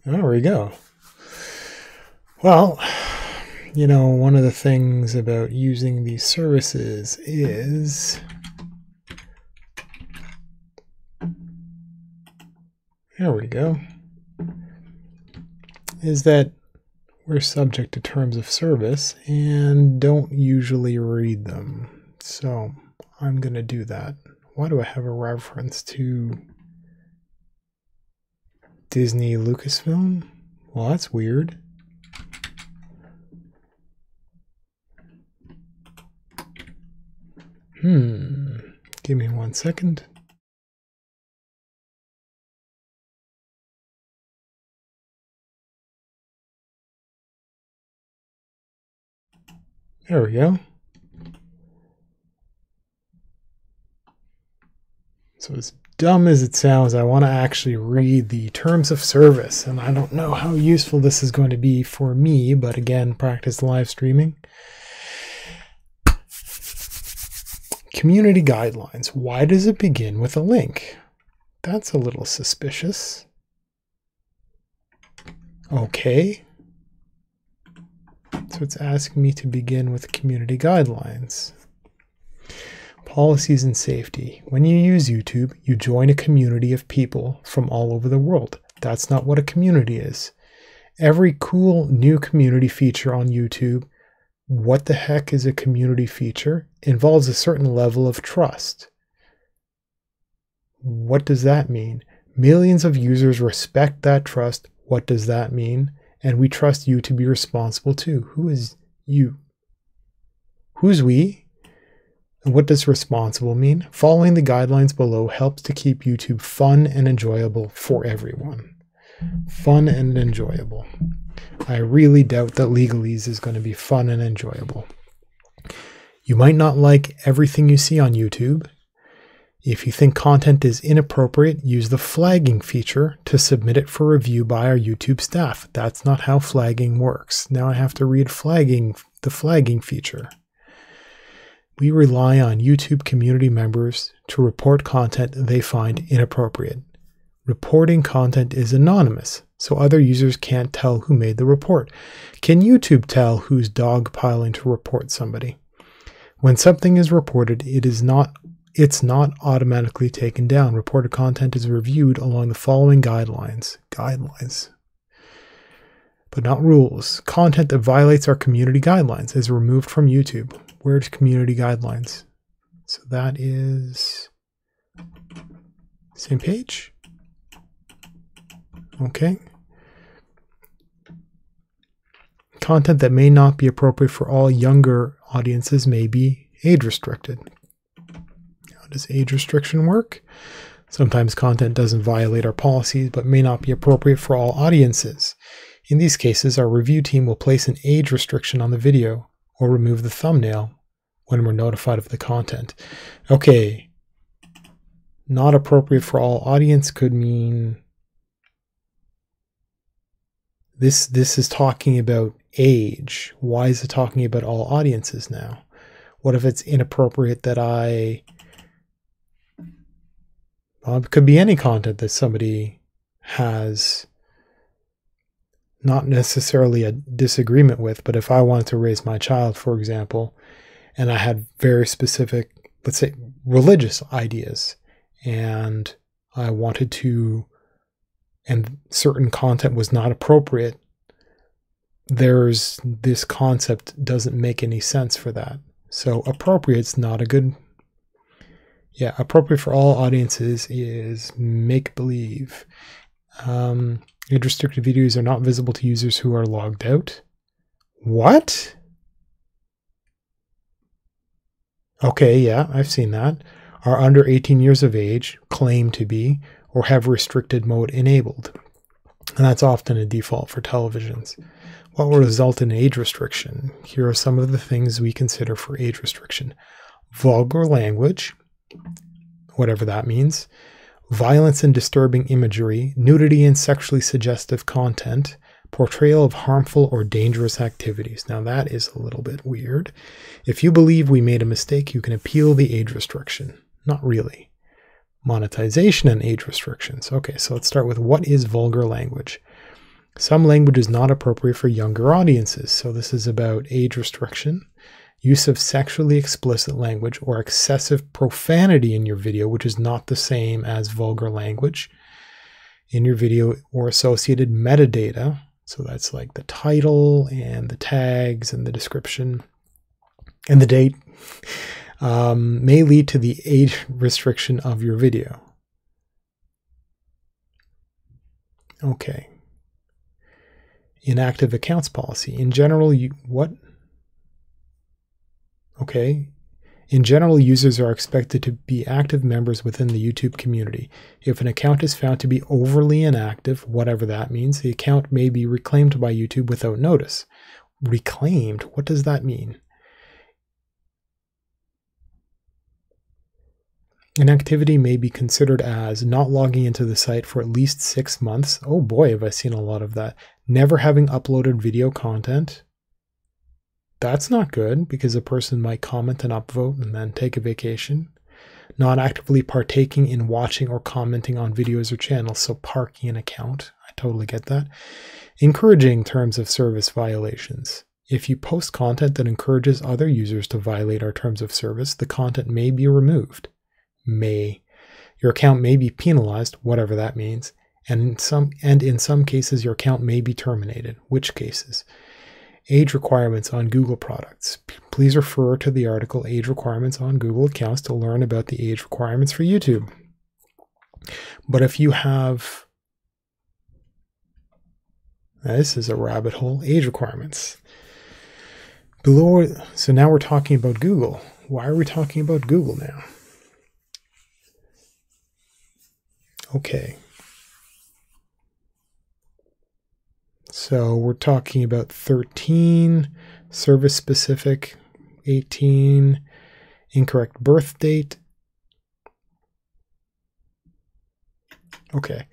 There we go. Well, you know, one of the things about using these services is, there we go, is that we're subject to terms of service and don't usually read them. So I'm going to do that. Why do I have a reference to Disney Lucasfilm? Well, that's weird. Give me 1 second. There we go. So as dumb as it sounds, I want to actually read the terms of service, and I don't know how useful this is going to be for me, but again, practice live streaming. Community guidelines. Why does it begin with a link? That's a little suspicious. Okay. So it's asking me to begin with community guidelines. Policies and safety. When you use YouTube, you join a community of people from all over the world. That's not what a community is. Every cool new community feature on YouTube, what the heck is a community feature, involves a certain level of trust. What does that mean? Millions of users respect that trust. What does that mean? And we trust you to be responsible too. Who is you? Who's we? And what does responsible mean? Following the guidelines below helps to keep YouTube fun and enjoyable for everyone. Fun and enjoyable. I really doubt that legalese is going to be fun and enjoyable. You might not like everything you see on YouTube. If you think content is inappropriate, use the flagging feature to submit it for review by our YouTube staff. That's not how flagging works. Now I have to read the flagging feature. We rely on YouTube community members to report content they find inappropriate. Reporting content is anonymous, so other users can't tell who made the report. Can YouTube tell who's dogpiling to report somebody? When something is reported, it's not automatically taken down. Reported content is reviewed along the following guidelines. But not rules. Content that violates our community guidelines is removed from YouTube. Where's community guidelines? So that is same page. Okay. Content that may not be appropriate for all younger audiences may be age restricted. How does age restriction work? Sometimes content doesn't violate our policies but may not be appropriate for all audiences. In these cases, our review team will place an age restriction on the video or remove the thumbnail when we're notified of the content. Okay. Not appropriate for all audience could mean this is talking about age. Why is it talking about all audiences now? What if it's inappropriate that it could be any content that somebody has not necessarily a disagreement with, but if I wanted to raise my child, for example, and I had very specific, let's say, religious ideas, and I wanted to, and certain content was not appropriate, there's this concept doesn't make any sense for that. So appropriate's not a good, yeah, appropriate for all audiences is make-believe. Age-restricted videos are not visible to users who are logged out. What? Okay, yeah, I've seen that. Are under 18 years of age, claim to be, or have restricted mode enabled. And that's often a default for televisions. What will result in age restriction? Here are some of the things we consider for age restriction. Vulgar language, whatever that means. Violence and disturbing imagery, nudity and sexually suggestive content, portrayal of harmful or dangerous activities. Now that is a little bit weird. If you believe we made a mistake, you can appeal the age restriction. Not really. Monetization and age restrictions. Okay, so let's start with what is vulgar language. Some language is not appropriate for younger audiences. So this is about age restriction. Use of sexually explicit language or excessive profanity in your video, which is not the same as vulgar language in your video, or associated metadata. So that's like the title and the tags and the description and the date, may lead to the age restriction of your video. Okay. Inactive accounts policy. In general, Okay. In general, users are expected to be active members within the YouTube community. If an account is found to be overly inactive, whatever that means, the account may be reclaimed by YouTube without notice. Reclaimed? What does that mean? Inactivity may be considered as not logging into the site for at least 6 months. Oh boy, have I seen a lot of that. Never having uploaded video content. That's not good, because a person might comment and upvote and then take a vacation. Not actively partaking in watching or commenting on videos or channels, so parking an account. I totally get that. Encouraging terms of service violations. If you post content that encourages other users to violate our terms of service, the content may be removed. Your account may be penalized, whatever that means, and in some cases your account may be terminated. Which cases? Age requirements on Google products. Please refer to the article Age Requirements on Google Accounts to learn about the age requirements for YouTube. But if you have, this is a rabbit hole, age requirements. Below, so now we're talking about Google. Why are we talking about Google now? Okay. So we're talking about 13, service specific, 18, incorrect birth date. Okay.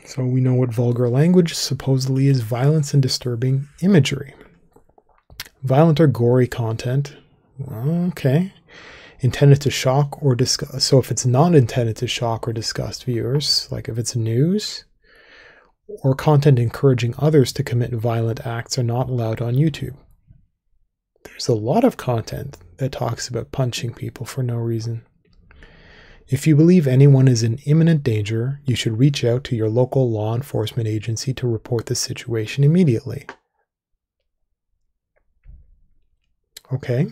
So we know what vulgar language supposedly is: violence and disturbing imagery. Violent or gory content. Okay. Intended to shock or disgust. So if it's not intended to shock or disgust viewers, like if it's news, or content encouraging others to commit violent acts, are not allowed on YouTube. There's a lot of content that talks about punching people for no reason. If you believe anyone is in imminent danger, you should reach out to your local law enforcement agency to report the situation immediately. Okay.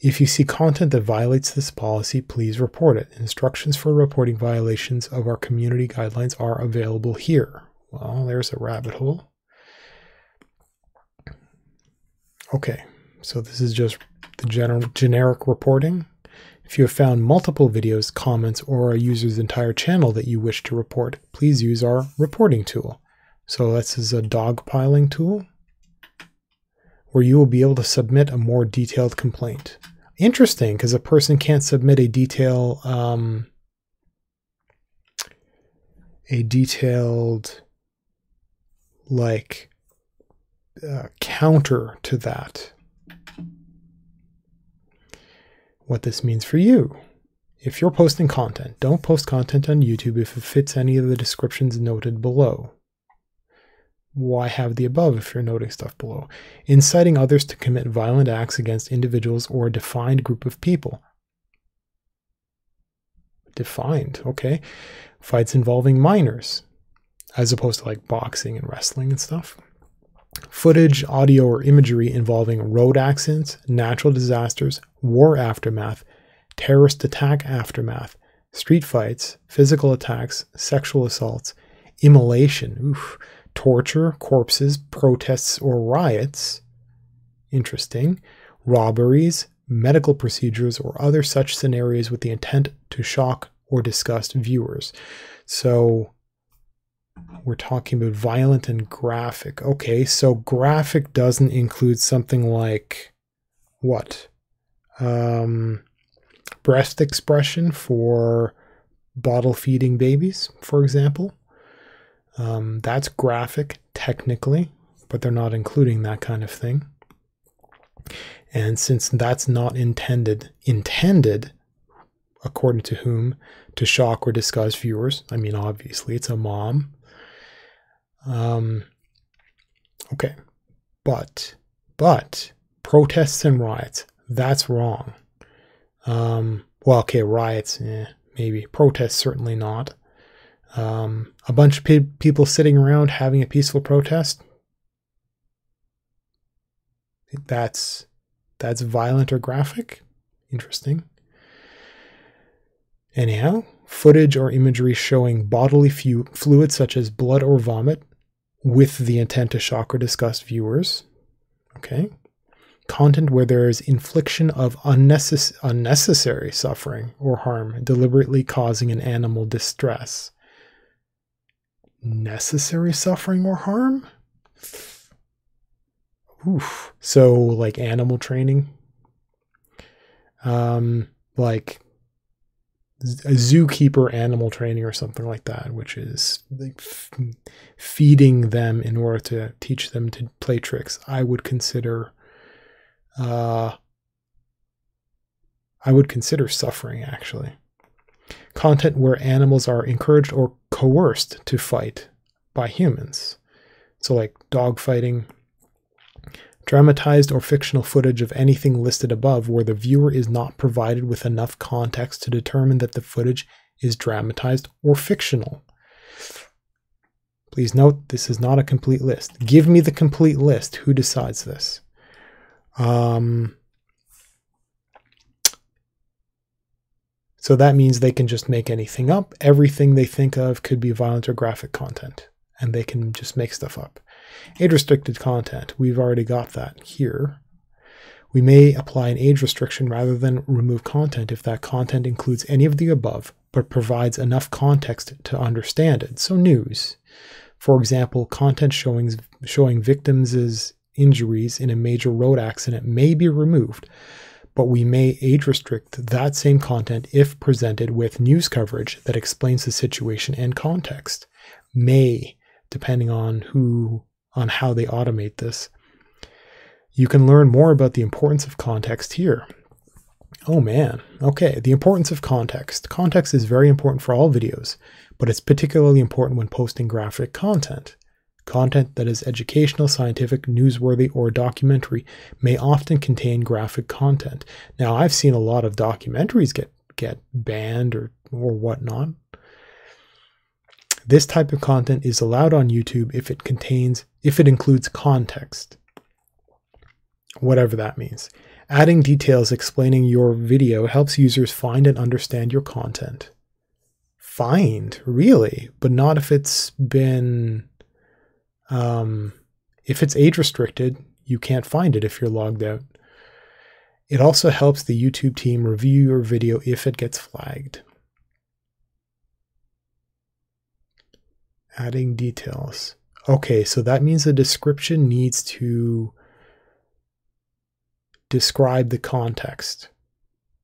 If you see content that violates this policy, please report it. Instructions for reporting violations of our community guidelines are available here. Well, there's a rabbit hole. Okay, so this is just the generic reporting. If you have found multiple videos, comments, or a user's entire channel that you wish to report, please use our reporting tool. So this is a dogpiling tool where you will be able to submit a more detailed complaint. Interesting, because a person can't submit a detailed counter to that. What this means for you. If you're posting content, don't post content on YouTube if it fits any of the descriptions noted below. Why have the above if you're noting stuff below? Inciting others to commit violent acts against individuals or a defined group of people. Defined, okay. Fights involving minors, as opposed to like boxing and wrestling and stuff. Footage, audio, or imagery involving road accidents, natural disasters, war aftermath, terrorist attack aftermath, street fights, physical attacks, sexual assaults, immolation, torture, corpses, protests, or riots. Interesting. Robberies, medical procedures, or other such scenarios with the intent to shock or disgust viewers. So we're talking about violent and graphic. Okay, so graphic doesn't include something like what? Breast expression for bottle feeding babies, for example. That's graphic technically, but they're not including that kind of thing. And since that's not intended, according to whom, to shock or disgust viewers. I mean, obviously, it's a mom. Okay, but protests and riots, that's wrong. Well, okay, riots, maybe. Protests, certainly not. A bunch of people sitting around having a peaceful protest, that's violent or graphic. Interesting. Anyhow, footage or imagery showing bodily fluids such as blood or vomit with the intent to shock or disgust viewers. Okay. Content where there is infliction of unnecessary suffering or harm, deliberately causing an animal distress. Necessary suffering or harm? Oof. So, like animal training? Like a zookeeper animal training or something like that, which is like feeding them in order to teach them to play tricks. I would consider suffering, actually. Content where animals are encouraged or coerced to fight by humans. So like dog fighting. Dramatized or fictional footage of anything listed above where the viewer is not provided with enough context to determine that the footage is dramatized or fictional. Please note, this is not a complete list. Give me the complete list. Who decides this? So that means they can just make anything up. Everything they think of could be violent or graphic content, and they can just make stuff up. Age-restricted content, we've already got that here. We may apply an age restriction rather than remove content if that content includes any of the above, but provides enough context to understand it. So news. For example, content showing victims' injuries in a major road accident may be removed, but we may age restrict that same content if presented with news coverage that explains the situation and context. May, depending on how they automate this. You can learn more about the importance of context here. Oh man, okay, the importance of context. Context is very important for all videos, but it's particularly important when posting graphic content. Content that is educational, scientific, newsworthy, or documentary may often contain graphic content. Now, I've seen a lot of documentaries get banned or whatnot. This type of content is allowed on YouTube if it includes context, whatever that means. Adding details explaining your video helps users find and understand your content. Find, really, but not if it's been, if it's age restricted, you can't find it if you're logged out. It also helps the YouTube team review your video if it gets flagged. Adding details. Okay, so that means the description needs to describe the context.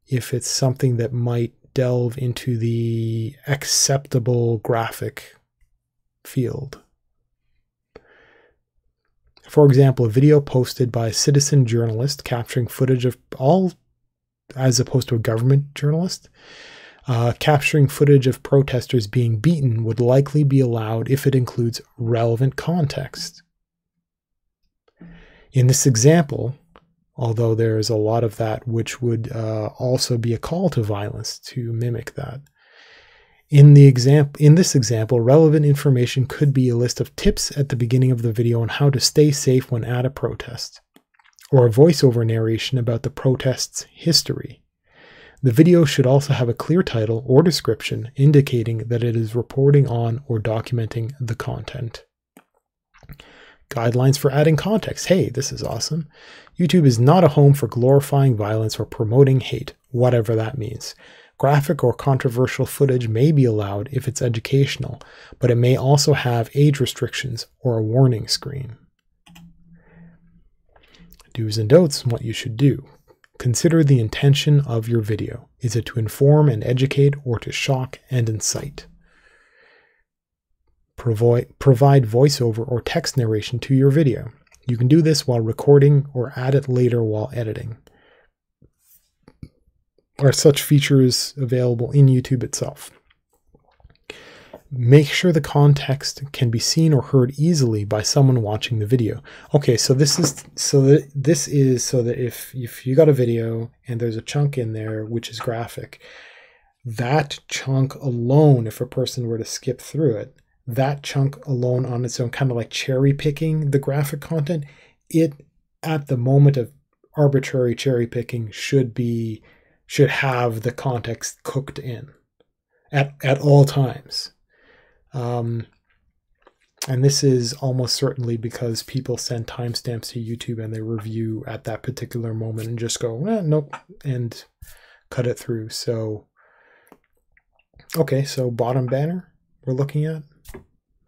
If it's something that might delve into the acceptable graphic field. For example, a video posted by a citizen journalist capturing footage of all, as opposed to a government journalist, capturing footage of protesters being beaten would likely be allowed if it includes relevant context. In this example, although there is a lot of that which would also be a call to violence to mimic that. In this example, relevant information could be a list of tips at the beginning of the video on how to stay safe when at a protest, or a voiceover narration about the protest's history. The video should also have a clear title or description indicating that it is reporting on or documenting the content. Guidelines for adding context. Hey, this is awesome. YouTube is not a home for glorifying violence or promoting hate, whatever that means. Graphic or controversial footage may be allowed if it's educational, but it may also have age restrictions or a warning screen. Do's and don'ts on what you should do. Consider the intention of your video. Is it to inform and educate or to shock and incite? Provide voiceover or text narration to your video. You can do this while recording or add it later while editing. are such features available in YouTube itself. Make sure the context can be seen or heard easily by someone watching the video. Okay, so this is so that if you got a video and there's a chunk in there which is graphic, that chunk alone, if a person were to skip through it, that chunk alone on its own, kind of like cherry picking the graphic content, it at the moment of arbitrary cherry picking should have the context cooked in at all times. And this is almost certainly because people send timestamps to YouTube and they review at that particular moment and just go, nope, and cut it through. So, okay, so bottom banner we're looking at.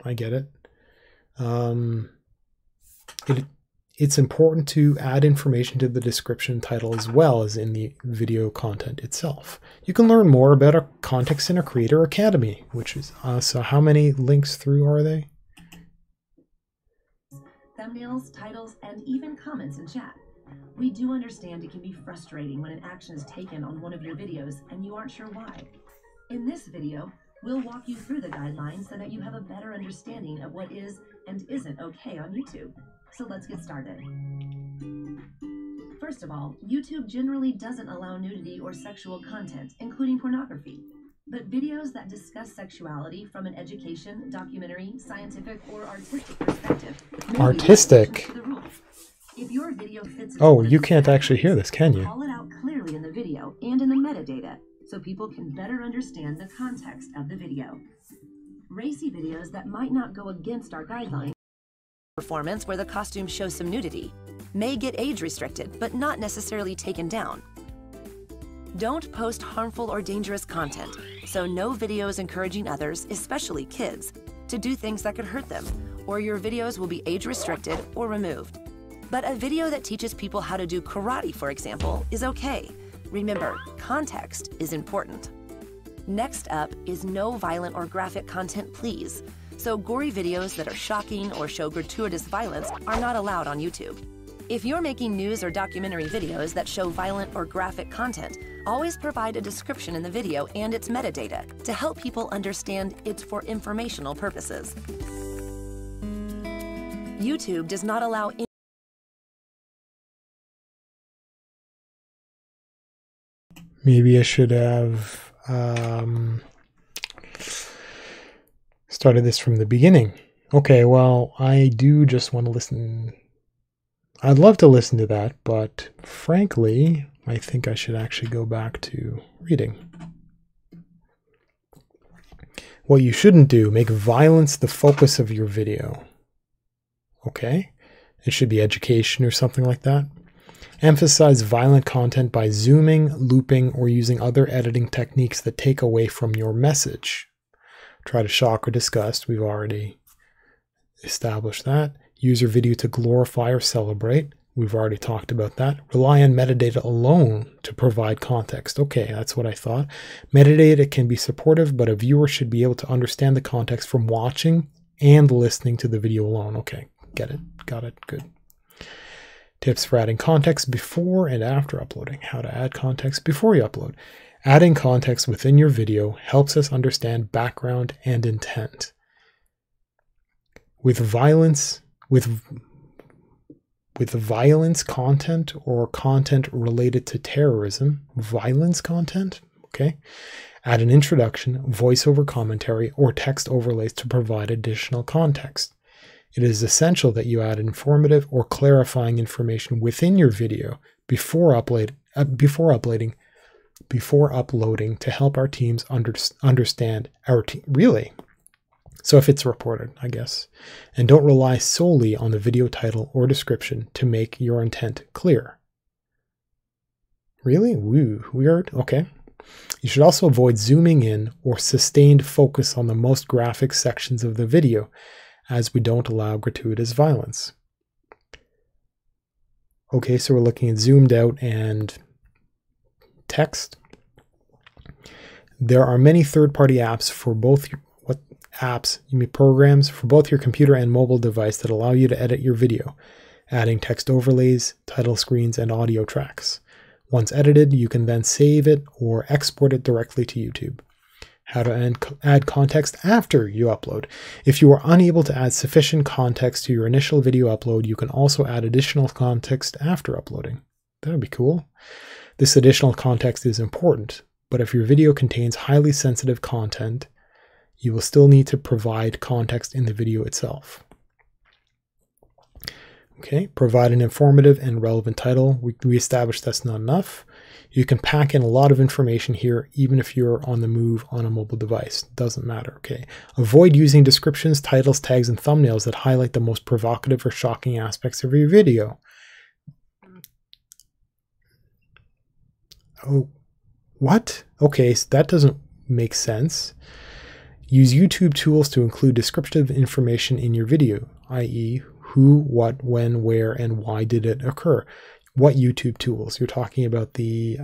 I get it. It's important to add information to the description title as well as in the video content itself. You can learn more about our Context Center Creator Academy, which is, so how many links through are they? Thumbnails, titles, and even comments in chat. We do understand it can be frustrating when an action is taken on one of your videos and you aren't sure why. In this video, we'll walk you through the guidelines so that you have a better understanding of what is and isn't okay on YouTube. So let's get started. First of all, YouTube generally doesn't allow nudity or sexual content, including pornography. But videos that discuss sexuality from an education, documentary, scientific, or artistic perspective. Artistic? If your video fits oh, you can't actually hear this, can you? Call it out clearly in the video and in the metadata so people can better understand the context of the video. Racy videos that might not go against our guidelines. Performance where the costume shows some nudity may get age restricted, but not necessarily taken down. Don't post harmful or dangerous content, so no videos encouraging others, especially kids, to do things that could hurt them, or your videos will be age restricted or removed. But a video that teaches people how to do karate, for example, is okay. Remember, context is important. Next up is no violent or graphic content, please. So gory videos that are shocking or show gratuitous violence are not allowed on YouTube. If you're making news or documentary videos that show violent or graphic content, always provide a description in the video and its metadata to help people understand it's for informational purposes. YouTube does not allow any Maybe I should have started this from the beginning. Okay, well, I do just want to listen. I'd love to listen to that, but frankly, I think I should actually go back to reading. What you shouldn't do, make violence the focus of your video. Okay? It should be education or something like that. Emphasize violent content by zooming, looping, or using other editing techniques that take away from your message. Try to shock or disgust. We've already established that. Use your video to glorify or celebrate. We've already talked about that. Rely on metadata alone to provide context. Okay, that's what I thought. Metadata can be supportive, but a viewer should be able to understand the context from watching and listening to the video alone. Okay, get it. Got it. Good. Tips for adding context before and after uploading. How to add context before you upload. Adding context within your video helps us understand background and intent. With violence content or content related to terrorism, violence content, okay, add an introduction, voiceover commentary, or text overlays to provide additional context. It is essential that you add informative or clarifying information within your video before uploading to help our teams understand really. So if it's reported, I guess. And don't rely solely on the video title or description to make your intent clear. Really? Woo, weird. Okay. You should also avoid zooming in or sustained focus on the most graphic sections of the video, as we don't allow gratuitous violence. Okay, so we're looking at zoomed out and text. There are many third-party apps for both programs for both your computer and mobile device that allow you to edit your video, adding text overlays, title screens, and audio tracks. Once edited, you can then save it or export it directly to YouTube. How to add context after you upload. If you are unable to add sufficient context to your initial video upload, you can also add additional context after uploading. That would be cool. This additional context is important, but if your video contains highly sensitive content, you will still need to provide context in the video itself. Okay, provide an informative and relevant title. We established that's not enough. You can pack in a lot of information here, even if you're on the move on a mobile device. Doesn't matter, okay? Avoid using descriptions, titles, tags, and thumbnails that highlight the most provocative or shocking aspects of your video. Oh, what? Okay, so that doesn't make sense. Use YouTube tools to include descriptive information in your video, i.e., who, what, when, where, and why did it occur. What YouTube tools? You're talking about the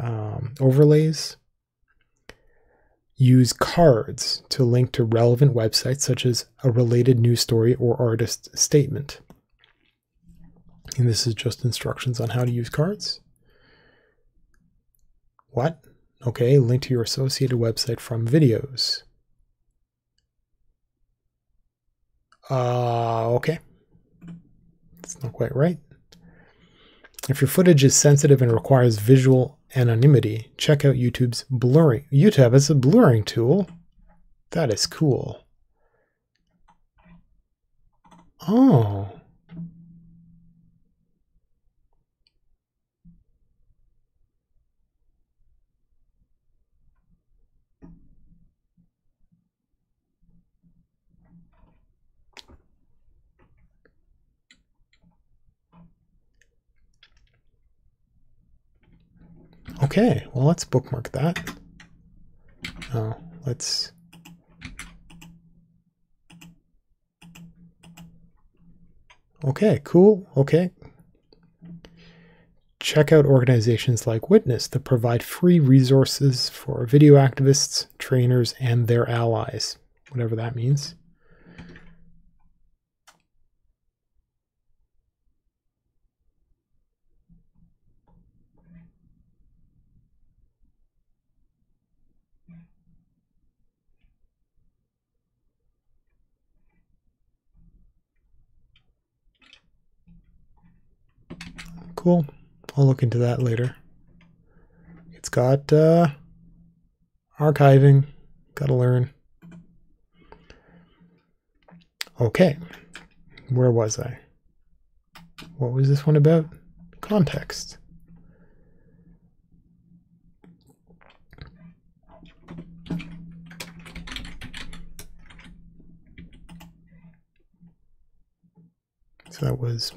overlays. Use cards to link to relevant websites such as a related news story or artist statement. And this is just instructions on how to use cards. What? Okay, link to your associated website from videos. Okay. That's not quite right. If your footage is sensitive and requires visual anonymity, check out YouTube's blurring. YouTube has a blurring tool. That is cool. Oh. Okay, well, let's bookmark that. Oh, let's... Okay, cool. Okay. Check out organizations like Witness that provide free resources for video activists, trainers, and their allies, whatever that means. Cool. I'll look into that later. It's got archiving. Gotta learn. Okay. Where was I? What was this one about? Context. So that was...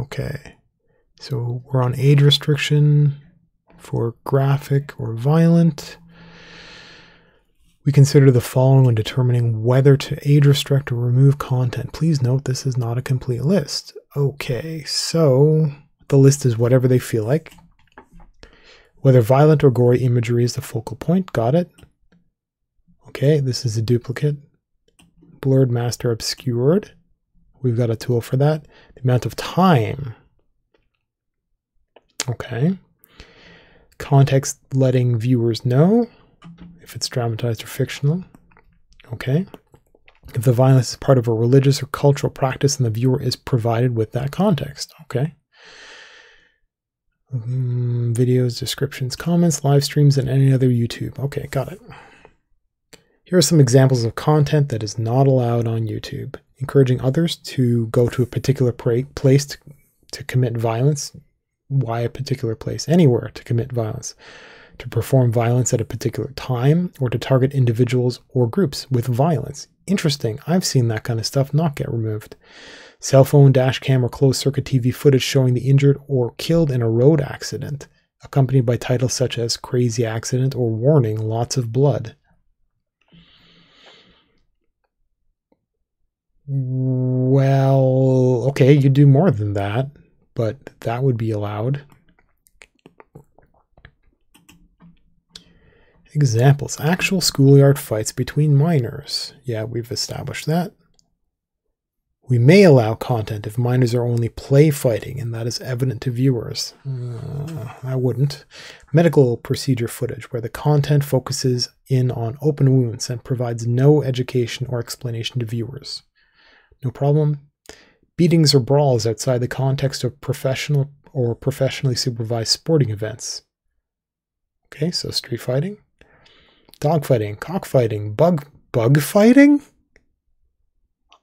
Okay, so we're on age restriction for graphic or violent. We consider the following when determining whether to age restrict or remove content. Please note this is not a complete list. Okay, so the list is whatever they feel like. Whether violent or gory imagery is the focal point. Got it. Okay, this is a duplicate. Blurred, master, obscured. We've got a tool for that. The amount of time. Okay. Context letting viewers know if it's dramatized or fictional. Okay. If the violence is part of a religious or cultural practice and the viewer is provided with that context. Okay. Videos, descriptions, comments, live streams, and any other YouTube. Okay, got it. Here are some examples of content that is not allowed on YouTube. Encouraging others to go to a particular place to commit violence. Why a particular place? Anywhere to commit violence. To perform violence at a particular time, or to target individuals or groups with violence. Interesting. I've seen that kind of stuff not get removed. Cell phone, dash cam, or closed circuit TV footage showing the injured or killed in a road accident, accompanied by titles such as crazy accident or warning, lots of blood. Well, okay, you do more than that, but that would be allowed. Examples. Actual schoolyard fights between minors. Yeah, we've established that. We may allow content if minors are only play fighting and that is evident to viewers. I wouldn't. Medical procedure footage where the content focuses in on open wounds and provides no education or explanation to viewers. No problem. Beatings or brawls outside the context of professional or professionally supervised sporting events. Okay, so street fighting. Dog fighting, cockfighting, bug fighting?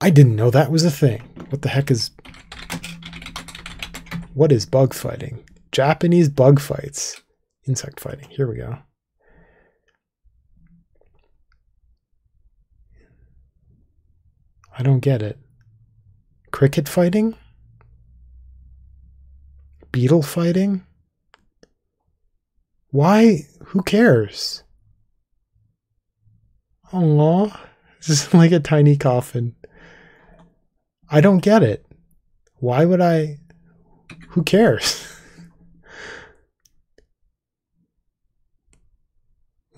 I didn't know that was a thing. What is bug fighting? Japanese bug fights. Insect fighting. Here we go. I don't get it. Cricket fighting? Beetle fighting? Why? Who cares? Aww. This is like a tiny coffin. I don't get it. Why would I? Who cares?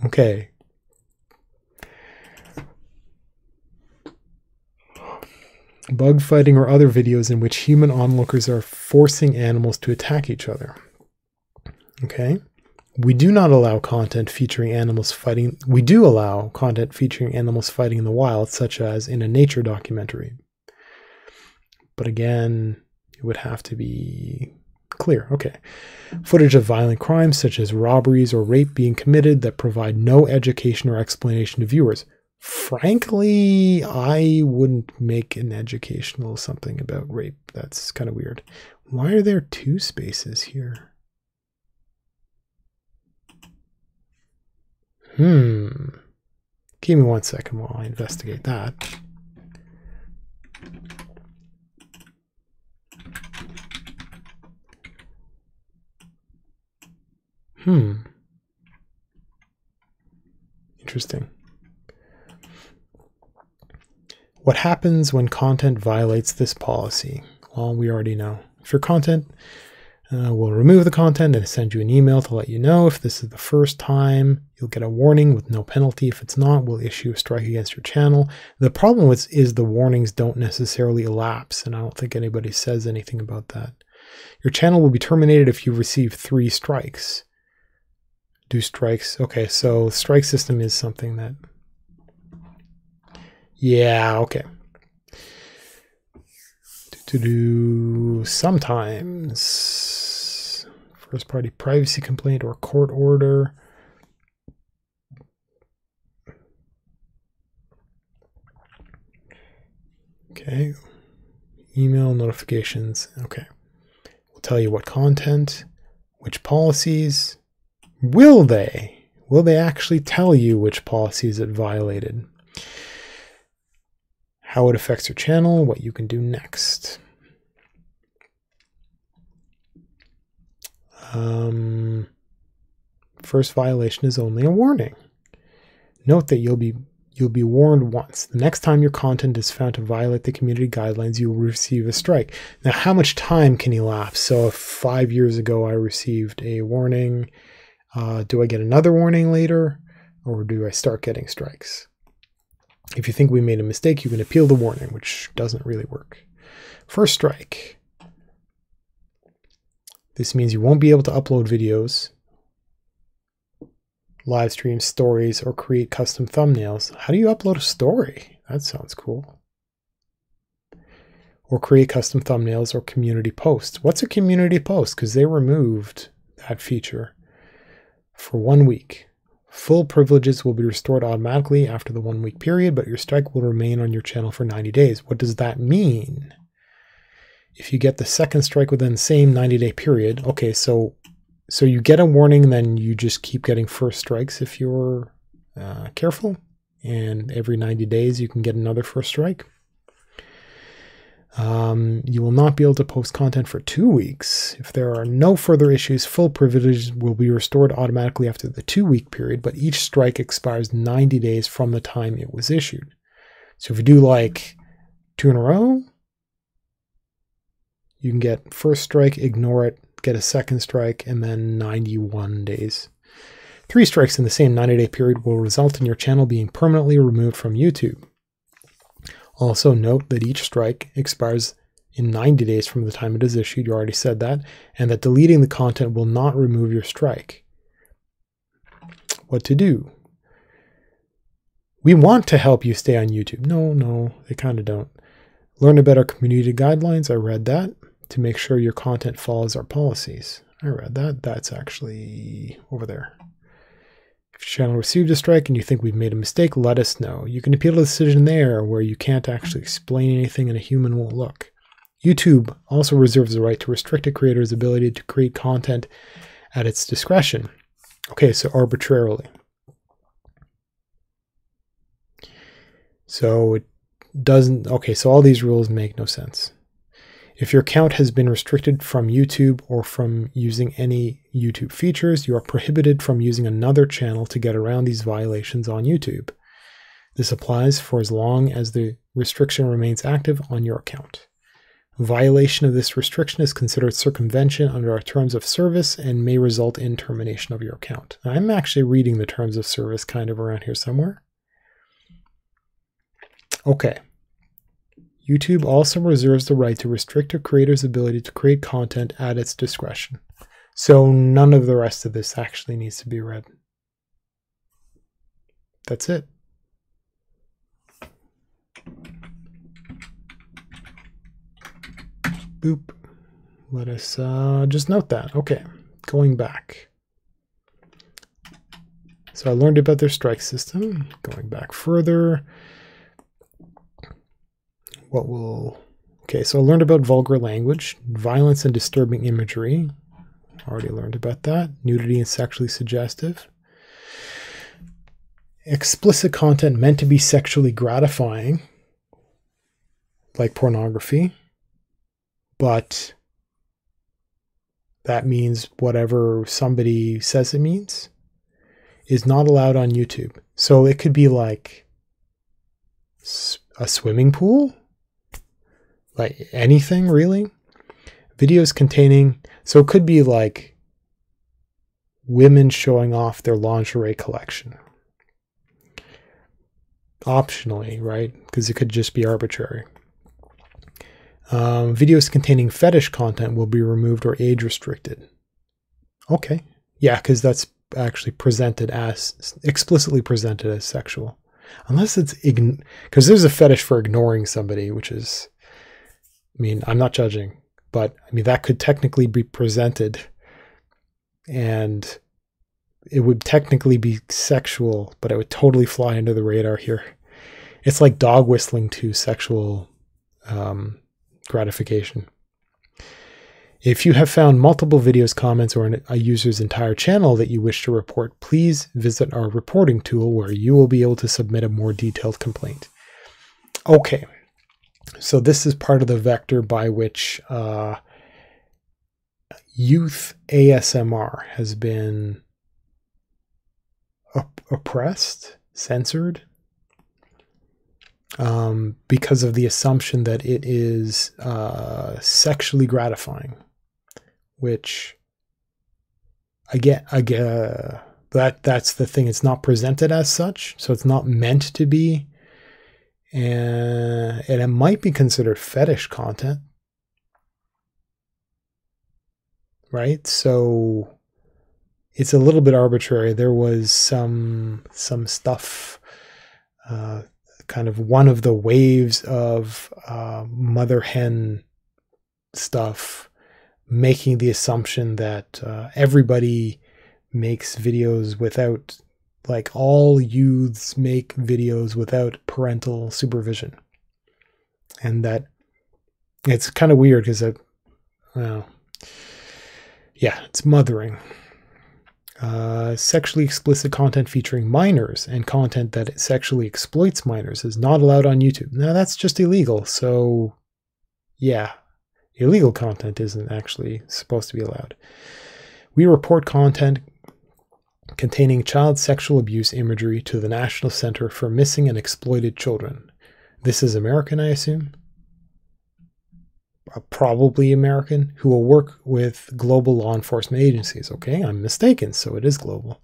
Okay. Bug fighting or other videos in which human onlookers are forcing animals to attack each other. Okay. We do not allow content featuring animals fighting. We do allow content featuring animals fighting in the wild, such as in a nature documentary. But again, it would have to be clear. Okay. Footage of violent crimes such as robberies or rape being committed that provide no education or explanation to viewers. Frankly, I wouldn't make an educational something about rape. That's kind of weird. Why are there 2 spaces here? Give me 1 second while I investigate that. Interesting. What happens when content violates this policy? Well, we already know. If your content, we'll remove the content and send you an email to let you know. If this is the first time, you'll get a warning with no penalty. If it's not, we'll issue a strike against your channel. The problem is the warnings don't necessarily elapse, and I don't think anybody says anything about that. Your channel will be terminated if you receive 3 strikes. Do strikes. Okay, so strike system is something that... Yeah, okay. Sometimes first party privacy complaint or court order. Okay. Email notifications. Okay. We'll tell you what content, which policies. Will they? Will they actually tell you which policies it violated? How it affects your channel, what you can do next. First violation is only a warning. Note that you'll be warned once. The next time your content is found to violate the community guidelines, you will receive a strike. Now, how much time can elapse? So if 5 years ago I received a warning, do I get another warning later, or do I start getting strikes? If you think we made a mistake, you can appeal the warning, which doesn't really work. First strike. This means you won't be able to upload videos, live streams, stories, or create custom thumbnails. How do you upload a story? That sounds cool. Or create custom thumbnails or community posts. What's a community post? Because they removed that feature for 1 week. Full privileges will be restored automatically after the 1 week period, but your strike will remain on your channel for 90 days. What does that mean? If you get the second strike within the same 90-day period, okay, so you get a warning, then you just keep getting first strikes if you're careful, and every 90 days you can get another first strike. You will not be able to post content for 2 weeks. If there are no further issues, full privileges will be restored automatically after the 2-week period, but each strike expires 90 days from the time it was issued. So if you do like 2 in a row, you can get first strike, ignore it, get a second strike, and then 91 days. 3 strikes in the same 90-day period will result in your channel being permanently removed from YouTube. Also note that each strike expires in 90 days from the time it is issued. You already said that. And that deleting the content will not remove your strike. What to do? We want to help you stay on YouTube. No, they kind of don't. Learn about our community guidelines. I read that. To make sure your content follows our policies. I read that. That's actually over there. If your channel received a strike and you think we've made a mistake, let us know. You can appeal the decision there where you can't actually explain anything and a human won't look. YouTube also reserves the right to restrict a creator's ability to create content at its discretion. Okay, so arbitrarily. So it doesn't, okay, so all these rules make no sense. If your account has been restricted from YouTube or from using any YouTube features, you are prohibited from using another channel to get around these violations on YouTube. This applies for as long as the restriction remains active on your account. Violation of this restriction is considered circumvention under our terms of service and may result in termination of your account. I'm actually reading the terms of service kind of around here somewhere. Okay. YouTube also reserves the right to restrict a creator's ability to create content at its discretion. So none of the rest of this actually needs to be read. That's it. Boop. Let us just note that. Okay, going back. So I learned about their strike system. Going back further. Okay, so I learned about vulgar language, violence and disturbing imagery. Already learned about that. Nudity and sexually suggestive. Explicit content meant to be sexually gratifying, like pornography. But that means whatever somebody says it means is not allowed on YouTube. So it could be like a swimming pool. Like anything really. Videos containing, so it could be like women showing off their lingerie collection. Optionally, right? Because it could just be arbitrary. Videos containing fetish content will be removed or age restricted. Okay. Yeah, because that's actually explicitly presented as sexual. Unless it's, because there's a fetish for ignoring somebody, which is, I mean, I'm not judging, but I mean, that could technically be presented and it would technically be sexual, but it would totally fly under the radar here. It's like dog whistling to sexual gratification. If you have found multiple videos, comments, or a user's entire channel that you wish to report, please visit our reporting tool where you will be able to submit a more detailed complaint. Okay. So this is part of the vector by which youth ASMR has been oppressed, censored, because of the assumption that it is sexually gratifying, which I get that's the thing. It's not presented as such, so it's not meant to be. And it might be considered fetish content, right? So it's a little bit arbitrary. There was some stuff, kind of one of the waves of mother hen stuff, making the assumption that everybody makes videos without, like all youths make videos without parental supervision. And that it's kind of weird because it's mothering. Sexually explicit content featuring minors and content that sexually exploits minors is not allowed on YouTube. Now that's just illegal. So yeah, illegal content isn't actually supposed to be allowed. We report content containing child sexual abuse imagery to the National Center for Missing and Exploited Children. This is American, I assume? Probably American, who will work with global law enforcement agencies. Okay, I'm mistaken, so it is global.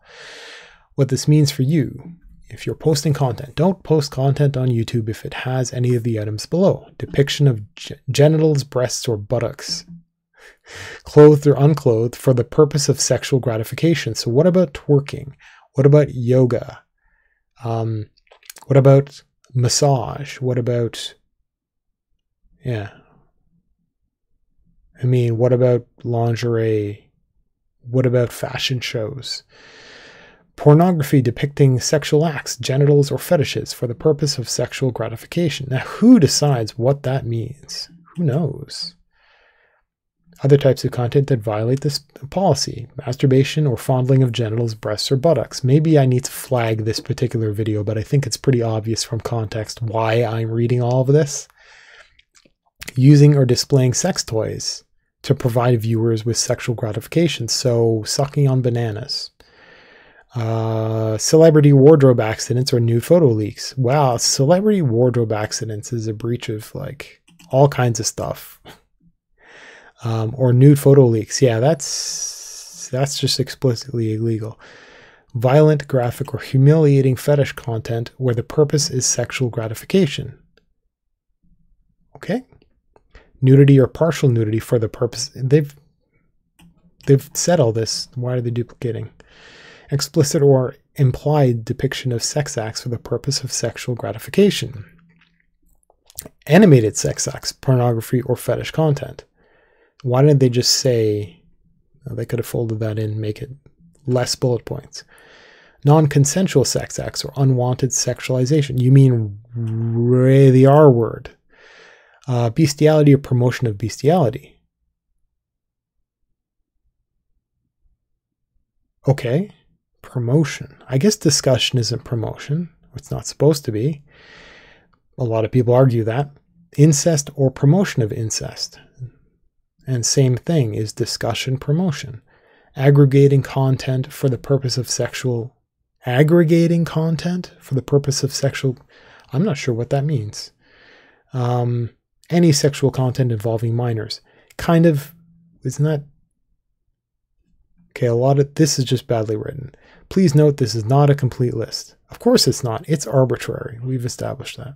What this means for you if you're posting content, don't post content on YouTube if it has any of the items below. Depiction of genitals, breasts, or buttocks, clothed or unclothed, for the purpose of sexual gratification. So what about twerking? What about yoga? What about massage? What about, yeah. I mean, what about lingerie? What about fashion shows? Pornography depicting sexual acts, genitals, or fetishes for the purpose of sexual gratification. Now, who decides what that means? Who knows? Other types of content that violate this policy. Masturbation or fondling of genitals, breasts, or buttocks. Maybe I need to flag this particular video, but I think it's pretty obvious from context why I'm reading all of this. Using or displaying sex toys to provide viewers with sexual gratification. So, sucking on bananas. Celebrity wardrobe accidents or nude photo leaks. Wow, celebrity wardrobe accidents is a breach of like all kinds of stuff. Or nude photo leaks. Yeah, that's just explicitly illegal. Violent, graphic, or humiliating fetish content where the purpose is sexual gratification. Okay. Nudity or partial nudity for the purpose. They've said all this. Why are they duplicating? Explicit or implied depiction of sex acts for the purpose of sexual gratification. Animated sex acts, pornography, or fetish content. Why didn't they just say, they could have folded that in, make it less bullet points. Non-consensual sex acts or unwanted sexualization. You mean the R word. Bestiality or promotion of bestiality. Okay. Promotion. I guess discussion isn't promotion. It's not supposed to be. A lot of people argue that. Incest or promotion of incest. And same thing is discussion, promotion. Aggregating content for the purpose of sexual... Aggregating content for the purpose of sexual... I'm not sure what that means. Any sexual content involving minors. Kind of... Isn't that... Okay, a lot of... This is just badly written. Please note this is not a complete list. Of course it's not. It's arbitrary. We've established that.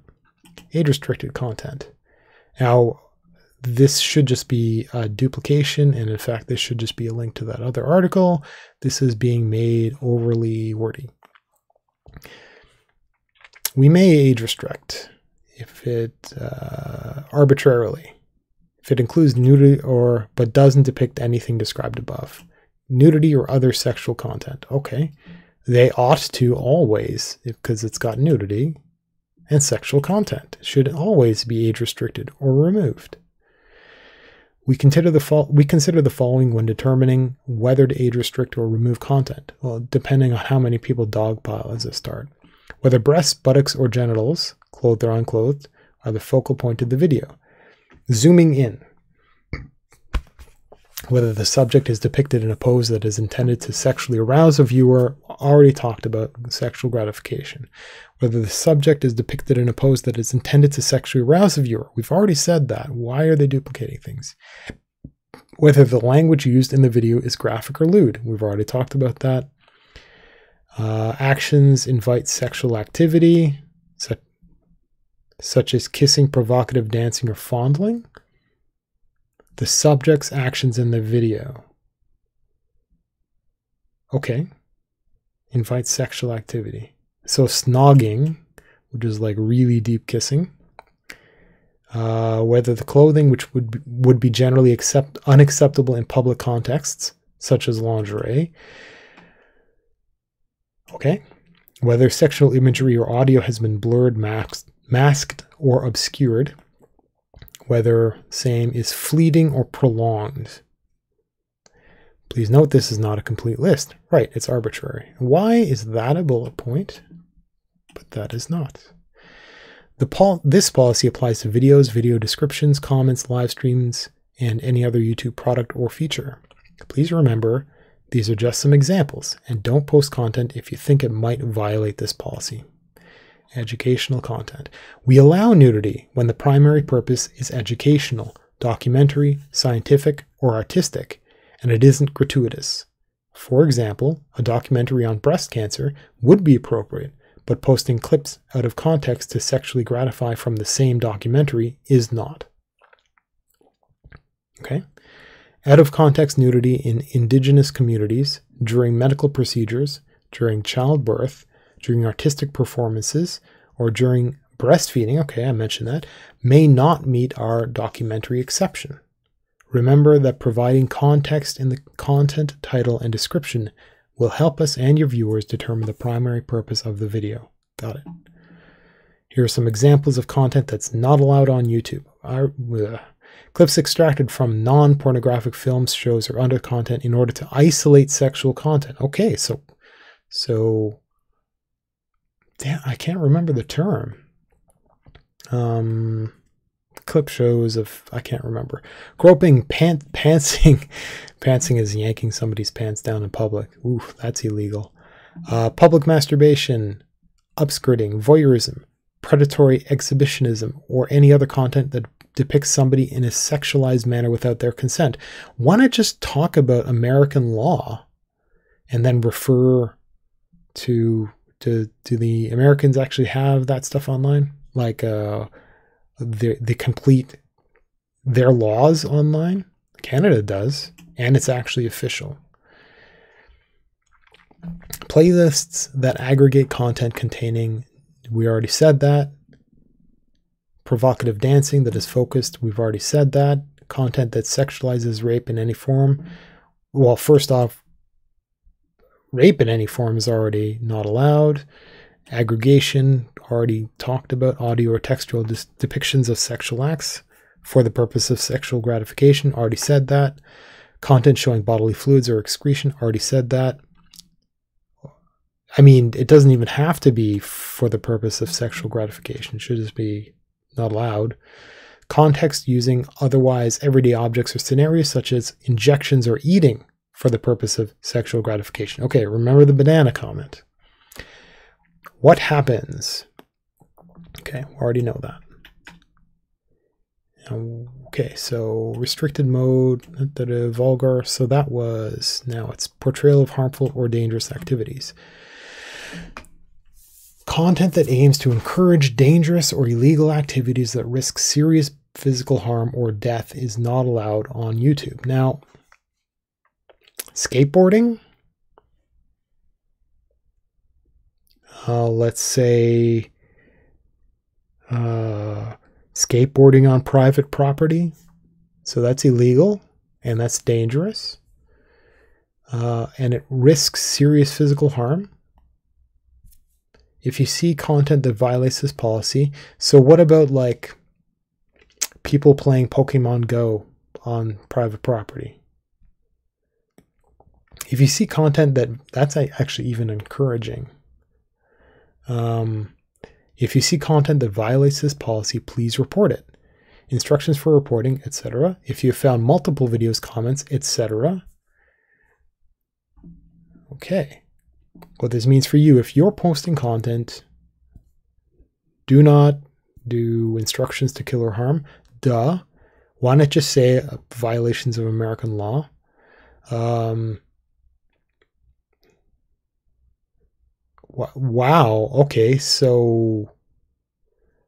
Age-restricted content. Now, this should just be a duplication, and in fact, this should just be a link to that other article. This is being made overly wordy. We may age restrict if it arbitrarily, if it includes nudity or but doesn't depict anything described above. Nudity or other sexual content. Okay. They ought to always, because it's got nudity and sexual content, should always be age restricted or removed. We consider the following when determining whether to age restrict or remove content. Well, depending on how many people dogpile as a start. Whether breasts, buttocks, or genitals, clothed or unclothed, are the focal point of the video. Zooming in. Whether the subject is depicted in a pose that is intended to sexually arouse a viewer, already talked about sexual gratification. Whether the subject is depicted in a pose that is intended to sexually arouse a viewer, we've already said that. Why are they duplicating things? Whether the language used in the video is graphic or lewd, we've already talked about that. Actions invite sexual activity, such as kissing, provocative dancing, or fondling. The subject's actions in the video. Okay. Invite sexual activity. So snogging, which is like really deep kissing. Whether the clothing, which would be generally unacceptable in public contexts, such as lingerie. Okay. Whether sexual imagery or audio has been blurred, masked, or obscured. Whether same is fleeting or prolonged. Please note this is not a complete list. Right, it's arbitrary. Why is that a bullet point? But that is not. This policy applies to videos, video descriptions, comments, live streams, and any other YouTube product or feature. Please remember, these are just some examples, and don't post content if you think it might violate this policy. Educational content. We allow nudity when the primary purpose is educational, documentary, scientific, or artistic, and it isn't gratuitous. For example, a documentary on breast cancer would be appropriate, but posting clips out of context to sexually gratify from the same documentary is not. Okay? Out of context nudity in indigenous communities, during medical procedures, during childbirth, during artistic performances, or during breastfeeding, okay, I mentioned that, may not meet our documentary exception. Remember that providing context in the content, title, and description will help us and your viewers determine the primary purpose of the video. Got it. Here are some examples of content that's not allowed on YouTube. Clips extracted from non-pornographic films, shows, or other content in order to isolate sexual content. Okay, so damn, I can't remember the term. Clip shows of, I can't remember. Groping, pantsing. Pantsing is yanking somebody's pants down in public. Ooh, that's illegal. Public masturbation, upskirting, voyeurism, predatory exhibitionism, or any other content that depicts somebody in a sexualized manner without their consent. Why not just talk about American law and then refer to do the Americans actually have that stuff online? Like the complete their laws online? Canada does, and it's actually official. Playlists that aggregate content containing, we already said that. Provocative dancing that is focused, we've already said that. Content that sexualizes rape in any form. Well, first off, rape in any form is already not allowed. Aggregation, already talked about. Audio or textual depictions of sexual acts for the purpose of sexual gratification, already said that. Content showing bodily fluids or excretion, already said that. I mean, it doesn't even have to be for the purpose of sexual gratification. It should just be not allowed. Context using otherwise everyday objects or scenarios such as injections or eating for the purpose of sexual gratification. Okay, remember the banana comment. What happens? Okay, we already know that. Okay, so restricted mode, vulgar. So that was, now it's portrayal of harmful or dangerous activities. Content that aims to encourage dangerous or illegal activities that risk serious physical harm or death is not allowed on YouTube. Now, skateboarding, let's say skateboarding on private property. So that's illegal and that's dangerous. And it risks serious physical harm. If you see content that violates this policy, so what about like people playing Pokemon Go on private property? If you see content that's actually even encouraging. If you see content that violates this policy, please report it. Instructions for reporting, etc. If you have found multiple videos, comments, etc. Okay. What this means for you, if you're posting content, do not do instructions to kill or harm. Duh. Why not just say violations of American law? Wow. Okay. So,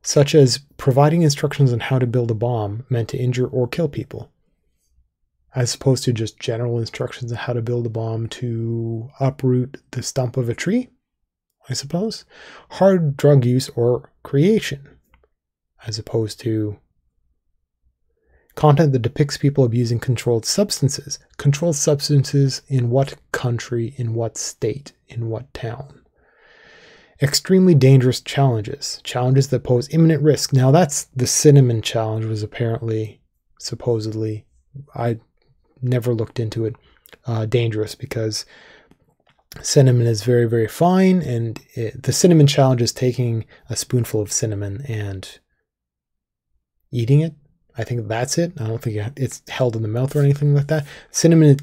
such as providing instructions on how to build a bomb meant to injure or kill people, as opposed to just general instructions on how to build a bomb to uproot the stump of a tree, I suppose. Hard drug use or creation, as opposed to content that depicts people abusing controlled substances. Controlled substances in what country, in what state, in what town? Extremely dangerous challenges. Challenges that pose imminent risk. Now that's the cinnamon challenge was apparently, supposedly, I never looked into it, dangerous because cinnamon is very, very fine. And the cinnamon challenge is taking a spoonful of cinnamon and eating it. I think that's it. I don't think it's held in the mouth or anything like that. Cinnamon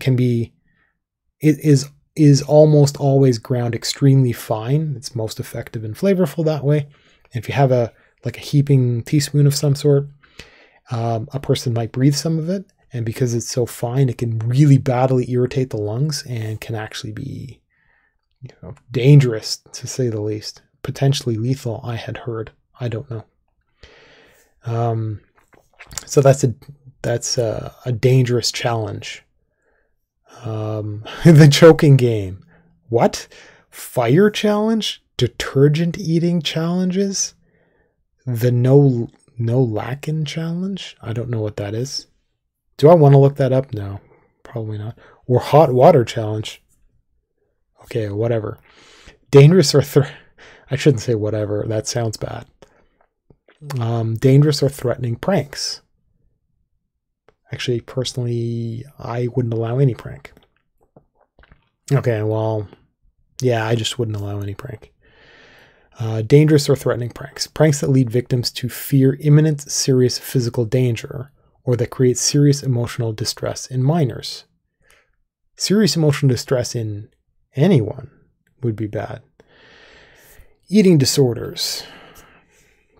is almost always ground extremely fine. It's most effective and flavorful that way. And if you have like a heaping teaspoon of some sort, a person might breathe some of it. And because it's so fine, it can really badly irritate the lungs and can actually be, dangerous to say the least. potentially lethal, I had heard. I don't know. So that's a dangerous challenge. The choking game. What? Fire challenge? Detergent eating challenges? The no lacking challenge? I don't know what that is. Do I want to look that up? No, probably not. Or hot water challenge. Okay, whatever. Dangerous or I shouldn't say whatever. That sounds bad. Dangerous or threatening pranks. Actually, personally, I wouldn't allow any prank. Okay, well, yeah, I just wouldn't allow any prank. Dangerous or threatening pranks. Pranks that lead victims to fear imminent serious physical danger or that create serious emotional distress in minors. Serious emotional distress in anyone would be bad. Eating disorders.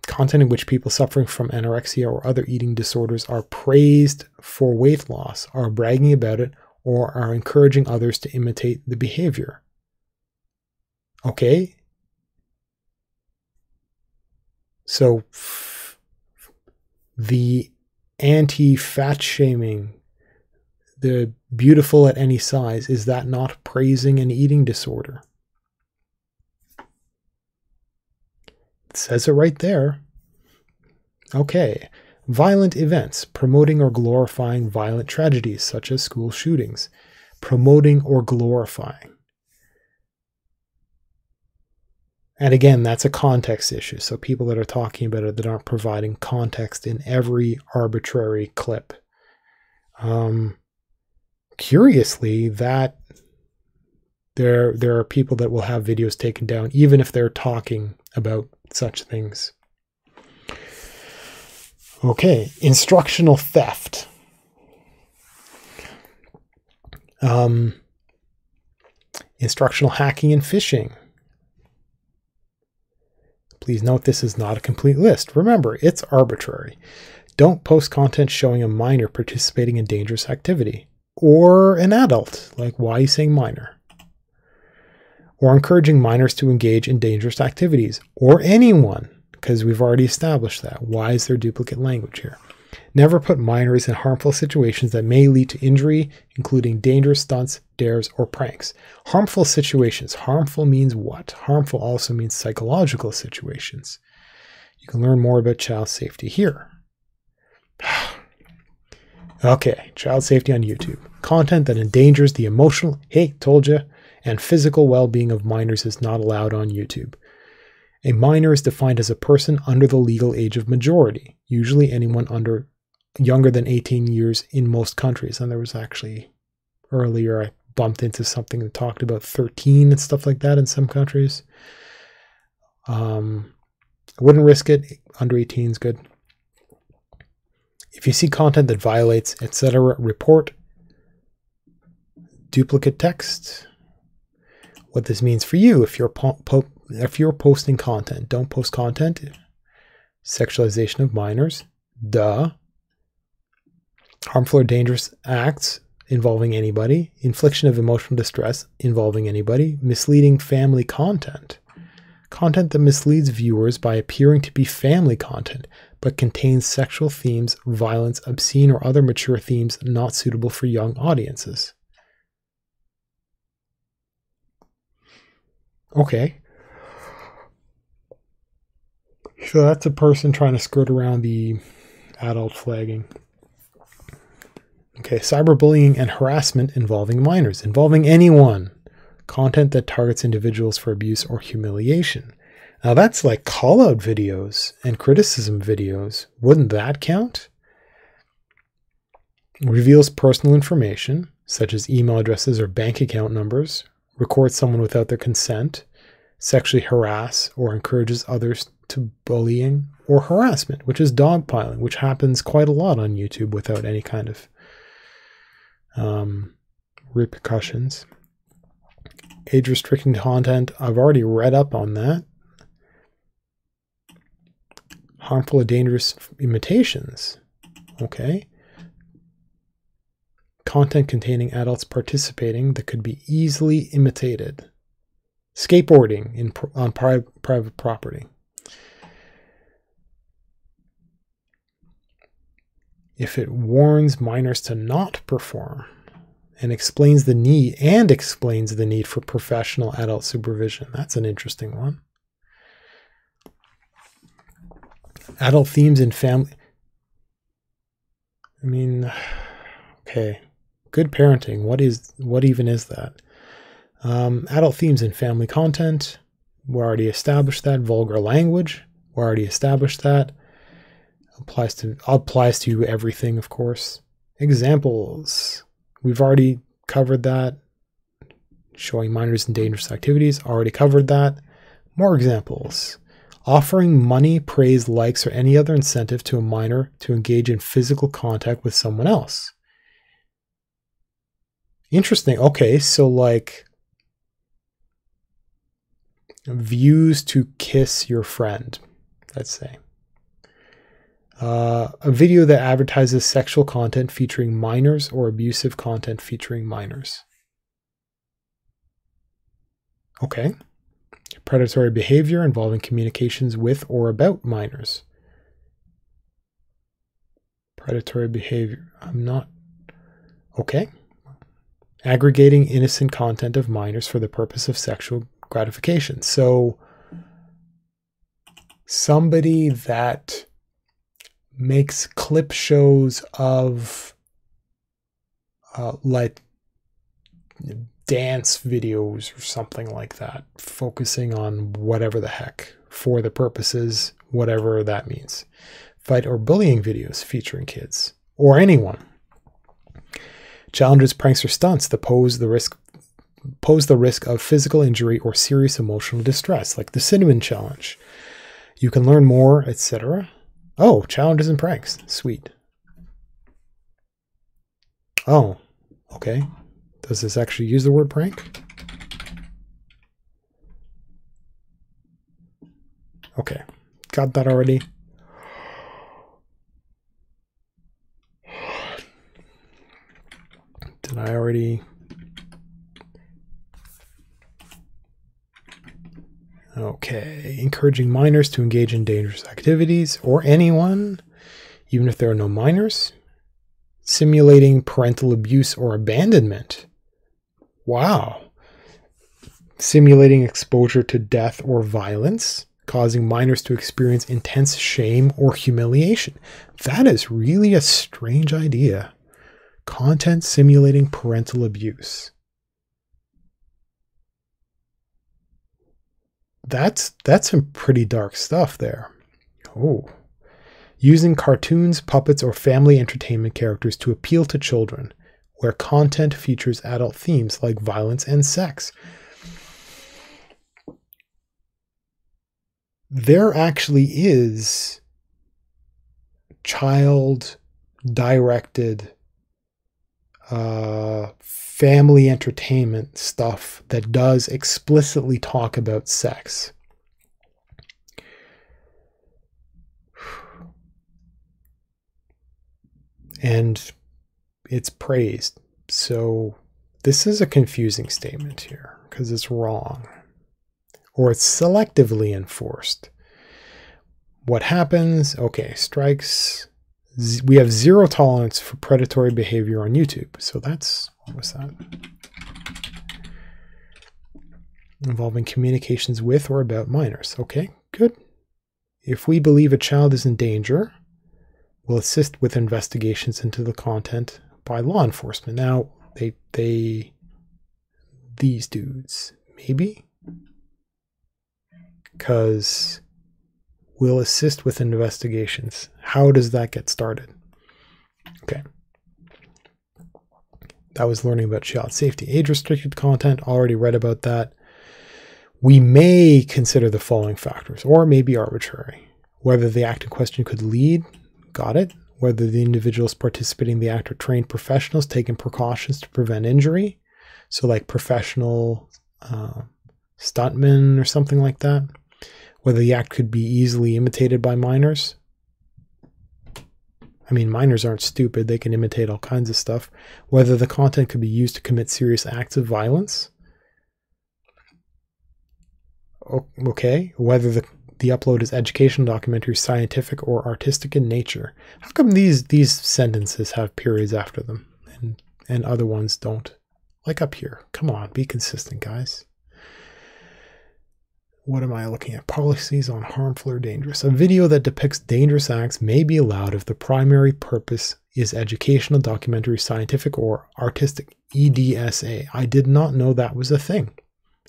Content in which people suffering from anorexia or other eating disorders are praised for weight loss, are bragging about it, or are encouraging others to imitate the behavior. Okay. So the anti-fat shaming, the beautiful at any size, is that not praising an eating disorder? It says it right there. Okay. Violent events, promoting or glorifying violent tragedies such as school shootings. Promoting or glorifying. And again, that's a context issue. So people that are talking about it that aren't providing context in every arbitrary clip. Curiously, that there are people that will have videos taken down even if they're talking about such things. Okay, instructional theft. Instructional hacking and phishing. Please note this is not a complete list. Remember, it's arbitrary. Don't post content showing a minor participating in dangerous activity. Or an adult. Like, why are you saying minor? Or encouraging minors to engage in dangerous activities. Or anyone, because we've already established that. Why is there duplicate language here? Never put minors in harmful situations that may lead to injury, including dangerous stunts, dares, or pranks. Harmful situations. Harmful means what? Harmful also means psychological situations. You can learn more about child safety here. Okay, child safety on YouTube. Content that endangers the emotional, hey, told you, and physical well-being of minors is not allowed on YouTube. A minor is defined as a person under the legal age of majority, usually anyone younger than 18 years in most countries. And there was actually, earlier I bumped into something that talked about 13 and stuff like that in some countries. I wouldn't risk it. Under 18 is good. If you see content that violates, etc., report. Duplicate text. What this means for you if you're posting content. Don't post content. Sexualization of minors. Duh. Harmful or dangerous acts involving anybody. Infliction of emotional distress involving anybody. Misleading family content. Content that misleads viewers by appearing to be family content, but contains sexual themes, violence, obscene, or other mature themes not suitable for young audiences. Okay. So that's a person trying to skirt around the adult flagging. Okay, cyberbullying and harassment involving minors, involving anyone. Content that targets individuals for abuse or humiliation. Now that's like call-out videos and criticism videos. Wouldn't that count? Reveals personal information, such as email addresses or bank account numbers. Records someone without their consent. Sexually harass or encourages others to bullying or harassment, which is dogpiling, which happens quite a lot on YouTube without any kind of repercussions. Age restricting content, I've already read up on that. Harmful or dangerous imitations. Okay. Content containing adults participating that could be easily imitated. Skateboarding on private property. If it warns minors to not perform and explains the need for professional adult supervision. That's an interesting one. Adult themes in family. I mean, okay. Good parenting. What even is that? Adult themes in family content. We already established that. Vulgar language. We already established that. Applies to everything, of course. Examples. We've already covered that. Showing minors in dangerous activities. Already covered that. More examples. Offering money, praise, likes, or any other incentive to a minor to engage in physical contact with someone else. Interesting. Okay, so like views to kiss your friend, let's say. A video that advertises sexual content featuring minors or abusive content featuring minors. Okay. Predatory behavior involving communications with or about minors. Predatory behavior. I'm not. Okay. Aggregating innocent content of minors for the purpose of sexual gratification. So somebody that makes clip shows of like dance videos or something like that, focusing on whatever the heck for the purposes, whatever that means. Fight or bullying videos featuring kids or anyone. Challenges, pranks, or stunts that pose the risk of physical injury or serious emotional distress, like the cinnamon challenge. You can learn more, etc. Oh, challenges and pranks. Sweet. Oh, okay. Does this actually use the word prank? Okay. Got that already. Did I already? Okay. Encouraging minors to engage in dangerous activities, or anyone, even if there are no minors. Simulating parental abuse or abandonment. Wow. Simulating exposure to death or violence, causing minors to experience intense shame or humiliation. That is really a strange idea. Content simulating parental abuse. That's some pretty dark stuff there. Oh. Using cartoons, puppets, or family entertainment characters to appeal to children, where content features adult themes like violence and sex. There actually is child-directed family entertainment stuff that does explicitly talk about sex. And it's praised. So this is a confusing statement here because it's wrong. Or it's selectively enforced. What happens? Okay, strikes. We have zero tolerance for predatory behavior on YouTube. So that's, what was that? Involving communications with or about minors. Okay, good. If we believe a child is in danger, we'll assist with investigations into the content by law enforcement. Now, these dudes, maybe? Because we'll assist with investigations. How does that get started? Okay. That was learning about child safety. Age-restricted content, already read about that. We may consider the following factors, or may be arbitrary. Whether the act in question could lead, got it. Whether the individuals participating in the act are trained professionals taking precautions to prevent injury. So like professional stuntmen or something like that. Whether the act could be easily imitated by minors. I mean, minors aren't stupid. They can imitate all kinds of stuff. Whether the content could be used to commit serious acts of violence. Okay, whether the upload is educational, documentary, scientific, or artistic in nature. How come these sentences have periods after them and other ones don't? Like up here. Come on, be consistent, guys. What am I looking at? Policies on harmful or dangerous. A video that depicts dangerous acts may be allowed if the primary purpose is educational, documentary, scientific, or artistic. EDSA. I did not know that was a thing.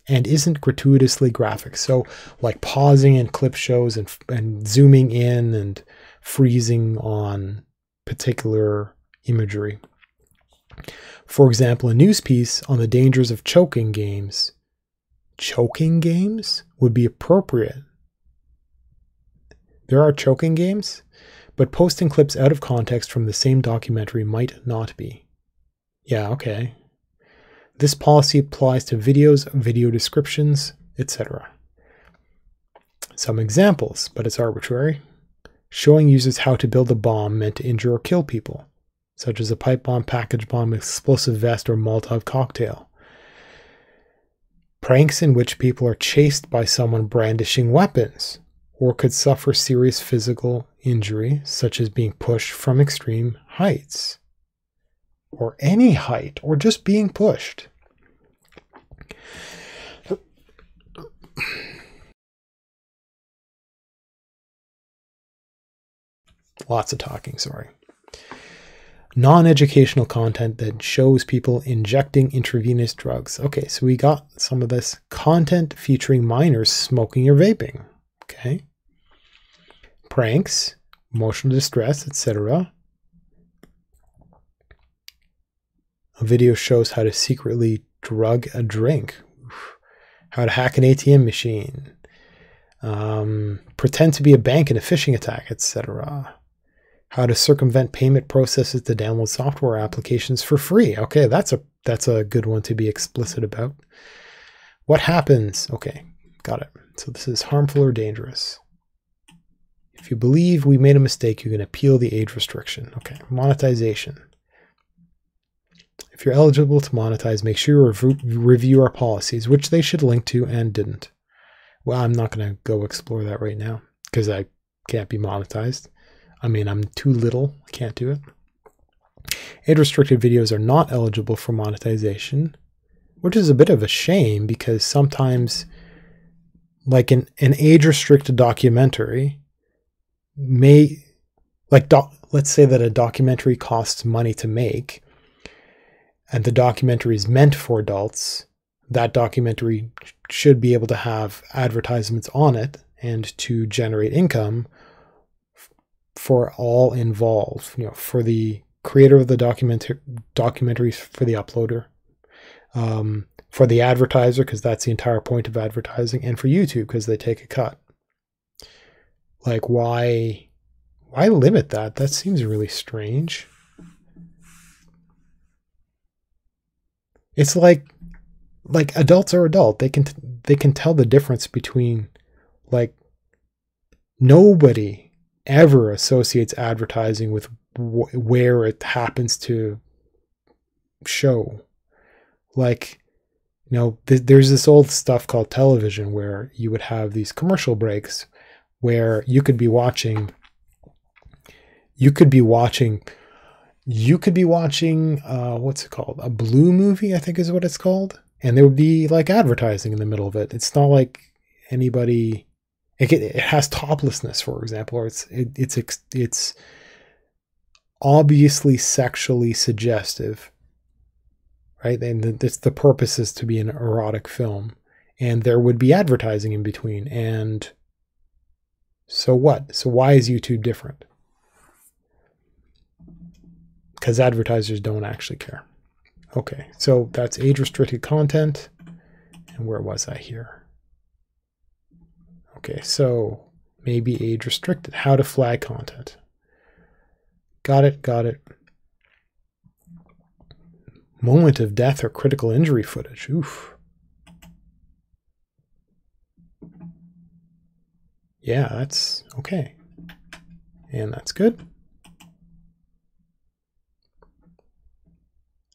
And isn't gratuitously graphic. So like pausing in clip shows and zooming in and freezing on particular imagery. For example, a news piece on the dangers of choking games. Choking games would be appropriate. There are choking games, but posting clips out of context from the same documentary might not be. Yeah, okay. This policy applies to videos, video descriptions, etc. Some examples, but it's arbitrary. Showing users how to build a bomb meant to injure or kill people, such as a pipe bomb, package bomb, explosive vest, or Molotov cocktail. Pranks in which people are chased by someone brandishing weapons, or could suffer serious physical injury, such as being pushed from extreme heights, or any height, or just being pushed. Lots of talking, sorry. Non-educational content that shows people injecting intravenous drugs. Okay, so we got some of this content featuring minors smoking or vaping. Okay. Pranks, emotional distress, etc. A video shows how to secretly drug a drink. How to hack an ATM machine. Pretend to be a bank in a phishing attack, etc. How to circumvent payment processes to download software applications for free. Okay, that's a good one to be explicit about. What happens? Okay, got it. So this is harmful or dangerous. If you believe we made a mistake, you can appeal the age restriction. Okay, monetization. If you're eligible to monetize, make sure you review our policies, which they should link to and didn't. Well, I'm not going to go explore that right now because I can't be monetized. I mean, I'm too little. I can't do it. Age-restricted videos are not eligible for monetization, which is a bit of a shame because sometimes, like an age-restricted documentary may, like, let's say that a documentary costs money to make, and the documentary is meant for adults, that documentary should be able to have advertisements on it and to generate income for all involved, you know, for the creator of the documentaries, for the uploader, for the advertiser, because that's the entire point of advertising, and for YouTube, because they take a cut. Like, why limit that? That seems really strange. It's like adults are adult. They can tell the difference between, like, nobody ever associates advertising with where it happens to show. Like, you know, there's this old stuff called television where you would have these commercial breaks where you could be watching what's it called? A blue movie, I think is what it's called. And there would be like advertising in the middle of it. It's not like anybody, it has toplessness, for example, or it's obviously sexually suggestive, right? And the purpose is to be an erotic film, and there would be advertising in between. And so what? So why is YouTube different? Because advertisers don't actually care. Okay, so that's age-restricted content. And where was I here? Okay, so maybe age-restricted. How to flag content. Got it, got it. Moment of death or critical injury footage. Oof. Yeah, that's okay. And that's good.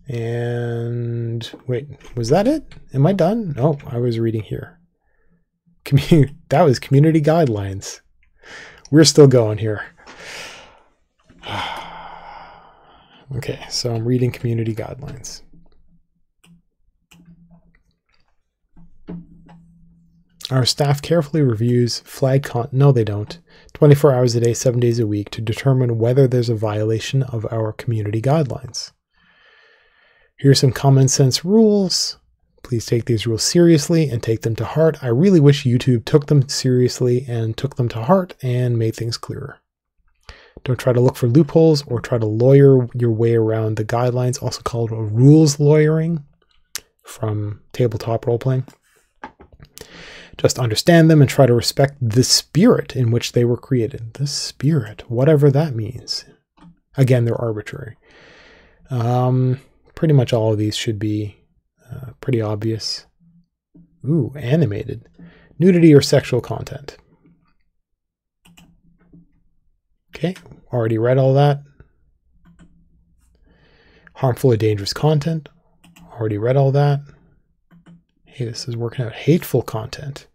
And wait, was that it? Am I done? No, I was reading here. That was community guidelines. We're still going here. Okay, so I'm reading community guidelines. Our staff carefully reviews flag content. No, they don't. 24 hours a day, 7 days a week to determine whether there's a violation of our community guidelines. Here's some common sense rules. Please take these rules seriously and take them to heart. I really wish YouTube took them seriously and took them to heart and made things clearer. Don't try to look for loopholes or try to lawyer your way around the guidelines, also called rules lawyering from tabletop role-playing. Just understand them and try to respect the spirit in which they were created. The spirit, whatever that means. Again, they're arbitrary. Pretty much all of these should be pretty obvious. Ooh, animated. Nudity or sexual content. Okay, already read all that. Harmful or dangerous content. Already read all that. Hey, this is working out. Hateful content.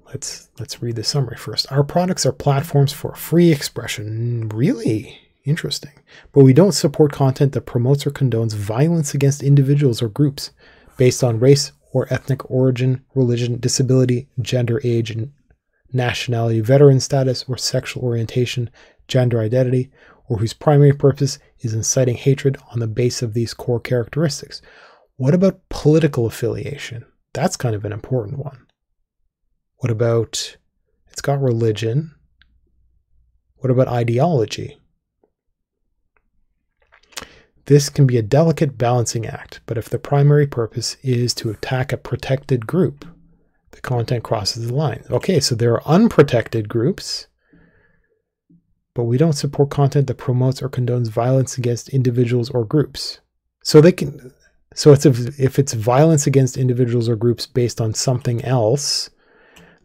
Let's read the summary first. Our products are platforms for free expression. Really interesting. But we don't support content that promotes or condones violence against individuals or groups based on race or ethnic origin, religion, disability, gender, age, and nationality, veteran status, or sexual orientation, gender identity, or whose primary purpose is inciting hatred on the base of these core characteristics. What about political affiliation? That's kind of an important one. What about, it's got religion. What about ideology? This can be a delicate balancing act, but if the primary purpose is to attack a protected group, the content crosses the line. Okay, so there are unprotected groups, but we don't support content that promotes or condones violence against individuals or groups. So they can, so if it's violence against individuals or groups based on something else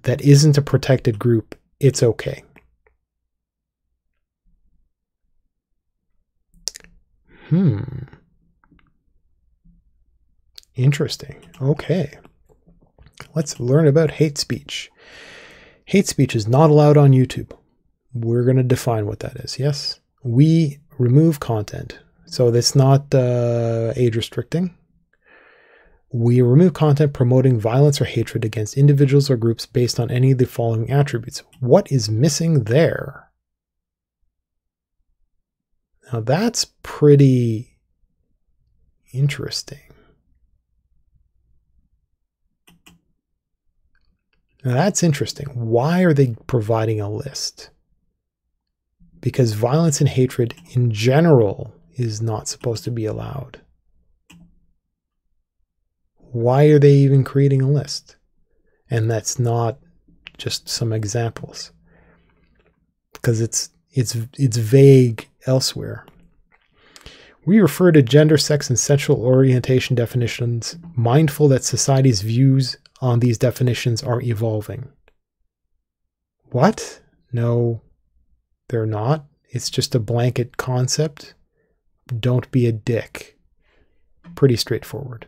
that isn't a protected group, it's okay. Interesting. Okay. Let's learn about hate speech. Hate speech is not allowed on YouTube. We're going to define what that is. Yes, we remove content. So that's not age restricting. We remove content promoting violence or hatred against individuals or groups based on any of the following attributes. What is missing there? Now that's pretty interesting. Now that's interesting. Why are they providing a list? Because violence and hatred in general is not supposed to be allowed. Why are they even creating a list? And that's not just some examples. Because it's vague elsewhere. We refer to gender, sex, and sexual orientation definitions, mindful that society's views on these definitions are evolving. What? No, they're not. It's just a blanket concept. Don't be a dick. Pretty straightforward.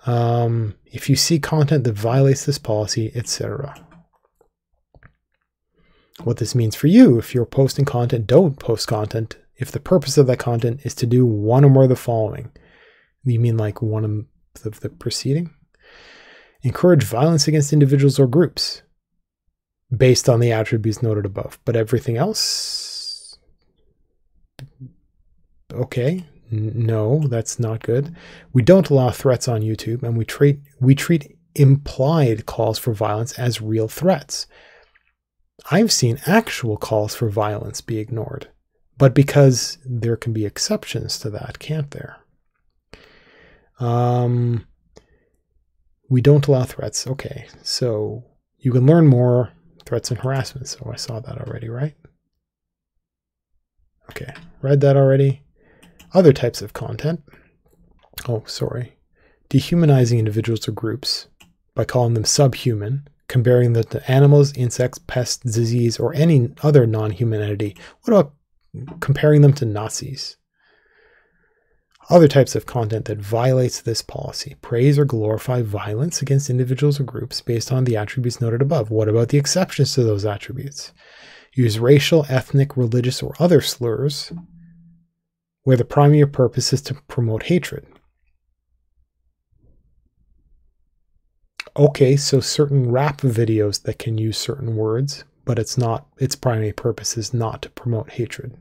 If you see content that violates this policy, etc. What this means for you, if you're posting content, don't post content if the purpose of that content is to do one or more of the following. You mean like one of the preceding? Encourage violence against individuals or groups based on the attributes noted above. But everything else? Okay. No, that's not good. We don't allow threats on YouTube, and we treat implied calls for violence as real threats. I've seen actual calls for violence be ignored, but because there can be exceptions to that, can't there? We don't allow threats. Okay, so you can learn more threats and harassment. So I saw that already, right? Okay, read that already. Other types of content. Oh, sorry. Dehumanizing individuals or groups by calling them subhuman, comparing them to animals, insects, pests, disease, or any other non-human entity. What about comparing them to Nazis? Other types of content that violates this policy: praise or glorify violence against individuals or groups based on the attributes noted above. What about the exceptions to those attributes? Use racial, ethnic, religious, or other slurs where the primary purpose is to promote hatred. Okay, so certain rap videos that can use certain words, but its primary purpose is not to promote hatred.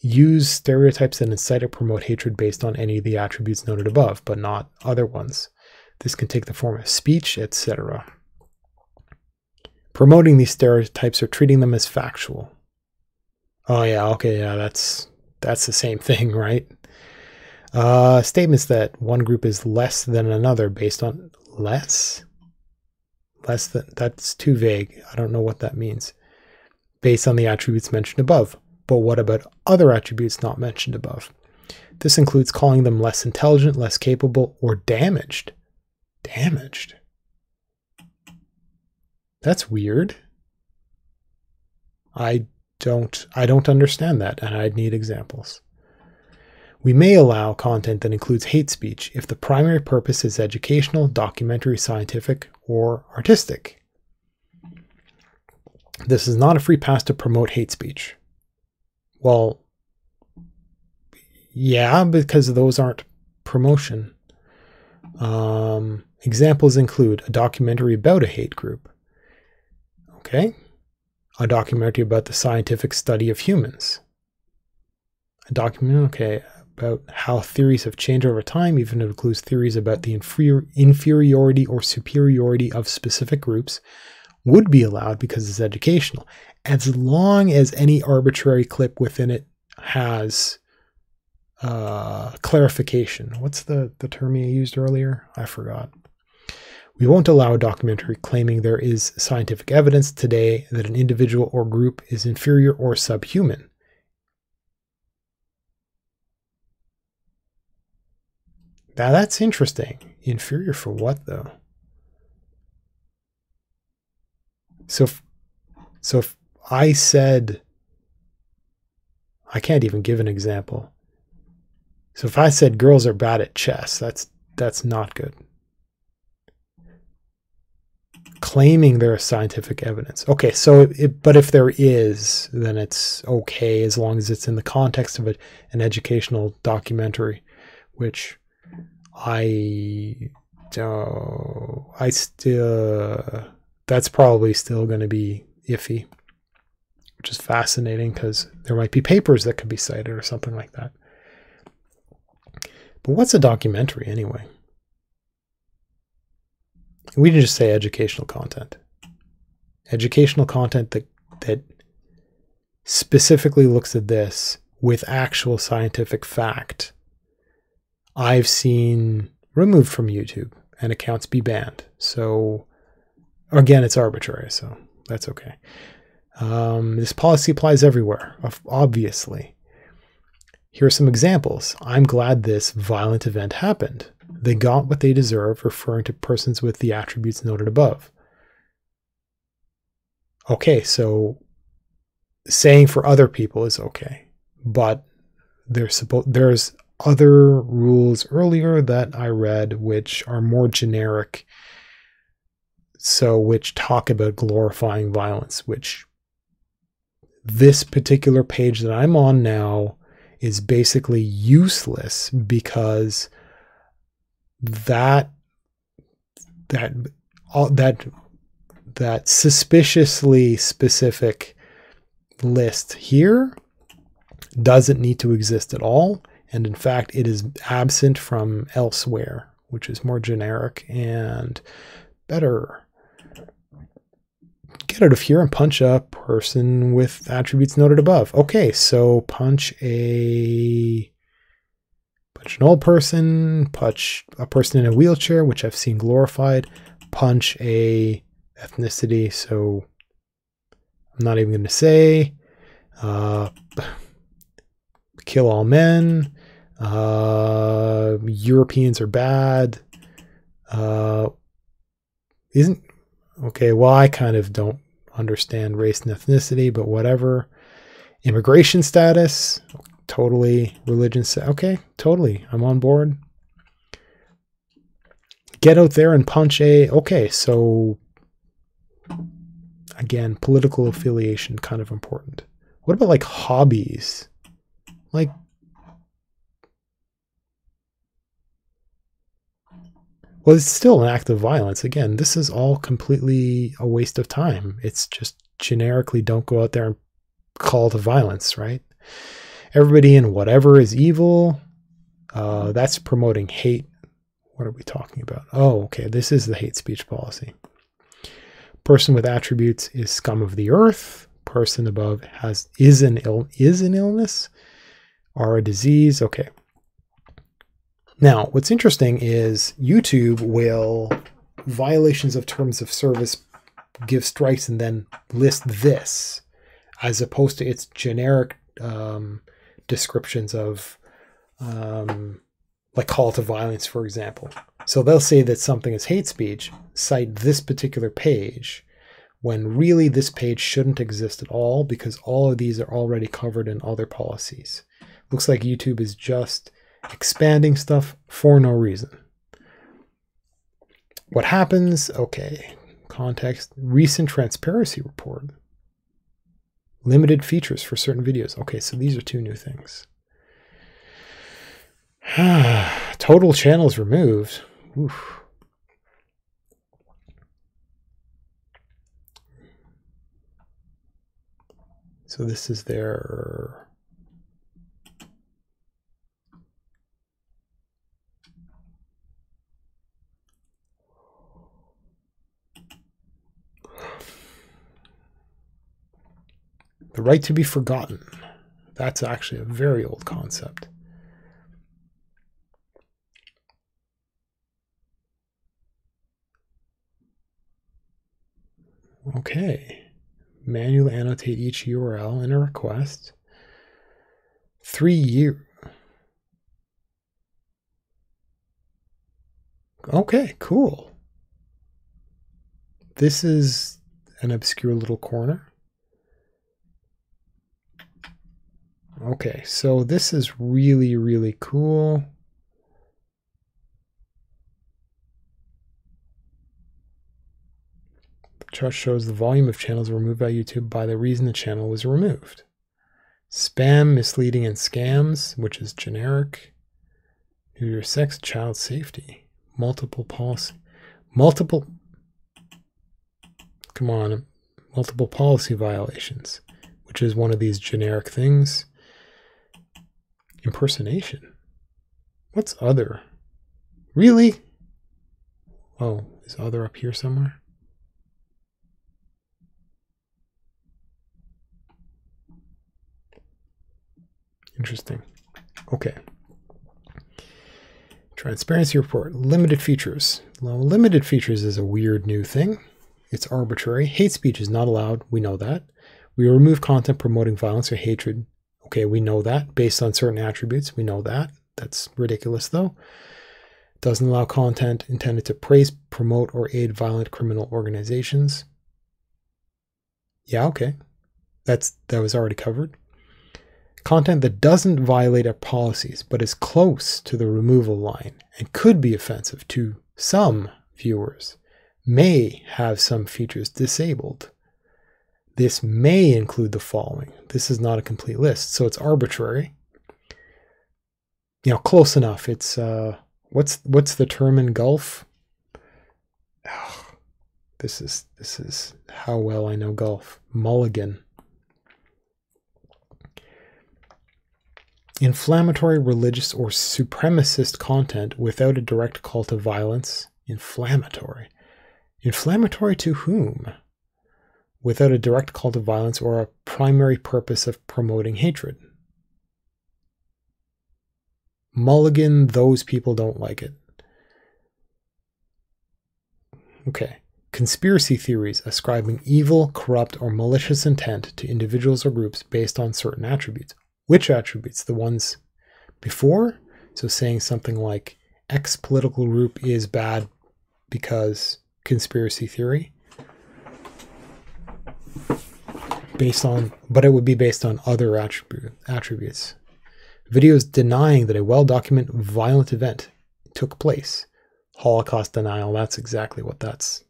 Use stereotypes that incite or promote hatred based on any of the attributes noted above, but not other ones. This can take the form of speech, etc. Promoting these stereotypes or treating them as factual. Oh yeah, okay, yeah, that's the same thing, right? Statements that one group is less than another based on less than, that's too vague. I don't know what that means. Based on the attributes mentioned above. But what about other attributes not mentioned above? This includes calling them less intelligent, less capable, or damaged. Damaged? That's weird. I don't understand that, and I'd need examples. We may allow content that includes hate speech if the primary purpose is educational, documentary, scientific, or artistic. This is not a free pass to promote hate speech. Well, yeah, because those aren't promotion. Examples include a documentary about a hate group. Okay. A documentary about the scientific study of humans. A documentary, okay, about how theories have changed over time, even if it includes theories about the inferiority or superiority of specific groups, would be allowed because it's educational, as long as any arbitrary clip within it has clarification. What's the term you used earlier? I forgot. We won't allow a documentary claiming there is scientific evidence today that an individual or group is inferior or subhuman. Now that's interesting. Inferior for what, though? So if I said, I can't even give an example. So if I said girls are bad at chess, that's not good. Claiming there is scientific evidence. Okay, so but if there is, then it's okay as long as it's in the context of an educational documentary, which that's probably still going to be iffy, which is fascinating because there might be papers that could be cited or something like that. But what's a documentary anyway? We can just say educational content. Educational content that specifically looks at this with actual scientific fact, I've seen removed from YouTube and accounts be banned. So again, it's arbitrary, so that's okay. This policy applies everywhere, obviously. Here are some examples. I'm glad this violent event happened. They got what they deserve, referring to persons with the attributes noted above. Okay, so saying for other people is okay, but there's other rules earlier that I read which are more generic, so which talk about glorifying violence, which this particular page that I'm on now is basically useless because that suspiciously specific list here doesn't need to exist at all. And in fact, it is absent from elsewhere, which is more generic and better. Get out of here and punch a person with attributes noted above. Okay, so punch an old person, punch a person in a wheelchair, which I've seen glorified, punch a ethnicity, so I'm not even going to say, kill all men, Europeans are bad, okay, well, I kind of don't understand race and ethnicity, but whatever. Immigration status, Totally. Religion. Okay, totally. I'm on board. Get out there and punch a... Okay, so... Again, political affiliation, kind of important. What about like hobbies? Like... Well, it's still an act of violence. Again, this is all completely a waste of time. It's just generically don't go out there and call to violence, right? Everybody in whatever is evil. That's promoting hate. What are we talking about? Oh, okay. This is the hate speech policy. Person with attributes is scum of the earth. Person above is an illness or a disease. Okay. Now, what's interesting is YouTube will, violations of terms of service, give strikes and then list this, as opposed to its generic descriptions of like call to violence, for example. So they'll say that something is hate speech, cite this particular page, when really this page shouldn't exist at all because all of these are already covered in other policies. Looks like YouTube is just expanding stuff for no reason. What happens? Okay, context. Recent transparency report. Limited features for certain videos. Okay, so these are two new things. Total channels removed. Oof. So this is their... The right to be forgotten. That's actually a very old concept. Okay. Manually annotate each URL in a request. 3 years. Okay, cool. This is an obscure little corner. Okay, so this is really, really cool. The chart shows the volume of channels removed by YouTube by the reason the channel was removed. Spam, misleading, and scams, which is generic. Neuter sex, child safety. Multiple policy. Multiple policy violations, which is one of these generic things. Impersonation. What's other? Really? Oh, is other up here somewhere? Interesting. Okay. Transparency report. Limited features. Well, limited features is a weird new thing. It's arbitrary. Hate speech is not allowed. We know that. We remove content promoting violence or hatred. Okay, we know that. Based on certain attributes, we know that. That's ridiculous, though. Doesn't allow content intended to praise, promote, or aid violent criminal organizations. Yeah, okay. That was already covered. Content that doesn't violate our policies, but is close to the removal line and could be offensive to some viewers, may have some features disabled. This may include the following. This is not a complete list, so it's arbitrary. You know, close enough. It's what's the term in golf? Oh, this is how well I know golf. Mulligan. Inflammatory, religious, or supremacist content without a direct call to violence. Inflammatory. Inflammatory to whom? Without a direct call to violence or a primary purpose of promoting hatred. Mulligan, those people don't like it. Okay. Conspiracy theories ascribing evil, corrupt, or malicious intent to individuals or groups based on certain attributes. Which attributes? The ones before? So saying something like X political group is bad because conspiracy theory. But it would be based on other attributes. Videos denying that a well-documented violent event took place. Holocaust denial, that's exactly what that's.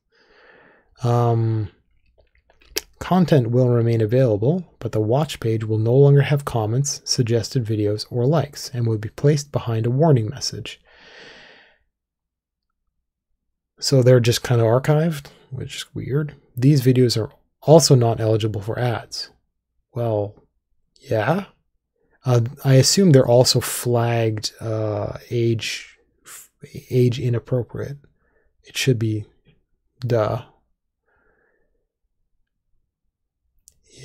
Content will remain available, but the watch page will no longer have comments, suggested videos, or likes, and will be placed behind a warning message. So they're just kind of archived, which is weird. These videos are also not eligible for ads. Well, yeah. I assume they're also flagged age inappropriate. It should be, duh.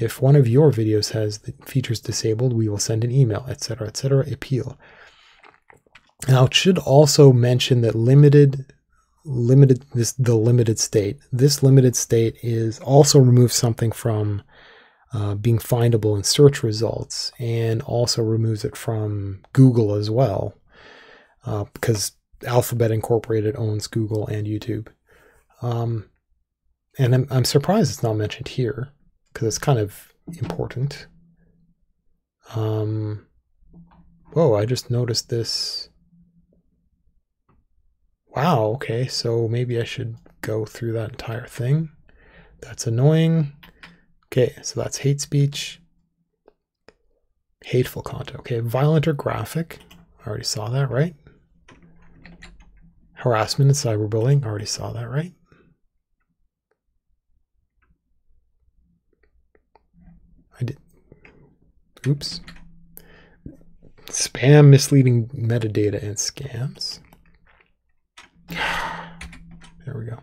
If one of your videos has the features disabled, we will send an email, etc., etc., appeal. Now, it should also mention that the limited state. This limited state is also removes something from being findable in search results, and also removes it from Google as well, because Alphabet Incorporated owns Google and YouTube. And I'm surprised it's not mentioned here, because it's kind of important. Whoa, I just noticed this. Wow, okay, so maybe I should go through that entire thing. That's annoying. Okay, so that's hate speech. Hateful content. Okay, violent or graphic. I already saw that, right? Harassment and cyberbullying. I already saw that, right? I did. Oops. Spam, misleading metadata, and scams. There we go.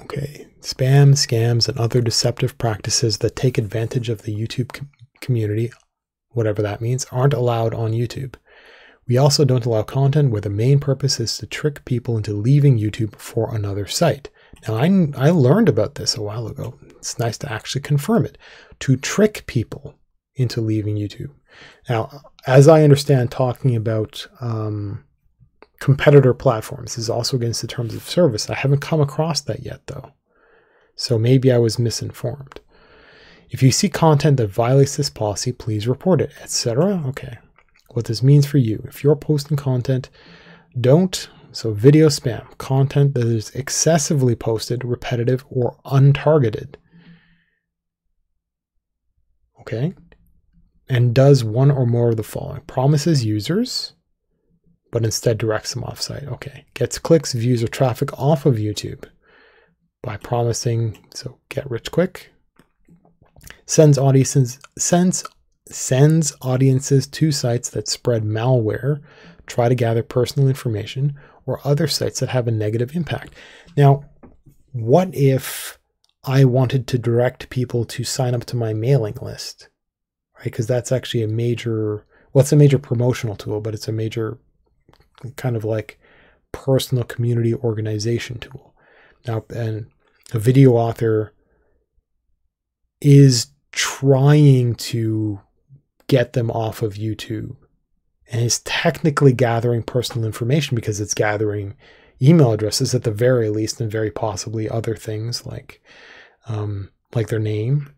Okay. Spam, scams, and other deceptive practices that take advantage of the YouTube community, whatever that means, aren't allowed on YouTube. We also don't allow content where the main purpose is to trick people into leaving YouTube for another site. Now, I learned about this a while ago. It's nice to actually confirm it. To trick people into leaving YouTube. Now, as I understand, talking about competitor platforms is also against the terms of service. I haven't come across that yet, though. So maybe I was misinformed. If you see content that violates this policy, please report it, etc. Okay. What this means for you. If you're posting content, so video spam, content that is excessively posted, repetitive, or untargeted. Okay. And does one or more of the following. Promises users, but instead directs them off-site. Okay. Gets clicks, views, or traffic off of YouTube by promising, so get rich quick. Sends audiences to sites that spread malware, try to gather personal information, or other sites that have a negative impact. Now, what if I wanted to direct people to sign up to my mailing list? Right? Because that's actually a major, well, it's a major promotional tool, but it's a major kind of like personal community organization tool. Now, and a video author is trying to get them off of YouTube and is technically gathering personal information because it's gathering email addresses at the very least, and very possibly other things like their name.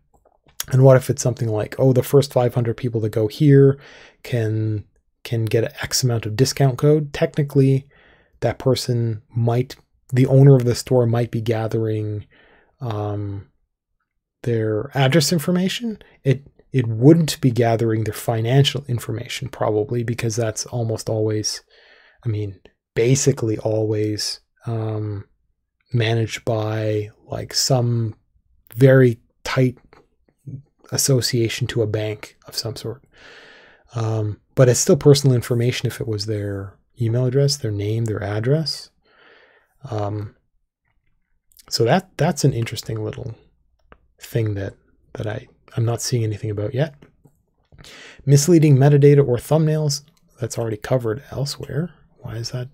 And what if it's something like, oh, the first 500 people that go here can get an X amount of discount code? Technically, that person might, the owner of the store might be gathering their address information. It wouldn't be gathering their financial information, probably, because that's almost always, I mean, basically always managed by like some very tight association to a bank of some sort. But it's still personal information if it was their email address, their name, their address. So that's an interesting little thing that I'm not seeing anything about yet. Misleading metadata or thumbnails, that's already covered elsewhere. Why is that?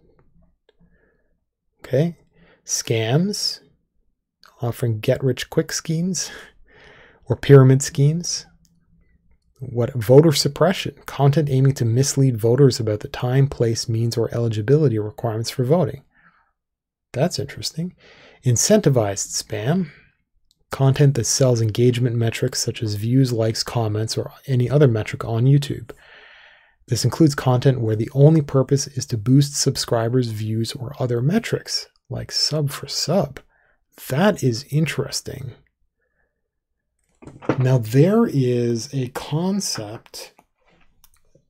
Okay. Scams, offering get-rich-quick schemes or pyramid schemes. What? Voter suppression, content aiming to mislead voters about the time, place, means, or eligibility requirements for voting. That's interesting. Incentivized spam, content that sells engagement metrics such as views, likes, comments, or any other metric on YouTube. This includes content where the only purpose is to boost subscribers, views, or other metrics, like sub for sub. That is interesting. Now, there is a concept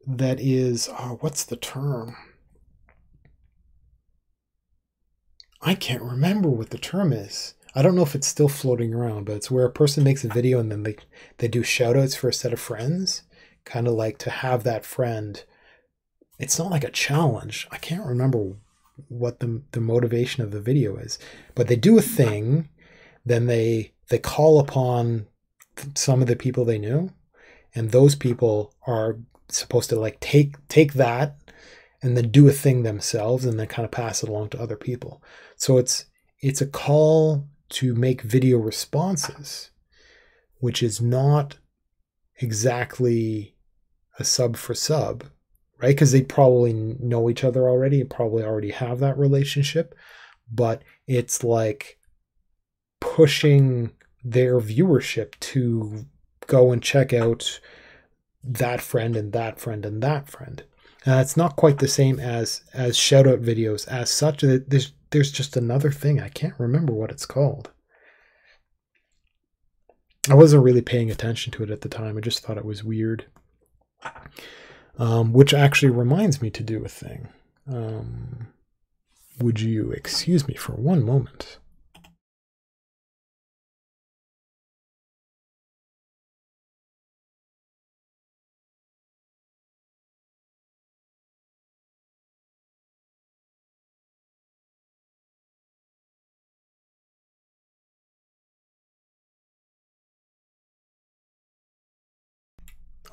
that is, what's the term? I can't remember what the term is. I don't know if it's still floating around, but it's where a person makes a video and then they do shout outs for a set of friends, kind of like to have that friend. It's not like a challenge. I can't remember what the motivation of the video is, but they do a thing, then they call upon some of the people they knew, and those people are supposed to like take that and then do a thing themselves and then kind of pass it along to other people. So it's a call to make video responses, which is not exactly a sub for sub, right? Because they probably know each other already and probably already have that relationship, but it's like pushing their viewership to go and check out that friend and that friend and that friend. It's not quite the same as shout out videos as such. There's just another thing. I can't remember what it's called. I wasn't really paying attention to it at the time. I just thought it was weird. Which actually reminds me to do a thing. Would you excuse me for one moment?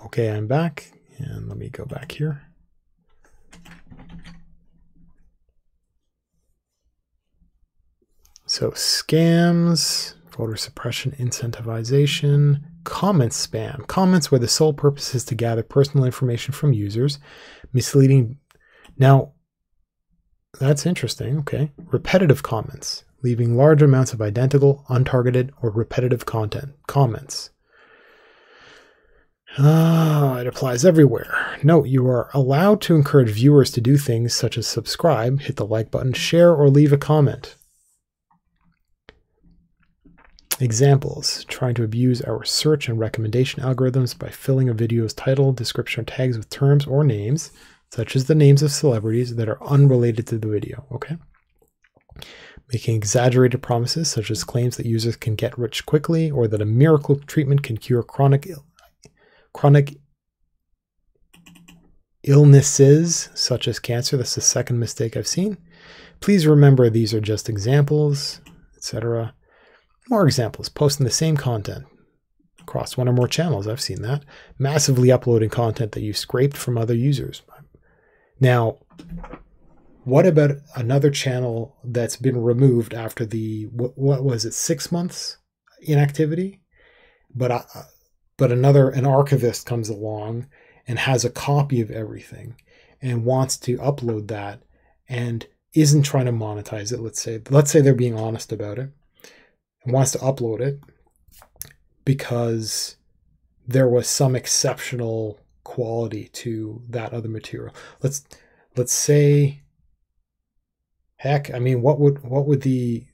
Okay, I'm back, and let me go back here. So scams, voter suppression, incentivization, comment spam. Comments where the sole purpose is to gather personal information from users, misleading. Now, that's interesting, okay. Repetitive comments, leaving large amounts of identical, untargeted, or repetitive comments. It applies everywhere. Note, you are allowed to encourage viewers to do things such as subscribe, hit the like button, share, or leave a comment. Examples: trying to abuse our search and recommendation algorithms by filling a video's title, description, or tags with terms or names, such as the names of celebrities that are unrelated to the video, okay? Making exaggerated promises, such as claims that users can get rich quickly or that a miracle treatment can cure chronic illnesses such as cancer. That's the second mistake I've seen. Please remember these are just examples, etc. More examples: posting the same content across one or more channels. I've seen that. Massively uploading content that you scraped from other users. Now, what about another channel that's been removed after the, what was it, 6 months inactivity? But an archivist comes along and has a copy of everything and wants to upload that and isn't trying to monetize it. Let's say they're being honest about it and wants to upload it because there was some exceptional quality to that other material. Let's say, heck, I mean, what would the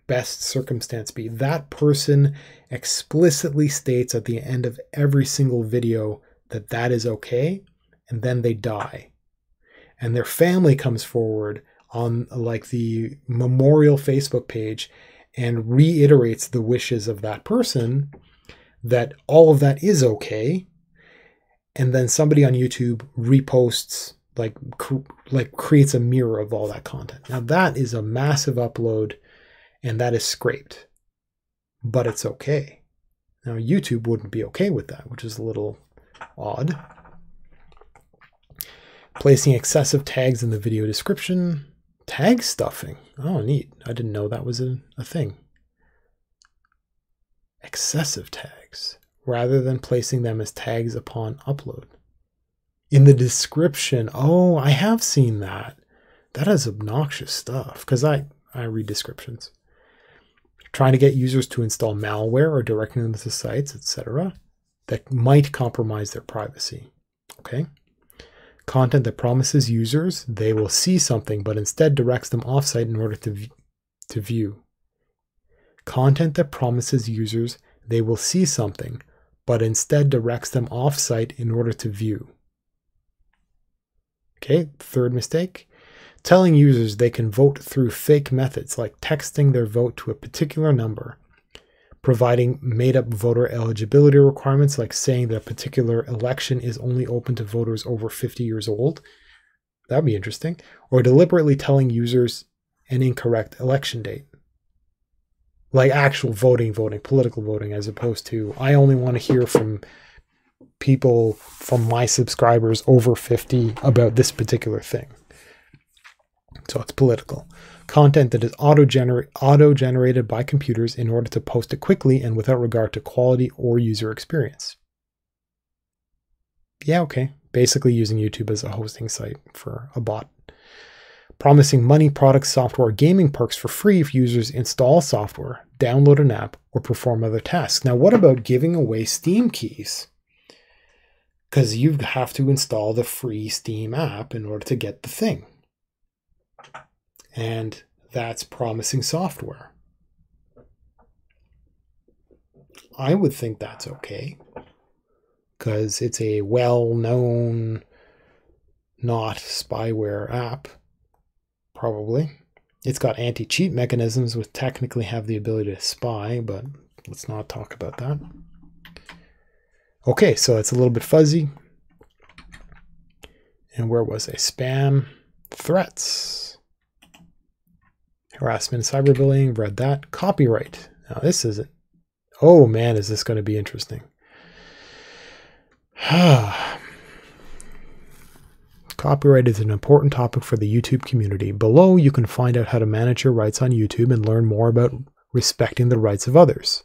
best circumstance be? That person explicitly states at the end of every single video that is okay, and then they die. And their family comes forward on like the memorial Facebook page and reiterates the wishes of that person that all of that is okay. And then somebody on YouTube reposts, like creates a mirror of all that content. Now that is a massive upload, and that is scraped, but it's okay. Now YouTube wouldn't be okay with that, which is a little odd. Placing excessive tags in the video description. Tag stuffing. Oh, neat. I didn't know that was a thing. Excessive tags, rather than placing them as tags upon upload. In the description. Oh, I have seen that. That is obnoxious stuff, because I read descriptions. trying to get users to install malware or directing them to sites, etc., that might compromise their privacy. Okay? Content that promises users they will see something but instead directs them offsite in order to view. Content that promises users they will see something but instead directs them offsite in order to view. Okay, third mistake. Telling users they can vote through fake methods like texting their vote to a particular number, providing made-up voter eligibility requirements like saying that a particular election is only open to voters over 50 years old. That'd be interesting. Or deliberately telling users an incorrect election date. Like actual voting, political voting, as opposed to, I only want to hear from people, from my subscribers over 50 about this particular thing. So it's political. Content that is auto-generated by computers in order to post it quickly and without regard to quality or user experience. Yeah, okay. Basically using YouTube as a hosting site for a bot. Promising money, products, software, gaming perks for free if users install software, download an app, or perform other tasks. Now, what about giving away Steam keys? Because you have to install the free Steam app in order to get the thing. And that's promising software. I would think that's okay, because it's a well-known, not spyware app, probably. It's got anti-cheat mechanisms which technically have the ability to spy, but let's not talk about that. Okay, so it's a little bit fuzzy. And where was I? Spam, threats. Harassment, cyberbullying, read that. Copyright. Now this isn't. Oh man, is this going to be interesting. Copyright is an important topic for the YouTube community. Below, you can find out how to manage your rights on YouTube and learn more about respecting the rights of others.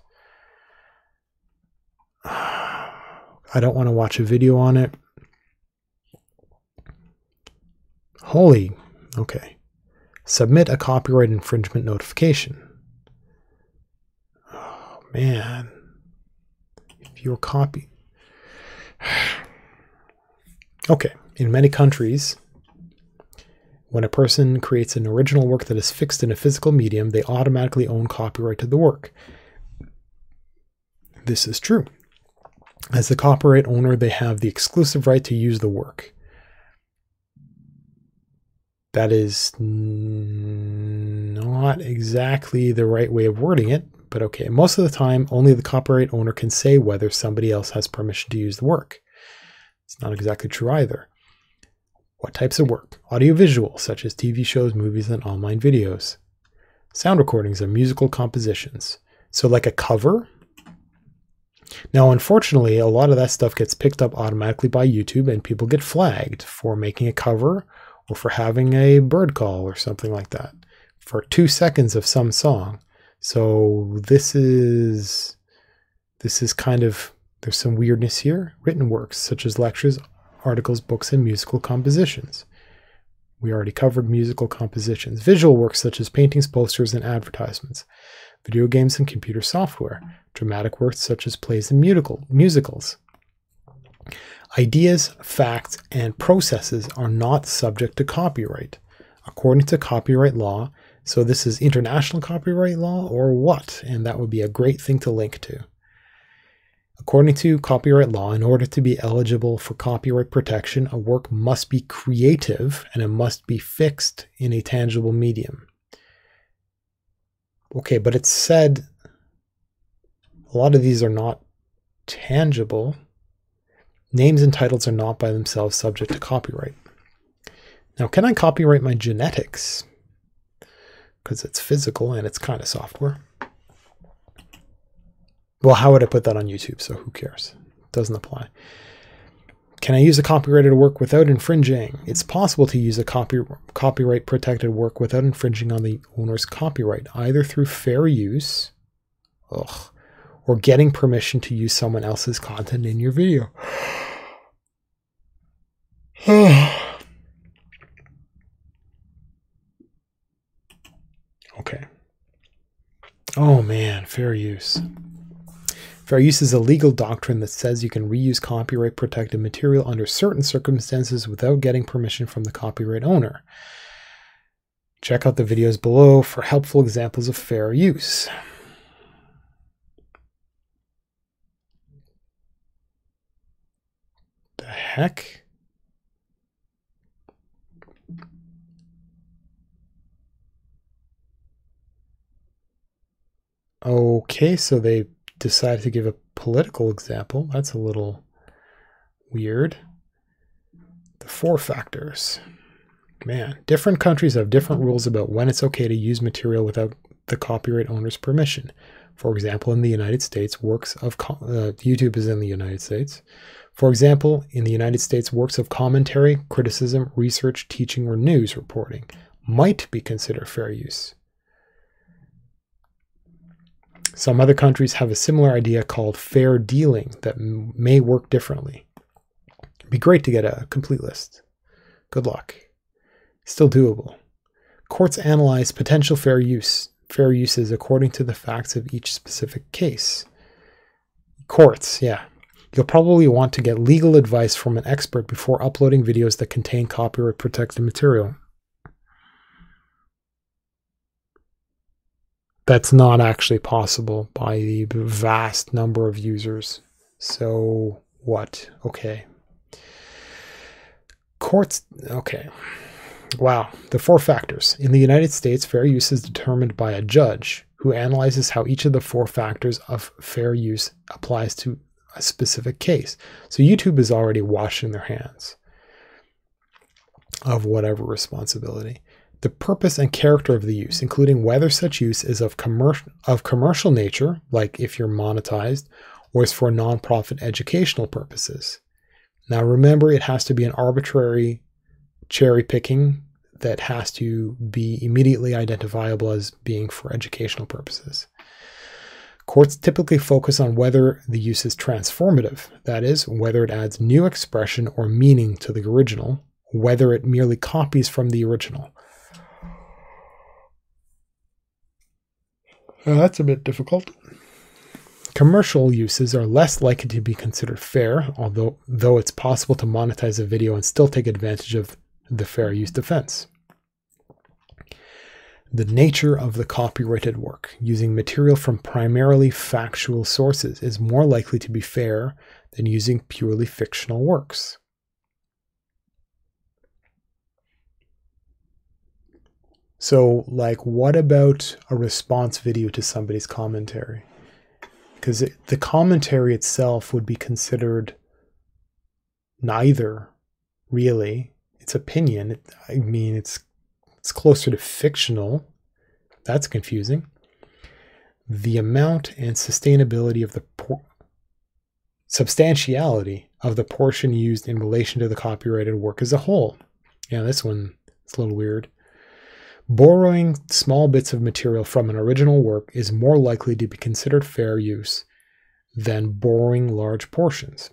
I don't want to watch a video on it. Holy, okay. Submit a copyright infringement notification. Oh, man. If you're copy. Okay. In many countries, when a person creates an original work that is fixed in a physical medium, they automatically own copyright to the work. This is true. As the copyright owner, they have the exclusive right to use the work. That is not exactly the right way of wording it, but okay. Most of the time, only the copyright owner can say whether somebody else has permission to use the work. It's not exactly true either. What types of work? Audiovisual, such as TV shows, movies, and online videos. Sound recordings and musical compositions. So like a cover. Now, unfortunately, a lot of that stuff gets picked up automatically by YouTube and people get flagged for making a cover or for having a bird call or something like that for 2 seconds of some song. So this is kind of, there's some weirdness here. Written works such as lectures, articles, books, and musical compositions. We already covered musical compositions. Visual works such as paintings, posters, and advertisements. Video games and computer software. Dramatic works such as plays and musicals. Ideas, facts, and processes are not subject to copyright, according to copyright law. So this is international copyright law or what? And that would be a great thing to link to. According to copyright law, in order to be eligible for copyright protection, a work must be creative and it must be fixed in a tangible medium. Okay, but it said a lot of these are not tangible. Names and titles are not by themselves subject to copyright. Now, can I copyright my genetics? Because it's physical and it's kind of software. Well, how would I put that on YouTube? So who cares? Doesn't apply. Can I use a copyrighted work without infringing? It's possible to use a copyright protected work without infringing on the owner's copyright, either through fair use, or getting permission to use someone else's content in your video. Okay. Oh man, fair use. Fair use is a legal doctrine that says you can reuse copyright protected material under certain circumstances without getting permission from the copyright owner. Check out the videos below for helpful examples of fair use. The heck? Okay, so they decided to give a political example. That's a little weird. The 4 factors. Man, different countries have different rules about when it's okay to use material without the copyright owner's permission. For example, in the United States, YouTube is in the United States. For example, in the United States, works of commentary, criticism, research, teaching, or news reporting might be considered fair use. Some other countries have a similar idea called fair dealing that may work differently. It'd be great to get a complete list. Good luck. Still doable. Courts analyze potential fair uses according to the facts of each specific case. Courts, yeah. You'll probably want to get legal advice from an expert before uploading videos that contain copyright protected material. That's not actually possible by the vast number of users. So what? Okay. Courts, okay. Wow, the 4 factors. In the United States, fair use is determined by a judge who analyzes how each of the 4 factors of fair use applies to a specific case. So YouTube is already washing their hands of whatever responsibility. The purpose and character of the use, including whether such use is of commercial nature, like if you're monetized, or is for nonprofit educational purposes. Now remember, it has to be an arbitrary cherry picking that has to be immediately identifiable as being for educational purposes. Courts typically focus on whether the use is transformative, that is, whether it adds new expression or meaning to the original, whether it merely copies from the original. That's a bit difficult. Commercial uses are less likely to be considered fair, though it's possible to monetize a video and still take advantage of the fair use defense. The nature of the copyrighted work, using material from primarily factual sources, is more likely to be fair than using purely fictional works. So, like, what about a response video to somebody's commentary? Because the commentary itself would be considered neither, really. It's opinion. I mean, it's closer to fictional. That's confusing. The amount and sustainability of the substantiality of the portion used in relation to the copyrighted work as a whole. Yeah, this one is a little weird. Borrowing small bits of material from an original work is more likely to be considered fair use than borrowing large portions.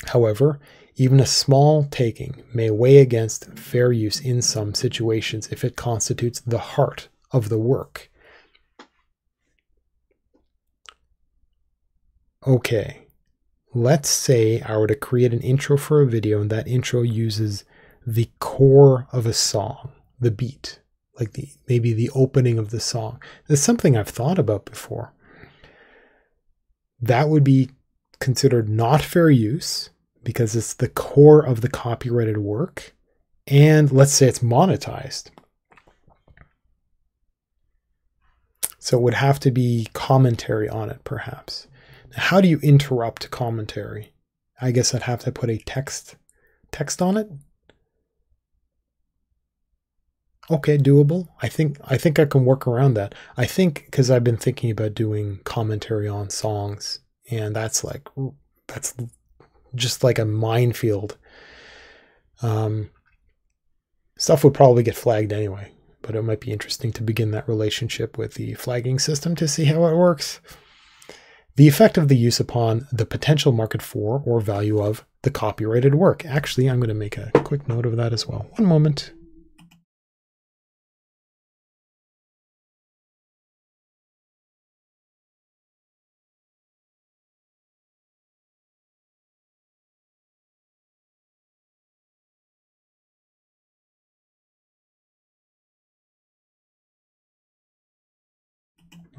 However, even a small taking may weigh against fair use in some situations if it constitutes the heart of the work. Okay, let's say I were to create an intro for a video and that intro uses the core of a song. The beat, like maybe the opening of the song. That's something I've thought about before. That would be considered not fair use because it's the core of the copyrighted work, and let's say it's monetized. So it would have to be commentary on it, perhaps. Now, how do you interrupt commentary? I guess I'd have to put a text on it. Okay, doable. I think I can work around that. I think because I've been thinking about doing commentary on songs, and that's just like a minefield. Stuff would probably get flagged anyway, but it might be interesting to begin that relationship with the flagging system to see how it works. The effect of the use upon the potential market for or value of the copyrighted work. Actually, I'm going to make a quick note of that as well. One moment.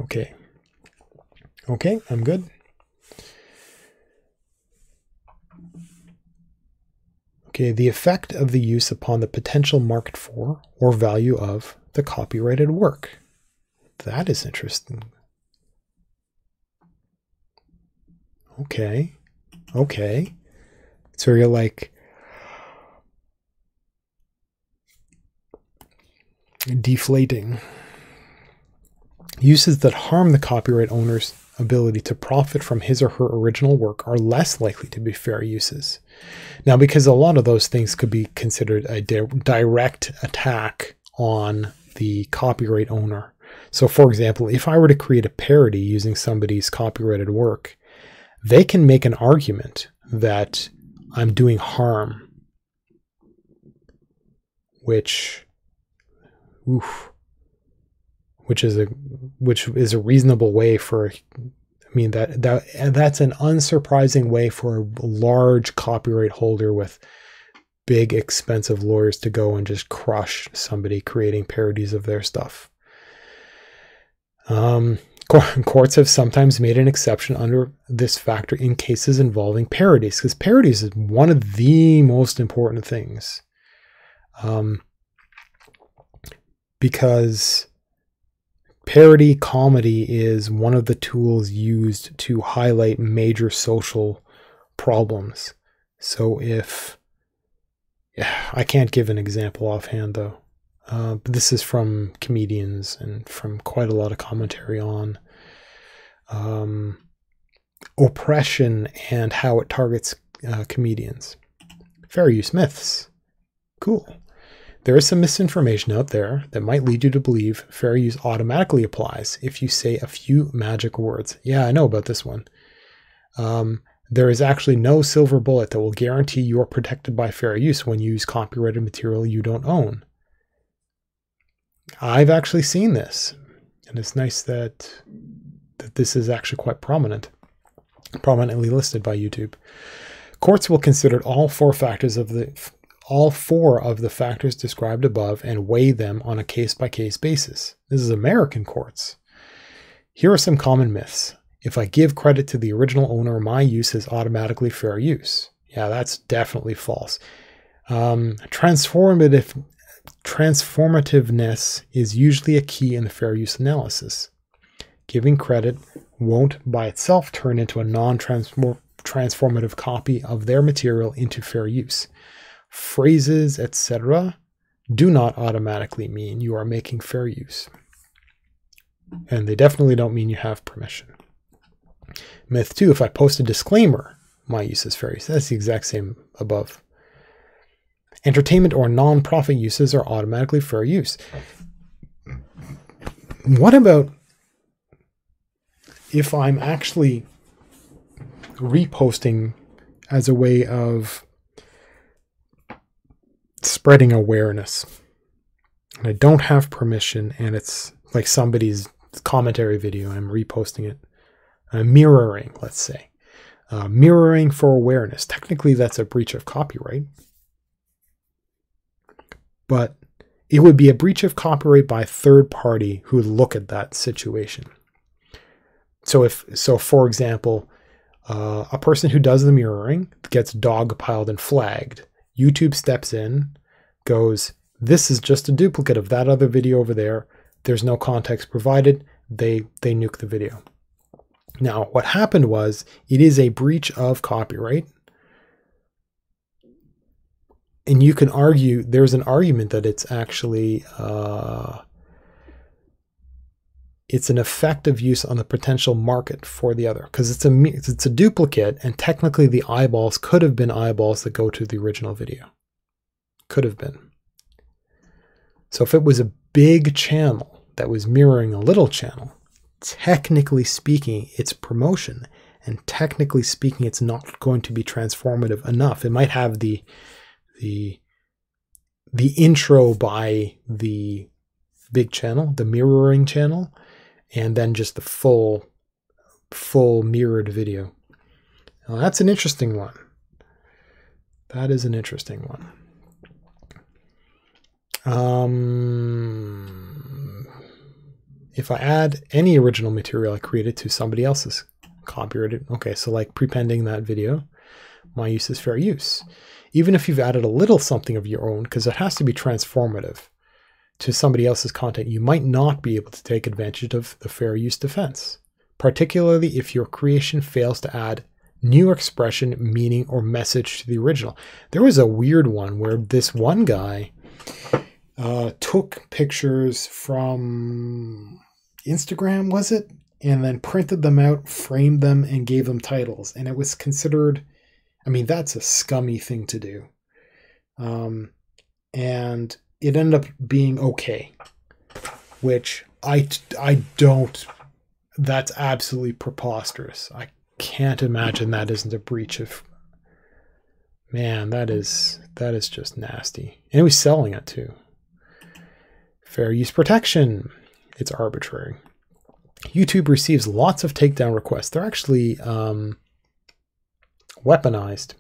Okay. Okay, I'm good. Okay, the effect of the use upon the potential market for or value of the copyrighted work. That is interesting. Okay. Okay. So you're like deflating. Uses that harm the copyright owner's ability to profit from his or her original work are less likely to be fair uses. Now, because a lot of those things could be considered a direct attack on the copyright owner. So, for example, if I were to create a parody using somebody's copyrighted work, they can make an argument that I'm doing harm, which is a reasonable way for, I mean, that's an unsurprising way for a large copyright holder with big expensive lawyers to go and just crush somebody creating parodies of their stuff. Courts have sometimes made an exception under this factor in cases involving parodies, because parodies is one of the most important things. Because parody comedy is one of the tools used to highlight major social problems. So if, I can't give an example offhand though, but this is from comedians and from quite a lot of commentary on oppression and how it targets comedians. Fair use myths. Cool. There is some misinformation out there that might lead you to believe fair use automatically applies if you say a few magic words. Yeah, I know about this one. There is actually no silver bullet that will guarantee you are protected by fair use when you use copyrighted material you don't own. I've actually seen this, and it's nice that this is actually quite prominently listed by YouTube. Courts will consider all four of the factors described above and weigh them on a case-by-case basis. This is American courts. Here are some common myths. If I give credit to the original owner, my use is automatically fair use. Yeah, that's definitely false. Transformativeness is usually a key in the fair use analysis. Giving credit won't by itself turn into a non-transformative copy of their material into fair use. Phrases, etc., do not automatically mean you are making fair use. And they definitely don't mean you have permission. Myth 2, if I post a disclaimer, my use is fair use. That's the exact same above. Entertainment or non-profit uses are automatically fair use. What about if I'm actually reposting as a way of spreading awareness, and I don't have permission, and it's like somebody's commentary video and I'm reposting it? Mirroring, let's say. Mirroring for awareness. Technically, that's a breach of copyright. But it would be a breach of copyright by a third party who would look at that situation. So for example, a person who does the mirroring gets dogpiled and flagged. YouTube steps in, goes, this is just a duplicate of that other video over there. There's no context provided. They nuke the video. Now, what happened was, it is a breach of copyright. And you can argue, there's an argument that it's actually, it's an effective use on the potential market for the other, because it's a duplicate, and technically the eyeballs could have been eyeballs that go to the original video. Could have been. So if it was a big channel that was mirroring a little channel, technically speaking, it's promotion, and technically speaking, it's not going to be transformative enough. It might have the intro by the big channel, the mirroring channel, and then just the full mirrored video. Now, that's an interesting one. That is an interesting one. if I add any original material I created to somebody else's copyrighted, okay, so like prepending that video, my use is fair use. Even if you've added a little something of your own, because it has to be transformative to somebody else's content, you might not be able to take advantage of the fair use defense, particularly if your creation fails to add new expression, meaning, or message to the original. There was a weird one where this one guy took pictures from Instagram, was it? And then printed them out, framed them, and gave them titles. And it was considered, I mean, that's a scummy thing to do. And it ended up being okay, which I don't, that's absolutely preposterous. I can't imagine that isn't a breach of, man, that is just nasty. And he was selling it too. Fair use protection, it's arbitrary. YouTube receives lots of takedown requests. They're actually weaponized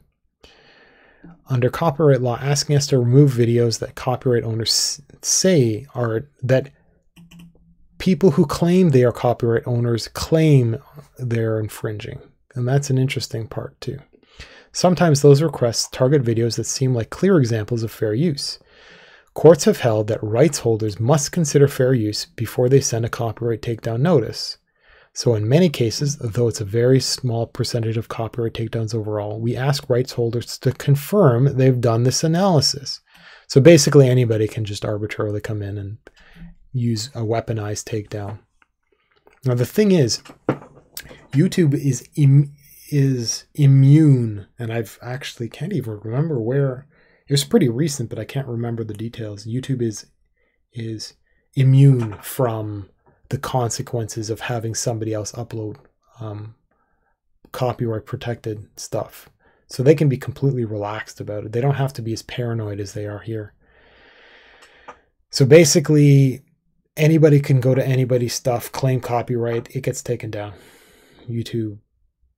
under copyright law, asking us to remove videos that copyright owners say are, that people who claim they are copyright owners claim they're infringing. And that's an interesting part too. Sometimes those requests target videos that seem like clear examples of fair use. Courts have held that rights holders must consider fair use before they send a copyright takedown notice. So in many cases, though it's a very small percentage of copyright takedowns overall, we ask rights holders to confirm they've done this analysis. So basically anybody can just arbitrarily come in and use a weaponized takedown. Now the thing is, YouTube is immune, and I've actually can't even remember where. It was pretty recent, but I can't remember the details. YouTube is immune from the consequences of having somebody else upload copyright protected stuff. So they can be completely relaxed about it. They don't have to be as paranoid as they are here. So basically, anybody can go to anybody's stuff, claim copyright, it gets taken down. YouTube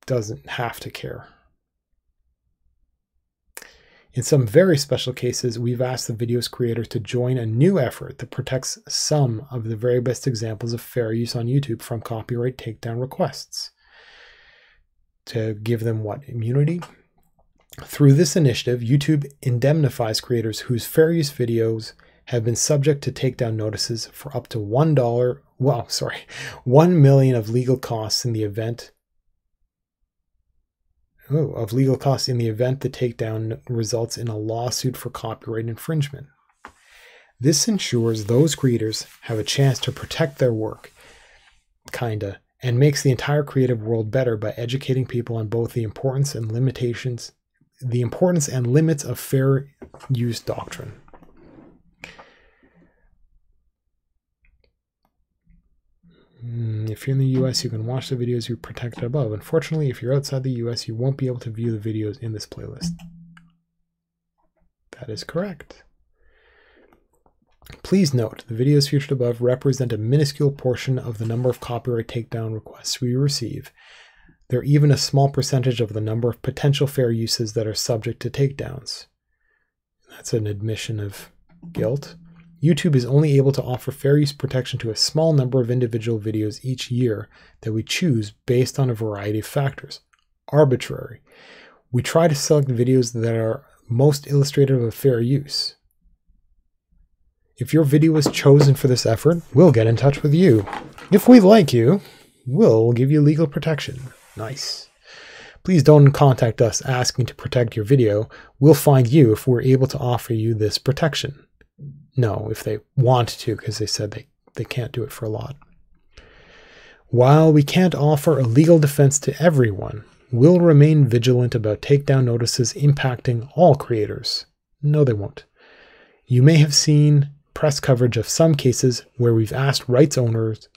doesn't have to care. In some very special cases, we've asked the video's creator to join a new effort that protects some of the very best examples of fair use on YouTube from copyright takedown requests. To give them what? Immunity? Through this initiative, YouTube indemnifies creators whose fair use videos have been subject to takedown notices for up to $1 million of legal costs in the event the takedown results in a lawsuit for copyright infringement. This ensures those creators have a chance to protect their work, kinda, and makes the entire creative world better by educating people on both the importance and limits of fair use doctrine. If you're in the US, you can watch the videos you protected above. Unfortunately, if you're outside the US, you won't be able to view the videos in this playlist. That is correct. Please note, the videos featured above represent a minuscule portion of the number of copyright takedown requests we receive. They're even a small percentage of the number of potential fair uses that are subject to takedowns. That's an admission of guilt. YouTube is only able to offer fair use protection to a small number of individual videos each year that we choose based on a variety of factors. Arbitrary. We try to select videos that are most illustrative of fair use. If your video is chosen for this effort, we'll get in touch with you. If we like you, we'll give you legal protection. Nice. Please don't contact us asking to protect your video. We'll find you if we're able to offer you this protection. No, if they want to, because they said they can't do it for a lot. While we can't offer a legal defense to everyone, we'll remain vigilant about takedown notices impacting all creators. No, they won't. You may have seen press coverage of some cases where we've asked rights owners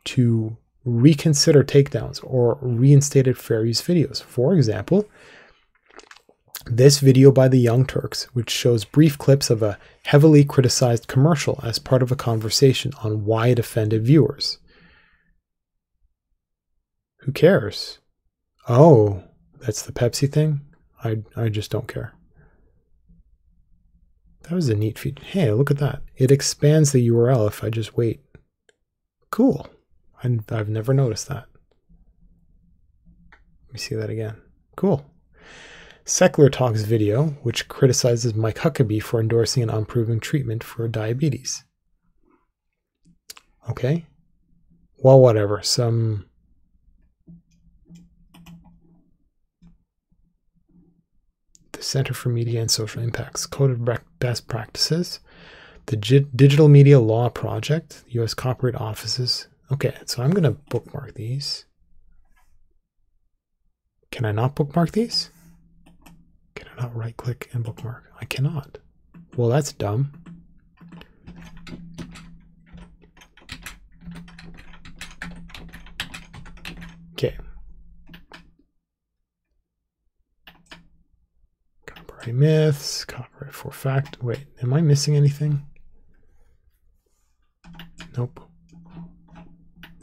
to reconsider takedowns or reinstated fair use videos. For example, this video by the Young Turks, which shows brief clips of a heavily criticized commercial as part of a conversation on why it offended viewers. Who cares? Oh, that's the Pepsi thing? I just don't care. That was a neat feature. Hey, look at that. It expands the URL if I just wait. Cool. I've never noticed that. Let me see that again. Cool. Secular Talks video, which criticizes Mike Huckabee for endorsing an unproven treatment for diabetes. Okay. Well, whatever. The Center for Media and Social Impacts, Code of Best Practices, the Digital Media Law Project, U.S. Copyright Offices. Okay, so I'm going to bookmark these. Can I not bookmark these? Can I not right-click and bookmark? I cannot. Well, that's dumb. Okay. Copyright myths, copyright for fact. Wait, am I missing anything? Nope.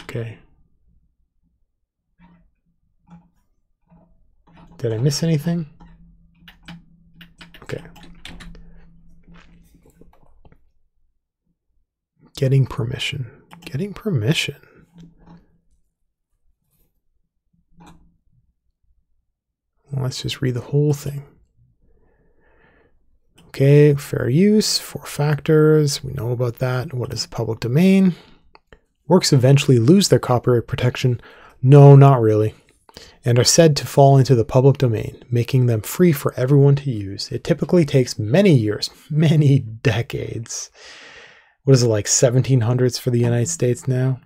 Okay. Did I miss anything? Okay. Getting permission. Getting permission. Well, let's just read the whole thing. Okay, fair use, 4 factors. We know about that. What is the public domain? Works eventually lose their copyright protection. No, not really. And are said to fall into the public domain, making them free for everyone to use. It typically takes many years, many decades. What is it, like 1700s for the United States now?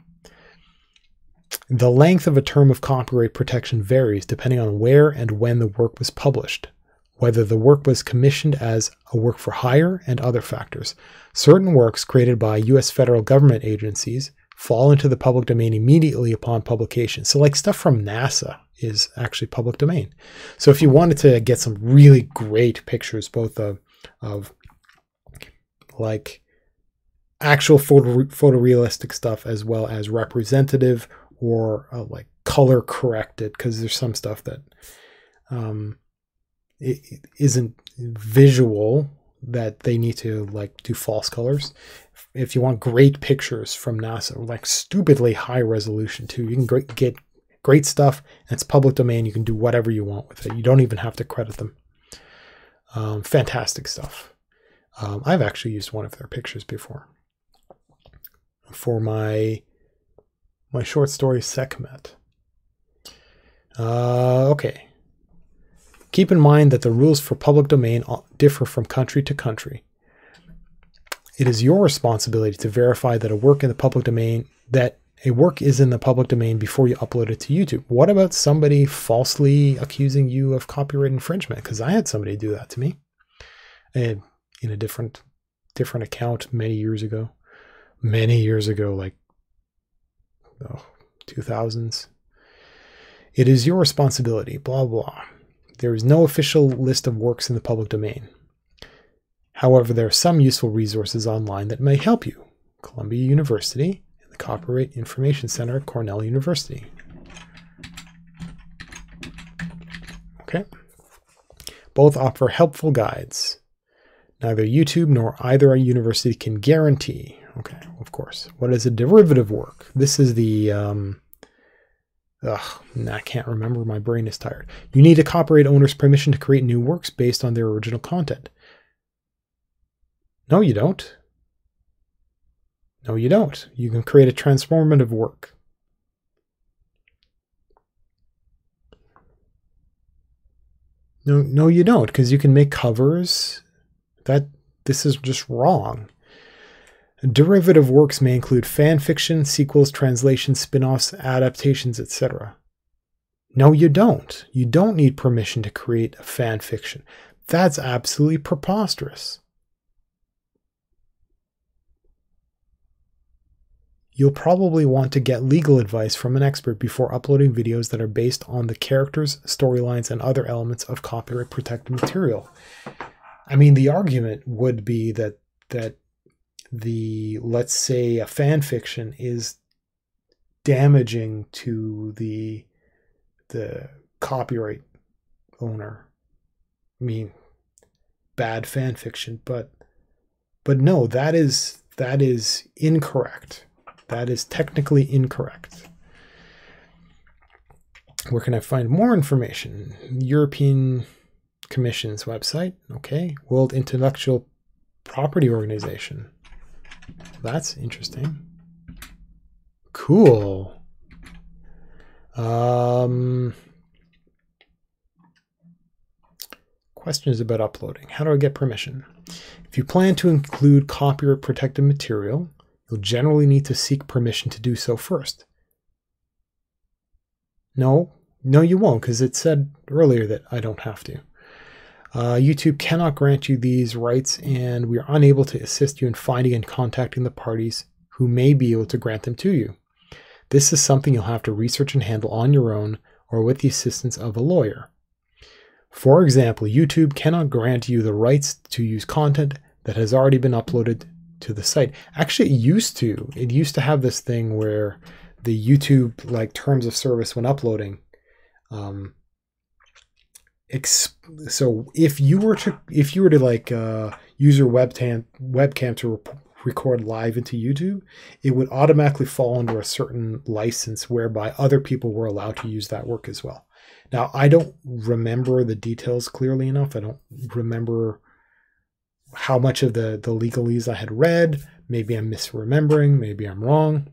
The length of a term of copyright protection varies depending on where and when the work was published, whether the work was commissioned as a work for hire, and other factors. Certain works created by U.S. federal government agencies fall into the public domain immediately upon publication. So like stuff from NASA is actually public domain. So if you wanted to get some really great pictures, both of like actual photorealistic stuff as well as representative or like color corrected, because there's some stuff that it isn't visual, that they need to like do false colors. If you want great pictures from NASA, like stupidly high resolution too, you can get great stuff, and it's public domain. You can do whatever you want with it. You don't even have to credit them. Fantastic stuff. I've actually used one of their pictures before for my short story Sekhmet. Okay. Keep in mind that the rules for public domain differ from country to country. It is your responsibility to verify that a work in the public domain, that a work is in the public domain before you upload it to YouTube. What about somebody falsely accusing you of copyright infringement? Because I had somebody do that to me in a different account many years ago, like 2000s. It is your responsibility, blah, blah. There is no official list of works in the public domain. However, there are some useful resources online that may help you. Columbia University and the Copyright Information Center at Cornell University. Okay. Both offer helpful guides. Neither YouTube nor either a university can guarantee. Okay, of course. What is a derivative work? This is the... I can't remember. My brain is tired. You need a copyright owner's permission to create new works based on their original content. No, you don't. No, you don't. You can create a transformative work. No, you don't, because you can make covers. This is just wrong. Derivative works may include fan fiction, sequels, translations, spin-offs, adaptations, etc. No, you don't. You don't need permission to create a fan fiction. That's absolutely preposterous. You'll probably want to get legal advice from an expert before uploading videos that are based on the characters, storylines, and other elements of copyright protected material. I mean, the argument would be that let's say a fan fiction is damaging to the copyright owner. I mean, bad fan fiction, but no, that is incorrect. That is technically incorrect. Where can I find more information? European Commission's website. Okay. World Intellectual Property Organization. That's interesting. Cool. Questions about uploading. How do I get permission? If you plan to include copyright protected material, you'll generally need to seek permission to do so first. No, you won't, because it said earlier that I don't have to. YouTube cannot grant you these rights, and we are unable to assist you in finding and contacting the parties who may be able to grant them to you. This is something you'll have to research and handle on your own or with the assistance of a lawyer. For example, YouTube cannot grant you the rights to use content that has already been uploaded to the site. Actually, it used to. It used to have this thing where the YouTube like terms of service when uploading. So if you were to like use your webcam to record live into YouTube, it would automatically fall under a certain license whereby other people were allowed to use that work as well. Now, I don't remember the details clearly enough. I don't remember how much of the legalese I had read. Maybe I'm misremembering. Maybe I'm wrong.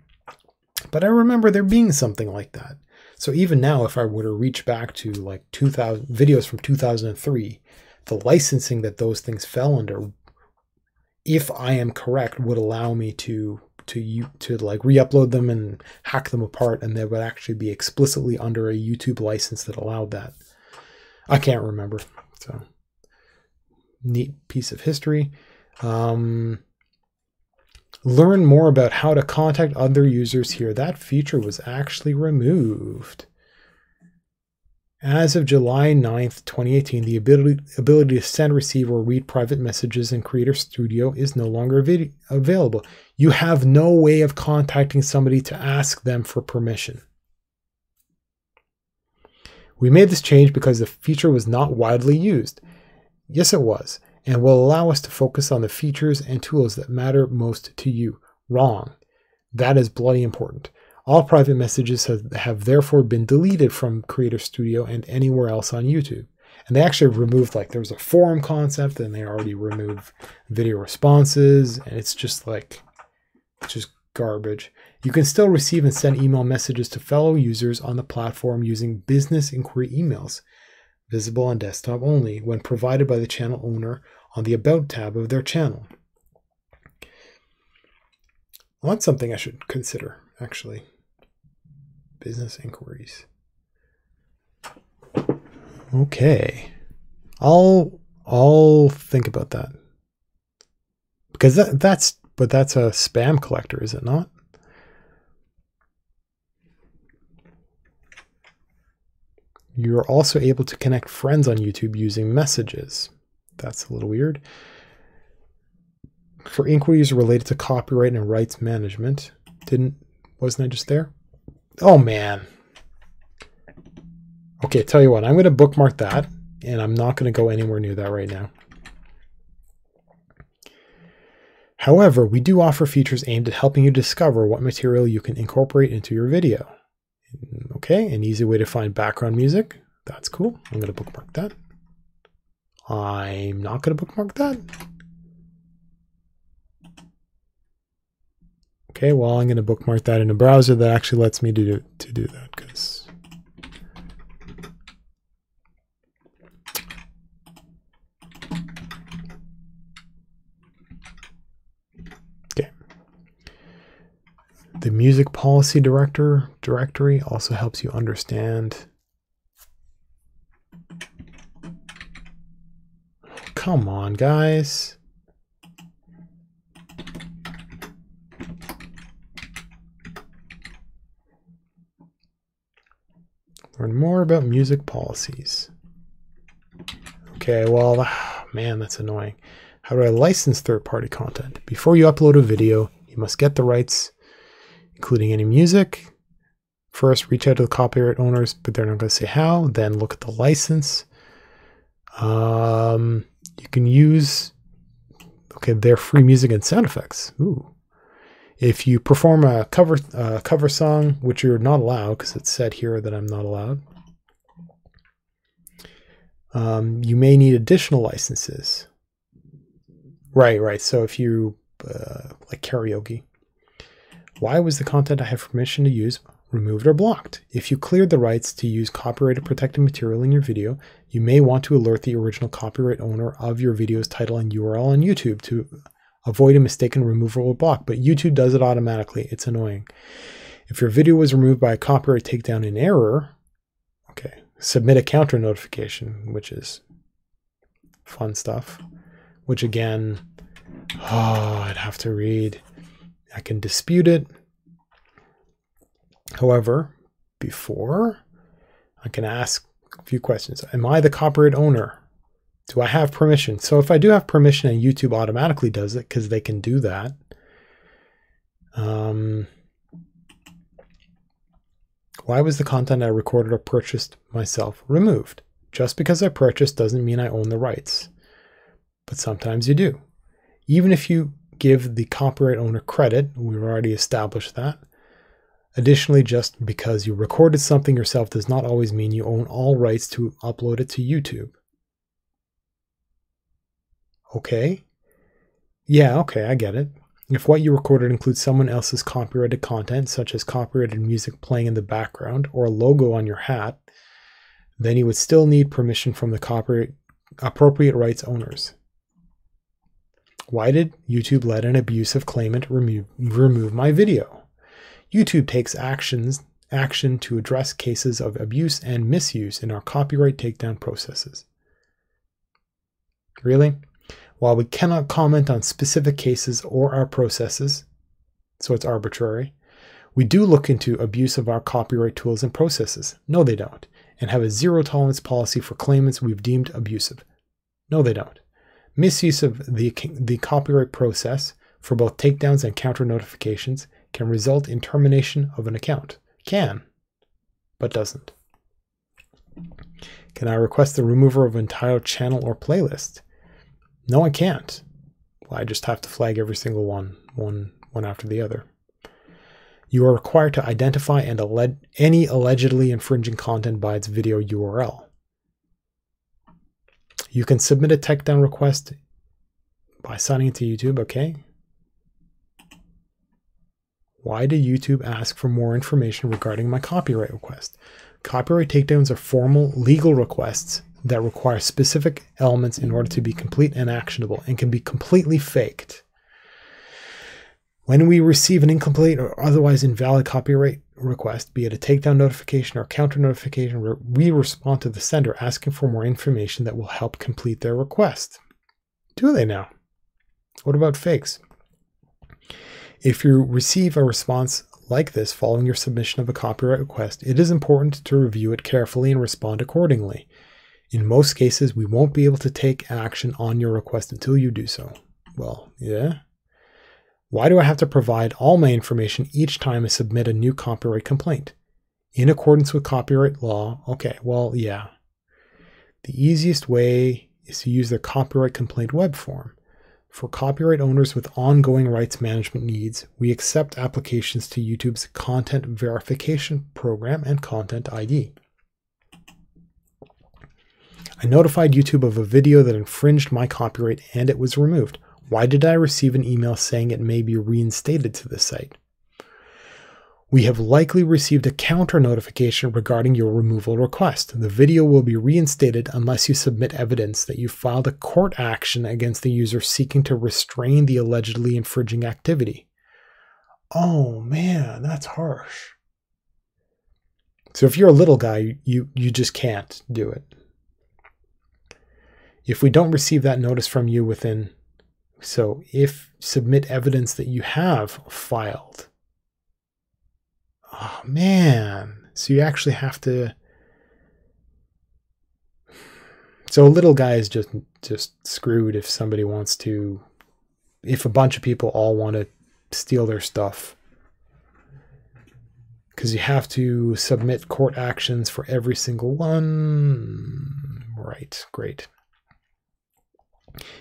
But I remember there being something like that. So even now, if I were to reach back to like 2000 videos from 2003, the licensing that those things fell under, if I am correct, would allow me to like re-upload them and hack them apart, and they would actually be explicitly under a YouTube license that allowed that. I can't remember. So neat piece of history. Learn more about how to contact other users here. That feature was actually removed. As of July 9th, 2018, the ability to send, receive, or read private messages in Creator Studio is no longer available. You have no way of contacting somebody to ask them for permission. We made this change because the feature was not widely used. Yes, it was, and will allow us to focus on the features and tools that matter most to you. Wrong. That is bloody important. All private messages have therefore been deleted from Creator Studio and anywhere else on YouTube. And they actually removed, like, there was a forum concept, and they already removed video responses, and it's just like, it's just garbage. You can still receive and send email messages to fellow users on the platform using business inquiry emails, visible on desktop only, when provided by the channel owner on the About tab of their channel. Well, that's something I should consider, actually. Business inquiries. Okay. I'll think about that. Because that's a spam collector, is it not? You're also able to connect friends on YouTube using messages. That's a little weird. For inquiries related to copyright and rights management, wasn't I just there? Oh man. Okay, tell you what, I'm going to bookmark that, and I'm not going to go anywhere near that right now. However, we do offer features aimed at helping you discover what material you can incorporate into your video. Okay, an easy way to find background music. That's cool. I'm going to bookmark that. I'm not going to bookmark that. Okay, well, I'm going to bookmark that in a browser that actually lets me do that, because okay. The music policy directory also helps you understand. Come on, guys. Learn more about music policies. Okay, well, man, that's annoying. How do I license third-party content? Before you upload a video, you must get the rights, including any music. First, reach out to the copyright owners, but they're not going to say how. Then look at the license. You can use, okay, their free music and sound effects. Ooh. If you perform a cover song, which you're not allowed because it's said here that I'm not allowed, you may need additional licenses. Right. So if you like karaoke, why was the content I have permission to use removed or blocked? If you cleared the rights to use copyrighted protected material in your video, you may want to alert the original copyright owner of your video's title and URL on YouTube to avoid a mistaken removal or block, but YouTube does it automatically. It's annoying. If your video was removed by a copyright takedown in error, okay, submit a counter notification, which is fun stuff, which again, I'd have to read. I can dispute it. However, before I can ask a few questions. Am I the copyright owner? Do I have permission? So if I do have permission and YouTube automatically does it because they can do that, why was the content I recorded or purchased myself removed? Just because I purchased doesn't mean I own the rights, but sometimes you do. Even if you give the copyright owner credit, we've already established that. Additionally, just because you recorded something yourself does not always mean you own all rights to upload it to YouTube. Okay. Yeah, okay, I get it. If what you recorded includes someone else's copyrighted content, such as copyrighted music playing in the background or a logo on your hat, then you would still need permission from the appropriate rights owners. Why did YouTube let an abusive claimant remove my video? YouTube takes action to address cases of abuse and misuse in our copyright takedown processes. Really? While we cannot comment on specific cases or our processes, so it's arbitrary, we do look into abuse of our copyright tools and processes. No, they don't. And have a zero tolerance policy for claimants we've deemed abusive. No, they don't. Misuse of the copyright process for both takedowns and counter notifications can result in termination of an account. Can, but doesn't. Can I request the removal of an entire channel or playlist? No, I can't. Well, I just have to flag every single one after the other. You are required to identify and any allegedly infringing content by its video URL. You can submit a takedown request by signing into YouTube, okay? Why did YouTube ask for more information regarding my copyright request? Copyright takedowns are formal legal requests that require specific elements in order to be complete and actionable and can be completely faked. When we receive an incomplete or otherwise invalid copyright request, be it a takedown notification or counter notification, we respond to the sender asking for more information that will help complete their request. Do they now? What about fakes? If you receive a response like this following your submission of a copyright request, it is important to review it carefully and respond accordingly. In most cases, we won't be able to take action on your request until you do so. Well, yeah. Why do I have to provide all my information each time I submit a new copyright complaint? In accordance with copyright law, okay, well, yeah. The easiest way is to use the copyright complaint web form. For copyright owners with ongoing rights management needs, we accept applications to YouTube's content verification program and content ID. I notified YouTube of a video that infringed my copyright and it was removed. Why did I receive an email saying it may be reinstated to the site? We have likely received a counter notification regarding your removal request. The video will be reinstated unless you submit evidence that you filed a court action against the user seeking to restrain the allegedly infringing activity. Oh man, that's harsh. So if you're a little guy, you just can't do it. If we don't receive that notice from you within, so if submit evidence that you have filed. Oh man, so you actually have to, so a little guy is just screwed if somebody wants to, if a bunch of people all want to steal their stuff. Because you have to submit court actions for every single one. Right, great.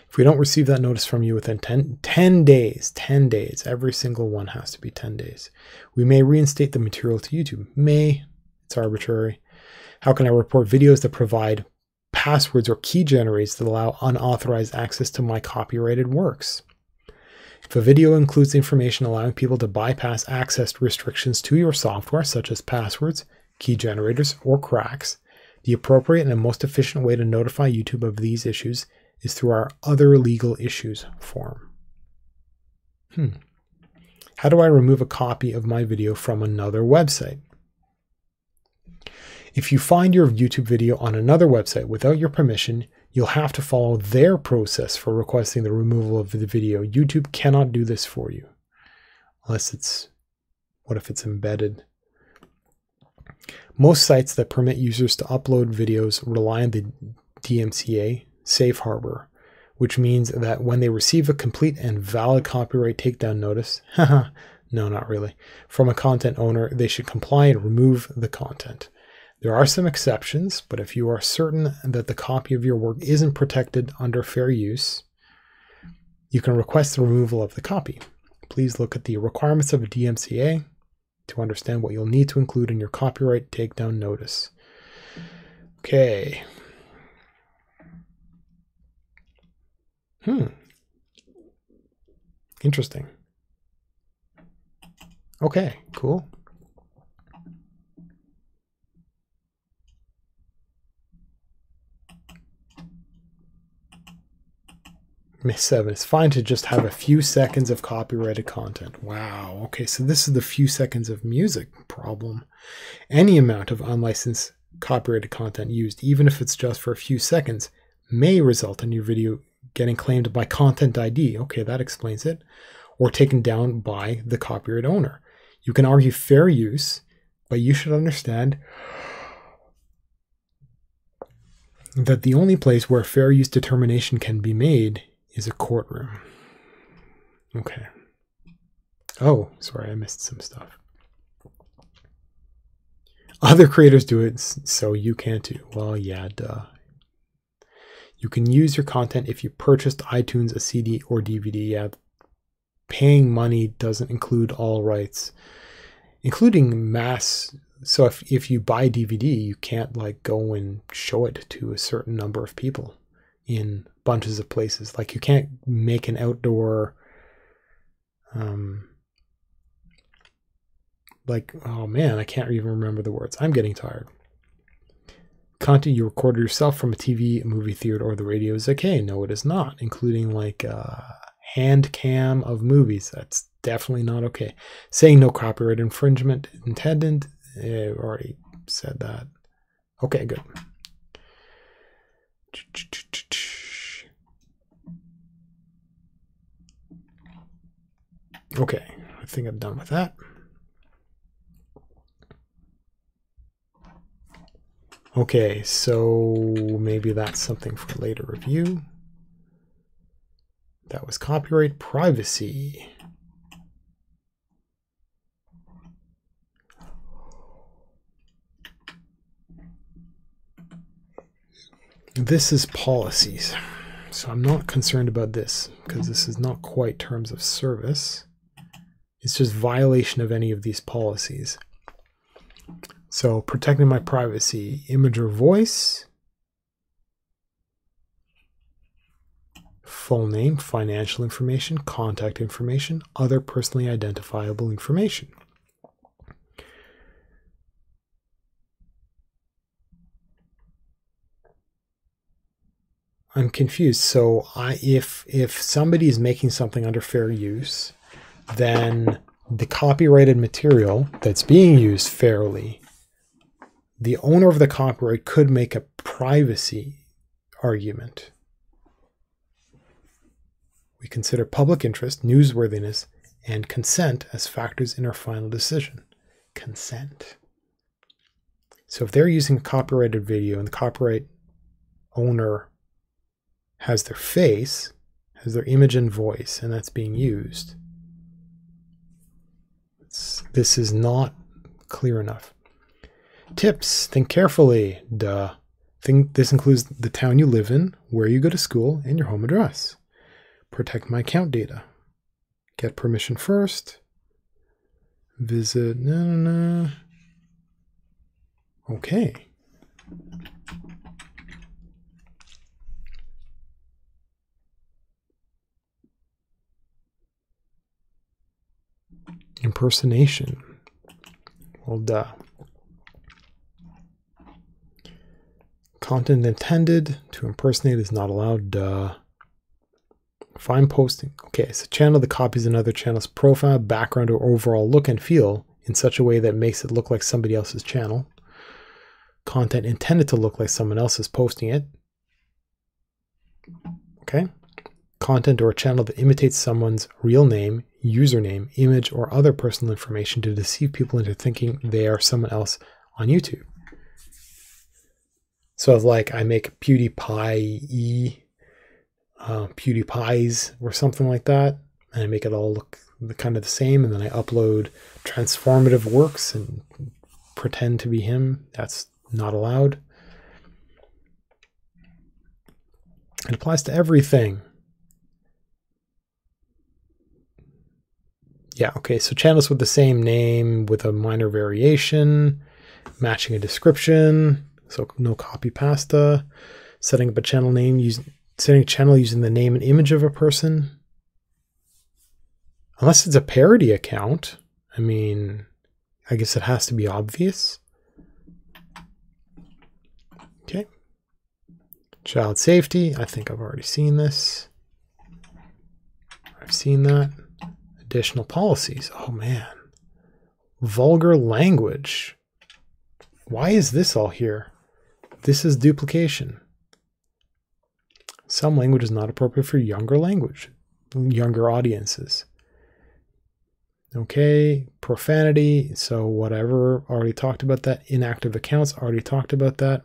If we don't receive that notice from you within 10 days, every single one has to be 10 days, we may reinstate the material to YouTube. May, it's arbitrary. How can I report videos that provide passwords or key generators that allow unauthorized access to my copyrighted works? If a video includes information allowing people to bypass access restrictions to your software, such as passwords, key generators, or cracks, the appropriate and most efficient way to notify YouTube of these issues is through our other legal issues form. How do I remove a copy of my video from another website? If you find your YouTube video on another website without your permission, you'll have to follow their process for requesting the removal of the video. YouTube cannot do this for you. Unless it's, what if it's embedded? Most sites that permit users to upload videos rely on the DMCA safe harbor, which means that when they receive a complete and valid copyright takedown notice, no, not really, from a content owner, they should comply and remove the content. There are some exceptions, but if you are certain that the copy of your work isn't protected under fair use, you can request the removal of the copy. Please look at the requirements of a DMCA to understand what you'll need to include in your copyright takedown notice. Okay. Interesting. Okay, cool. Miss 7, it's fine to just have a few seconds of copyrighted content. Wow. Okay, so this is the few seconds of music problem. Any amount of unlicensed copyrighted content used, even if it's just for a few seconds, may result in your video getting claimed by Content ID. Okay, that explains it. Or taken down by the copyright owner. You can argue fair use, but you should understand that the only place where fair use determination can be made is a courtroom. Okay. Oh, sorry, I missed some stuff. Other creators do it, so you can't too. Well, yeah, duh. You can use your content if you purchased iTunes, a CD, or DVD. Yeah, paying money doesn't include all rights, including mass. So if you buy DVD, you can't like go and show it to a certain number of people in bunches of places. Like you can't make an outdoor, like, oh man, I can't even remember the words. I'm getting tired. Content you recorded yourself from a TV, a movie theater, or the radio is okay. No, it is not, including like hand cam of movies. That's definitely not okay. Saying no copyright infringement intended. I've already said that. Okay, good. Okay, I think I'm done with that. Okay, so maybe that's something for later review. That was copyright privacy. This is policies. So I'm not concerned about this because this is not quite terms of service. It's just violation of any of these policies. So protecting my privacy, image or voice, full name, financial information, contact information, other personally identifiable information. I'm confused. So if somebody is making something under fair use, then the copyrighted material that's being used fairly, the owner of the copyright could make a privacy argument. We consider public interest, newsworthiness, and consent as factors in our final decision. Consent. So if they're using a copyrighted video and the copyright owner has their face, has their image and voice, and that's being used, this is not clear enough. Tips, think carefully. Duh. This includes the town you live in, where you go to school, and your home address. Protect my account data. Get permission first. Visit. Okay. Impersonation. Well, duh. Content intended to impersonate is not allowed. Duh. Fine posting. Okay, it's a channel that copies another channel's profile, background, or overall look and feel in such a way that makes it look like somebody else's channel. Content intended to look like someone else is posting it. Okay. Content or a channel that imitates someone's real name, username, image, or other personal information to deceive people into thinking they are someone else on YouTube. So if like I make PewDiePie, PewDiePie's or something like that, and I make it all look kind of the same, and then I upload transformative works and pretend to be him, that's not allowed. It applies to everything. Yeah, okay, so channels with the same name with a minor variation, matching a description, so no copy pasta, setting up a channel name, setting a channel using the name and image of a person. Unless it's a parody account, I mean, I guess it has to be obvious. Okay. Child safety, I think I've already seen this. I've seen that. Additional policies. Oh man. Vulgar language. Why is this all here? This is duplication. Some language is not appropriate for younger audiences. Okay, profanity. So whatever, already talked about that. Inactive accounts, already talked about that.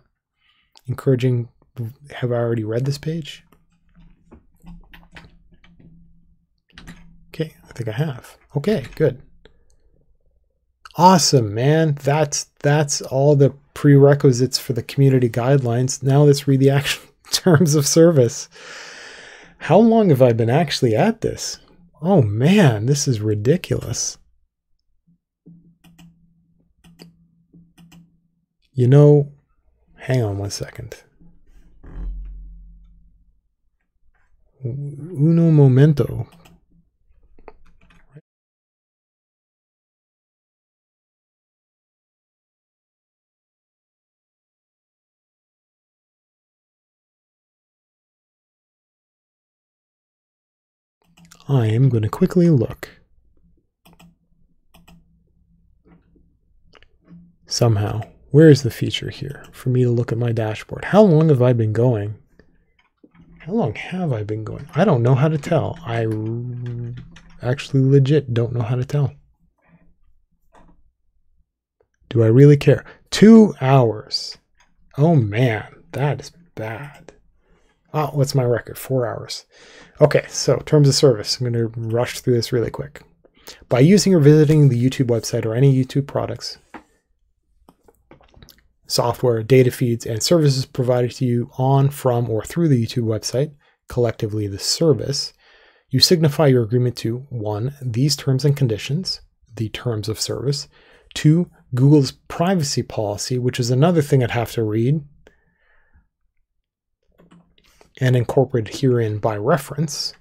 Encouraging, have I already read this page? Okay, I think I have. Okay, good. Awesome, man. That's all the prerequisites for the community guidelines. Now let's read the actual terms of service. How long have I been actually at this? Oh man, this is ridiculous. You know, hang on one second. Uno momento. I am going to quickly look. Somehow, where is the feature here for me to look at my dashboard? How long have I been going? How long have I been going? I don't know how to tell. I actually legit don't know how to tell. Do I really care? 2 hours. Oh man, that is bad. Oh, what's my record? 4 hours. Okay, so terms of service. I'm going to rush through this really quick. By using or visiting the YouTube website or any YouTube products, software, data feeds, and services provided to you on, from, or through the YouTube website, collectively the service, you signify your agreement to 1. These terms and conditions, the terms of service. 2. Google's privacy policy, which is another thing I'd have to read, and incorporated herein by reference.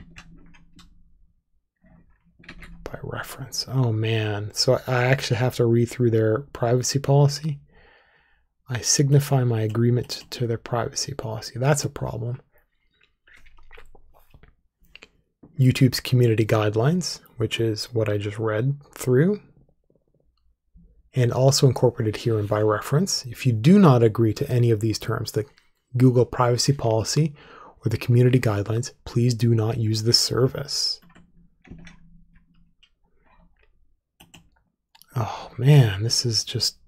By reference. Oh man. So I actually have to read through their privacy policy. I signify my agreement to their privacy policy. That's a problem. YouTube's community guidelines, which is what I just read through, and also incorporated herein by reference. If you do not agree to any of these terms, the Google privacy policy or the community guidelines, please do not use this service. Oh man, this is just...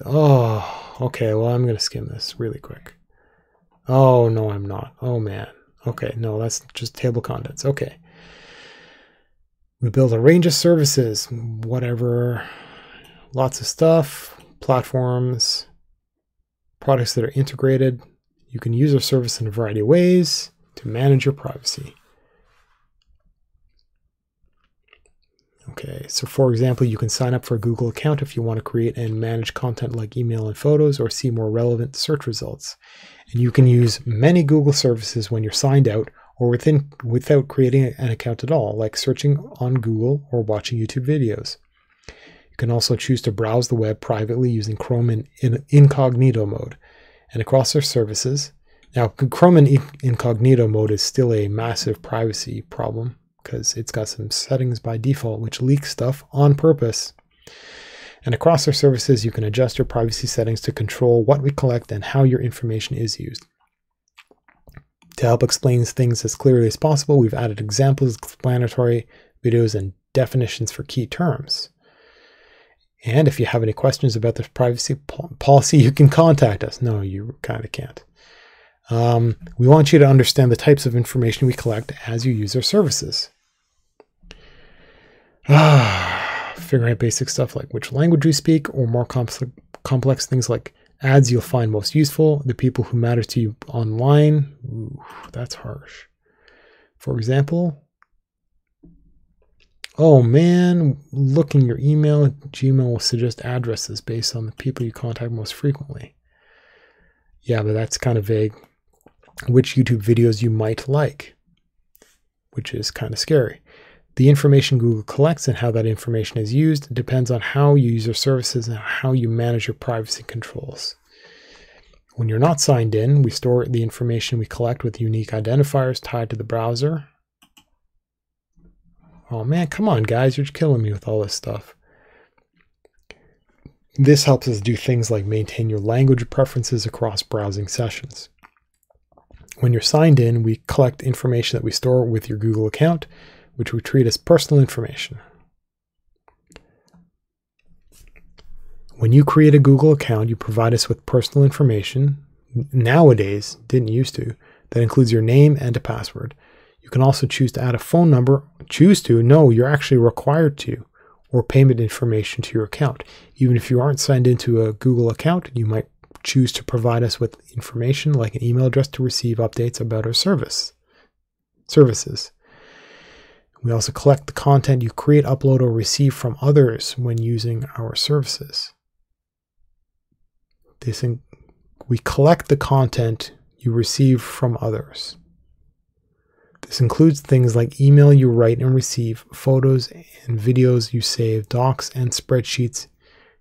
Oh, okay, well I'm going to skim this really quick. Oh no, I'm not. Oh man. Okay, no, that's just table contents. Okay. We build a range of services, whatever, lots of stuff, platforms, products that are integrated. You can use our service in a variety of ways to manage your privacy. Okay, so for example, you can sign up for a Google account if you want to create and manage content like email and photos, or see more relevant search results. And you can use many Google services when you're signed out or without creating an account at all, like searching on Google or watching YouTube videos. You can also choose to browse the web privately using Chrome in incognito mode. And across our services, now Chrome in incognito mode is still a massive privacy problem because it's got some settings by default which leak stuff on purpose. And across our services, you can adjust your privacy settings to control what we collect and how your information is used. To help explain things as clearly as possible, we've added examples, explanatory videos, and definitions for key terms. And if you have any questions about the privacy policy, you can contact us. No, you kind of can't. We want you to understand the types of information we collect as you use our services. Figuring out basic stuff like which language we speak, or more complex things like ads you'll find most useful, the people who matter to you online. Ooh, that's harsh. For example, oh man, look in your email. Gmail will suggest addresses based on the people you contact most frequently. Yeah, but that's kind of vague. Which YouTube videos you might like, which is kind of scary. The information Google collects and how that information is used depends on how you use your services and how you manage your privacy controls. When you're not signed in, we store the information we collect with unique identifiers tied to the browser. Oh man, come on guys, you're killing me with all this stuff. This helps us do things like maintain your language preferences across browsing sessions. When you're signed in, we collect information that we store with your Google account, which we treat as personal information. When you create a Google account, you provide us with personal information, nowadays, didn't used to, that includes your name and a password. You can also choose to add a phone number, no, you're actually required to, or payment information to your account. Even if you aren't signed into a Google account, you might choose to provide us with information like an email address to receive updates about our services. We also collect the content you create, upload, or receive from others when using our services. We collect the content you receive from others. This includes things like email you write and receive, photos and videos you save, docs and spreadsheets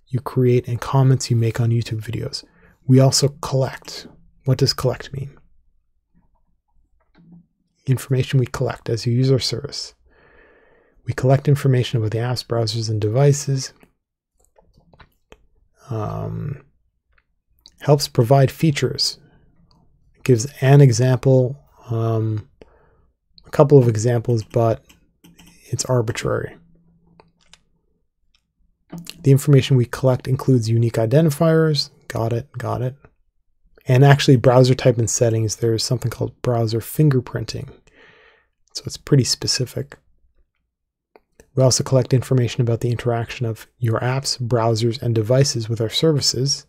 you create, and comments you make on YouTube videos. We also collect. What does collect mean? Information we collect as you use our service. We collect information about the apps, browsers, and devices. Helps provide features. It gives an example, a couple of examples, but it's arbitrary. The information we collect includes unique identifiers. Got it. And actually, browser type and settings, there's something called browser fingerprinting. So it's pretty specific. We also collect information about the interaction of your apps, browsers, and devices with our services.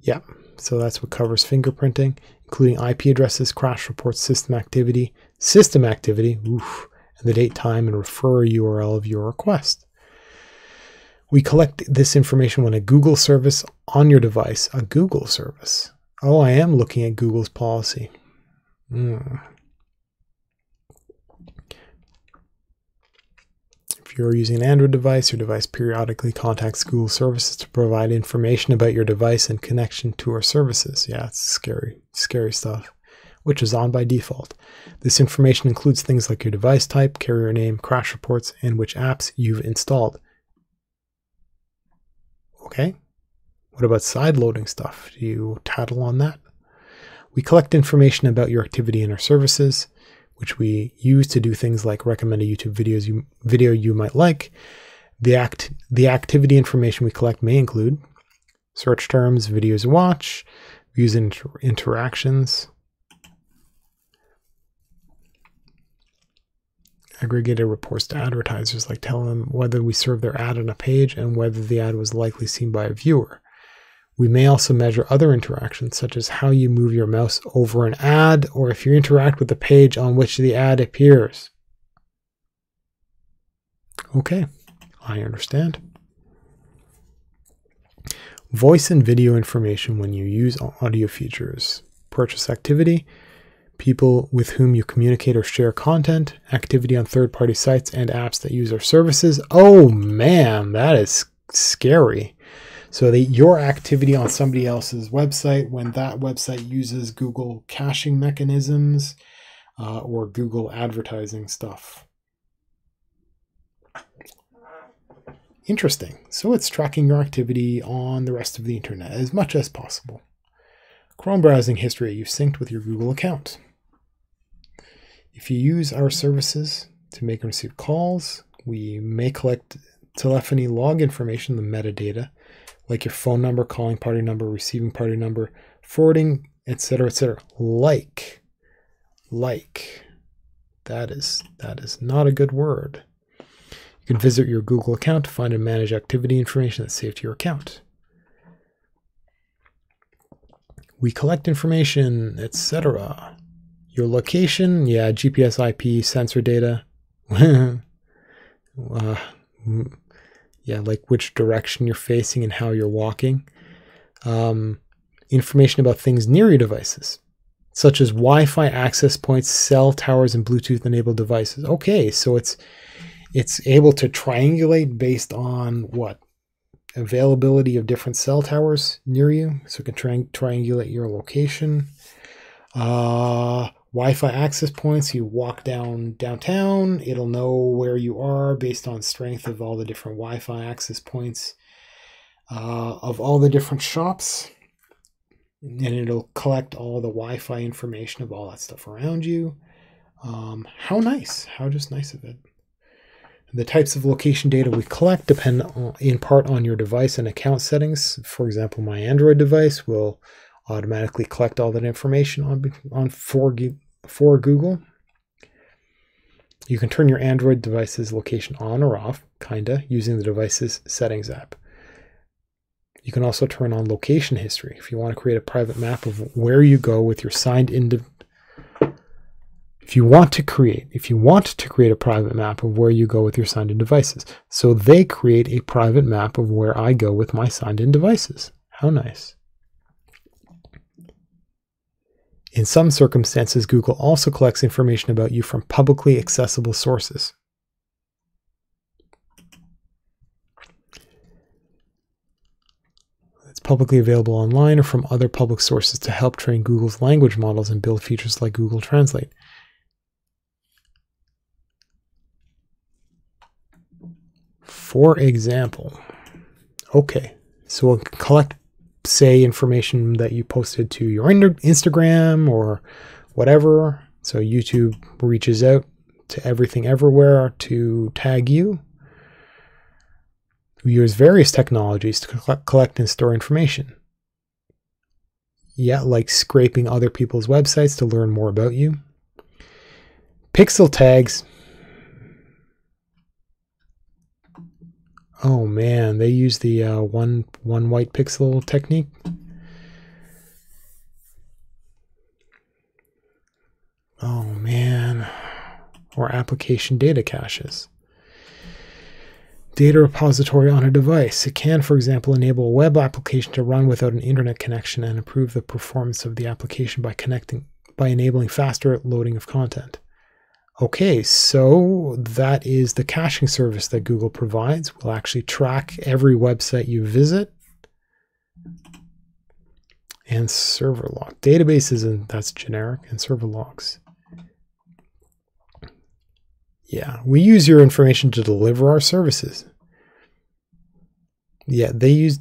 Yeah, so that's what covers fingerprinting, including IP addresses, crash reports, system activity, oof, and the date, time, and referrer URL of your request. We collect this information when a Google service on your device, a Google service. Oh, I am looking at Google's policy. If you're using an Android device, your device periodically contacts Google services to provide information about your device and connection to our services. Yeah, it's scary stuff, which is on by default. This information includes things like your device type, carrier name, crash reports, and which apps you've installed. Okay, what about side-loading stuff? Do you tattle on that? We collect information about your activity in our services, which we use to do things like recommend a YouTube video you might like. The activity information we collect may include search terms, videos to watch, views and interactions, aggregated reports to advertisers, like telling them whether we serve their ad on a page and whether the ad was likely seen by a viewer. We may also measure other interactions, such as how you move your mouse over an ad, or if you interact with the page on which the ad appears. Okay, I understand. Voice and video information when you use audio features. Purchase activity, people with whom you communicate or share content, activity on third-party sites and apps that use our services. Oh man, that is scary. So your activity on somebody else's website, when that website uses Google caching mechanisms or Google advertising stuff. Interesting. So it's tracking your activity on the rest of the internet as much as possible. Chrome browsing history you've synced with your Google account. If you use our services to make and receive calls, we may collect telephony log information, the metadata, like your phone number, calling party number, receiving party number, forwarding, etc., etc. Like. That is not a good word. You can visit your Google account to find and manage activity information that's saved to your account. We collect information, etc. Your location, yeah, GPS, IP, sensor data. Yeah, like which direction you're facing and how you're walking. Information about things near your devices, such as Wi-Fi access points, cell towers, and Bluetooth-enabled devices. Okay, so it's able to triangulate based on what? Availability of different cell towers near you, so it can triangulate your location. Wi-Fi access points, you walk downtown, it'll know where you are based on strength of all the different Wi-Fi access points of all the different shops, and it'll collect all the Wi-Fi information of all that stuff around you. How nice, how just nice of it. The types of location data we collect depend in part on your device and account settings. For example, my Android device will automatically collect all that information for Google. You can turn your Android device's location on or off, using the device's settings app. You can also turn on location history if you want to create a private map of where you go with your signed in. If you want to create a private map of where you go with your signed in devices. So they create a private map of where I go with my signed in devices. How nice. In some circumstances, Google also collects information about you from publicly accessible sources. It's publicly available online or from other public sources to help train Google's language models and build features like Google Translate. For example, okay, so we'll collect, say, information that you posted to your Instagram or whatever. So YouTube reaches out to everything everywhere to tag you. We use various technologies to collect and store information. Yeah, like scraping other people's websites to learn more about you. Pixel tags. Oh man, they use the one white pixel technique. Oh man, or application data caches. Data repository on a device. It can, for example, enable a web application to run without an internet connection and improve the performance of the application by enabling faster loading of content. Okay, so that is the caching service that Google provides. We'll actually track every website you visit. And server log. Databases, that's generic, and server logs. Yeah, we use your information to deliver our services. Yeah, they use,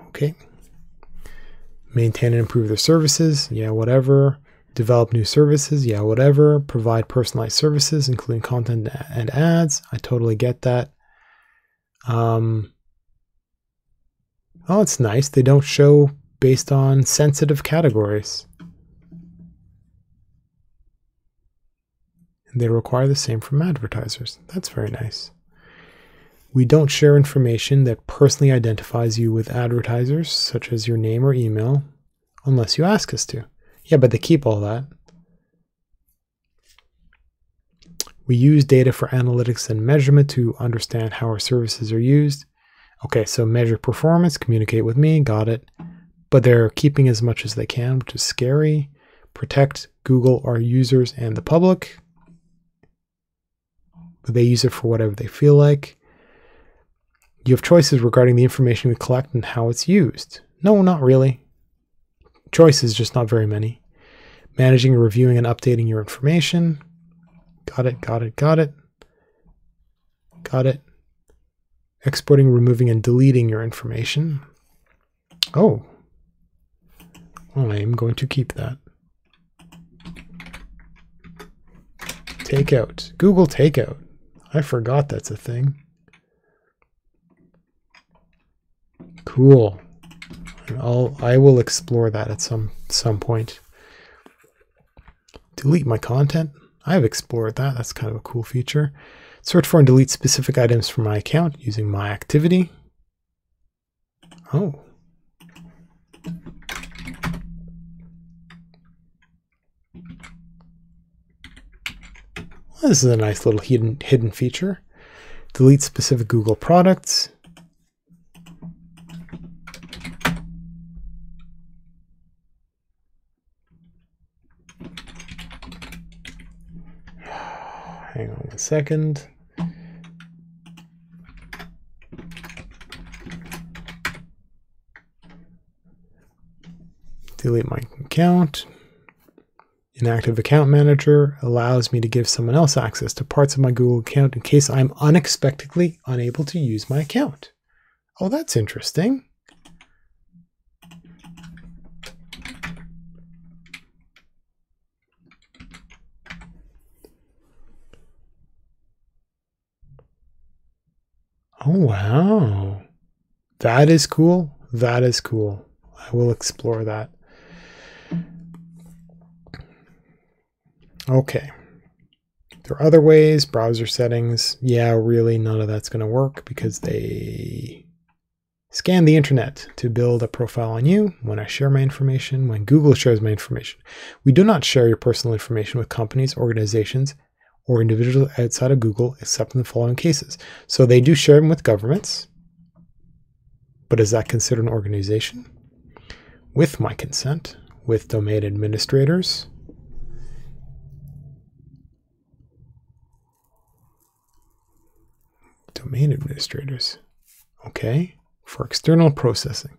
okay. Maintain and improve their services. Yeah, whatever. Develop new services, yeah, whatever. Provide personalized services, including content and ads. I totally get that. Oh, it's nice. They don't show based on sensitive categories. And they require the same from advertisers. That's very nice. We don't share information that personally identifies you with advertisers, such as your name or email, unless you ask us to. Yeah, but they keep all that. We use data for analytics and measurement to understand how our services are used. Okay, so measure performance, communicate with me, got it. But they're keeping as much as they can, which is scary. Protect Google, our users, and the public. But they use it for whatever they feel like. You have choices regarding the information we collect and how it's used. No, not really. Choices, just not very many. Managing, reviewing, and updating your information. Got it, got it, got it. Got it. Exporting, removing, and deleting your information. Oh. Well, I am going to keep that. Takeout. Google Takeout. I forgot that's a thing. Cool. I will explore that at some point. Delete my content. I've explored that. That's kind of a cool feature. Search for and delete specific items from my account using my activity. Oh. Well, this is a nice little hidden feature. Delete specific Google products. Hang on a second. Delete my account. Inactive account manager allows me to give someone else access to parts of my Google account in case I'm unexpectedly unable to use my account. Oh, that's interesting. Oh, wow. That is cool. That is cool. I will explore that. Okay. There are other ways. Browser settings. Yeah, really, none of that's going to work because they scan the internet to build a profile on you. When I share my information, when Google shares my information. We do not share your personal information with companies, organizations, or individuals outside of Google, except in the following cases. So they do share them with governments, but is that considered an organization? With my consent, with domain administrators, okay. For external processing,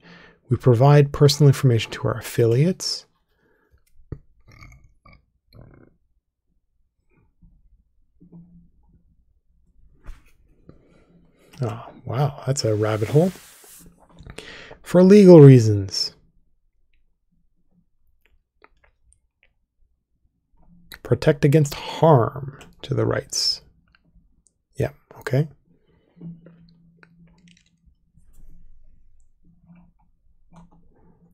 we provide personal information to our affiliates. Oh, wow, that's a rabbit hole. For legal reasons. Protect against harm to the rights. Yeah, okay.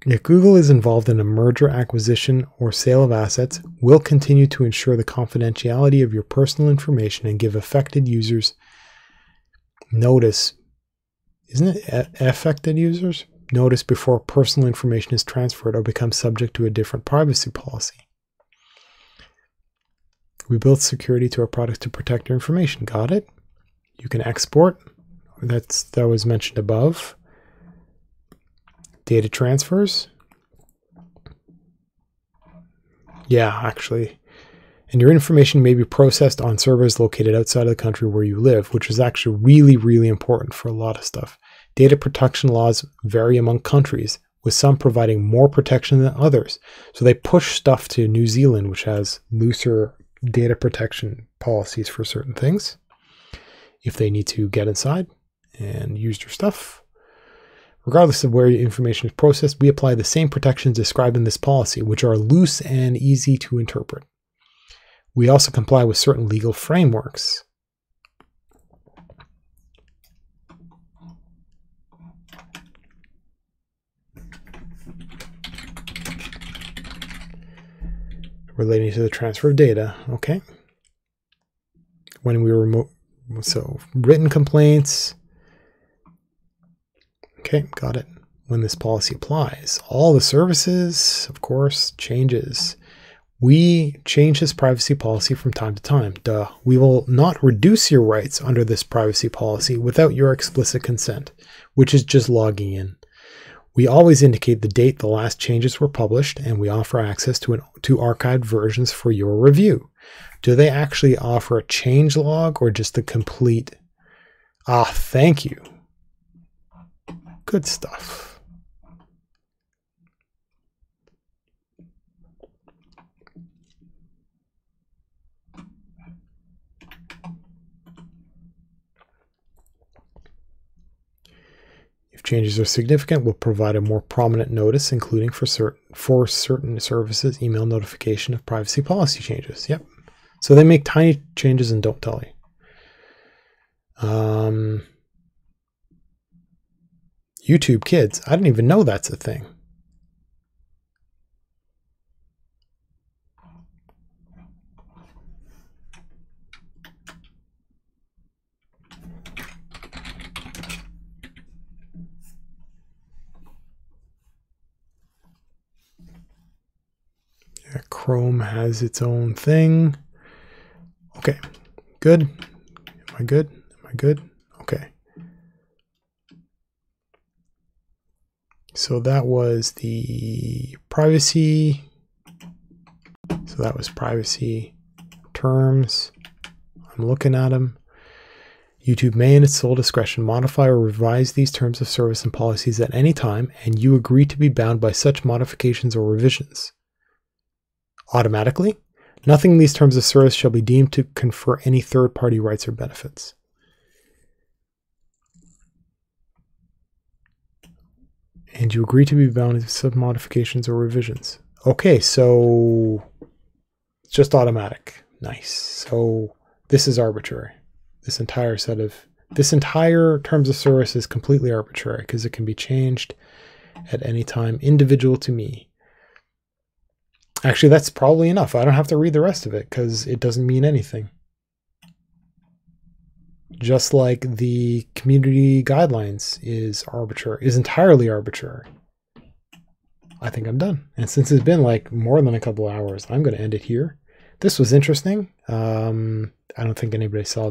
If Google is involved in a merger, acquisition, or sale of assets, we'll continue to ensure the confidentiality of your personal information and give affected users notice. Isn't it affected users? Notice before personal information is transferred or becomes subject to a different privacy policy. We built security to our products to protect your information. Got it? You can export. That was mentioned above. Data transfers. Yeah, actually. And your information may be processed on servers located outside of the country where you live, which is actually really, really important for a lot of stuff. Data protection laws vary among countries, with some providing more protection than others. So they push stuff to New Zealand, which has looser data protection policies for certain things. If they need to get inside and use your stuff. Regardless of where your information is processed, we apply the same protections described in this policy, which are loose and easy to interpret. We also comply with certain legal frameworks. Relating to the transfer of data, okay. When we remote, so written complaints, Okay, got it. When this policy applies, all the services, of course, changes. We change this privacy policy from time to time. Duh. We will not reduce your rights under this privacy policy without your explicit consent, which is just logging in. We always indicate the date the last changes were published, and we offer access to archived versions for your review. Do they actually offer a change log or just the complete? Ah, thank you. Good stuff. If changes are significant, we'll provide a more prominent notice, including for certain services, email notification of privacy policy changes. Yep. So they make tiny changes and don't tell you. YouTube Kids. I didn't even know that's a thing. Yeah, Chrome has its own thing. Okay, good. Am I good? Am I good? Okay. So that was the privacy. So that was privacy terms. I'm looking at them. YouTube may, in its sole discretion, modify or revise these terms of service and policies at any time, and you agree to be bound by such modifications or revisions. Automatically, nothing in these terms of service shall be deemed to confer any third-party rights or benefits. And you agree to be bound to such modifications or revisions. Okay, so it's just automatic. Nice. So this is arbitrary. This entire terms of service is completely arbitrary because it can be changed at any time, individual to me. Actually, that's probably enough. I don't have to read the rest of it because it doesn't mean anything. Just like the community guidelines is entirely arbitrary. I think I'm done. And since it's been like more than a couple of hours, I'm going to end it here. This was interesting. I don't think anybody saw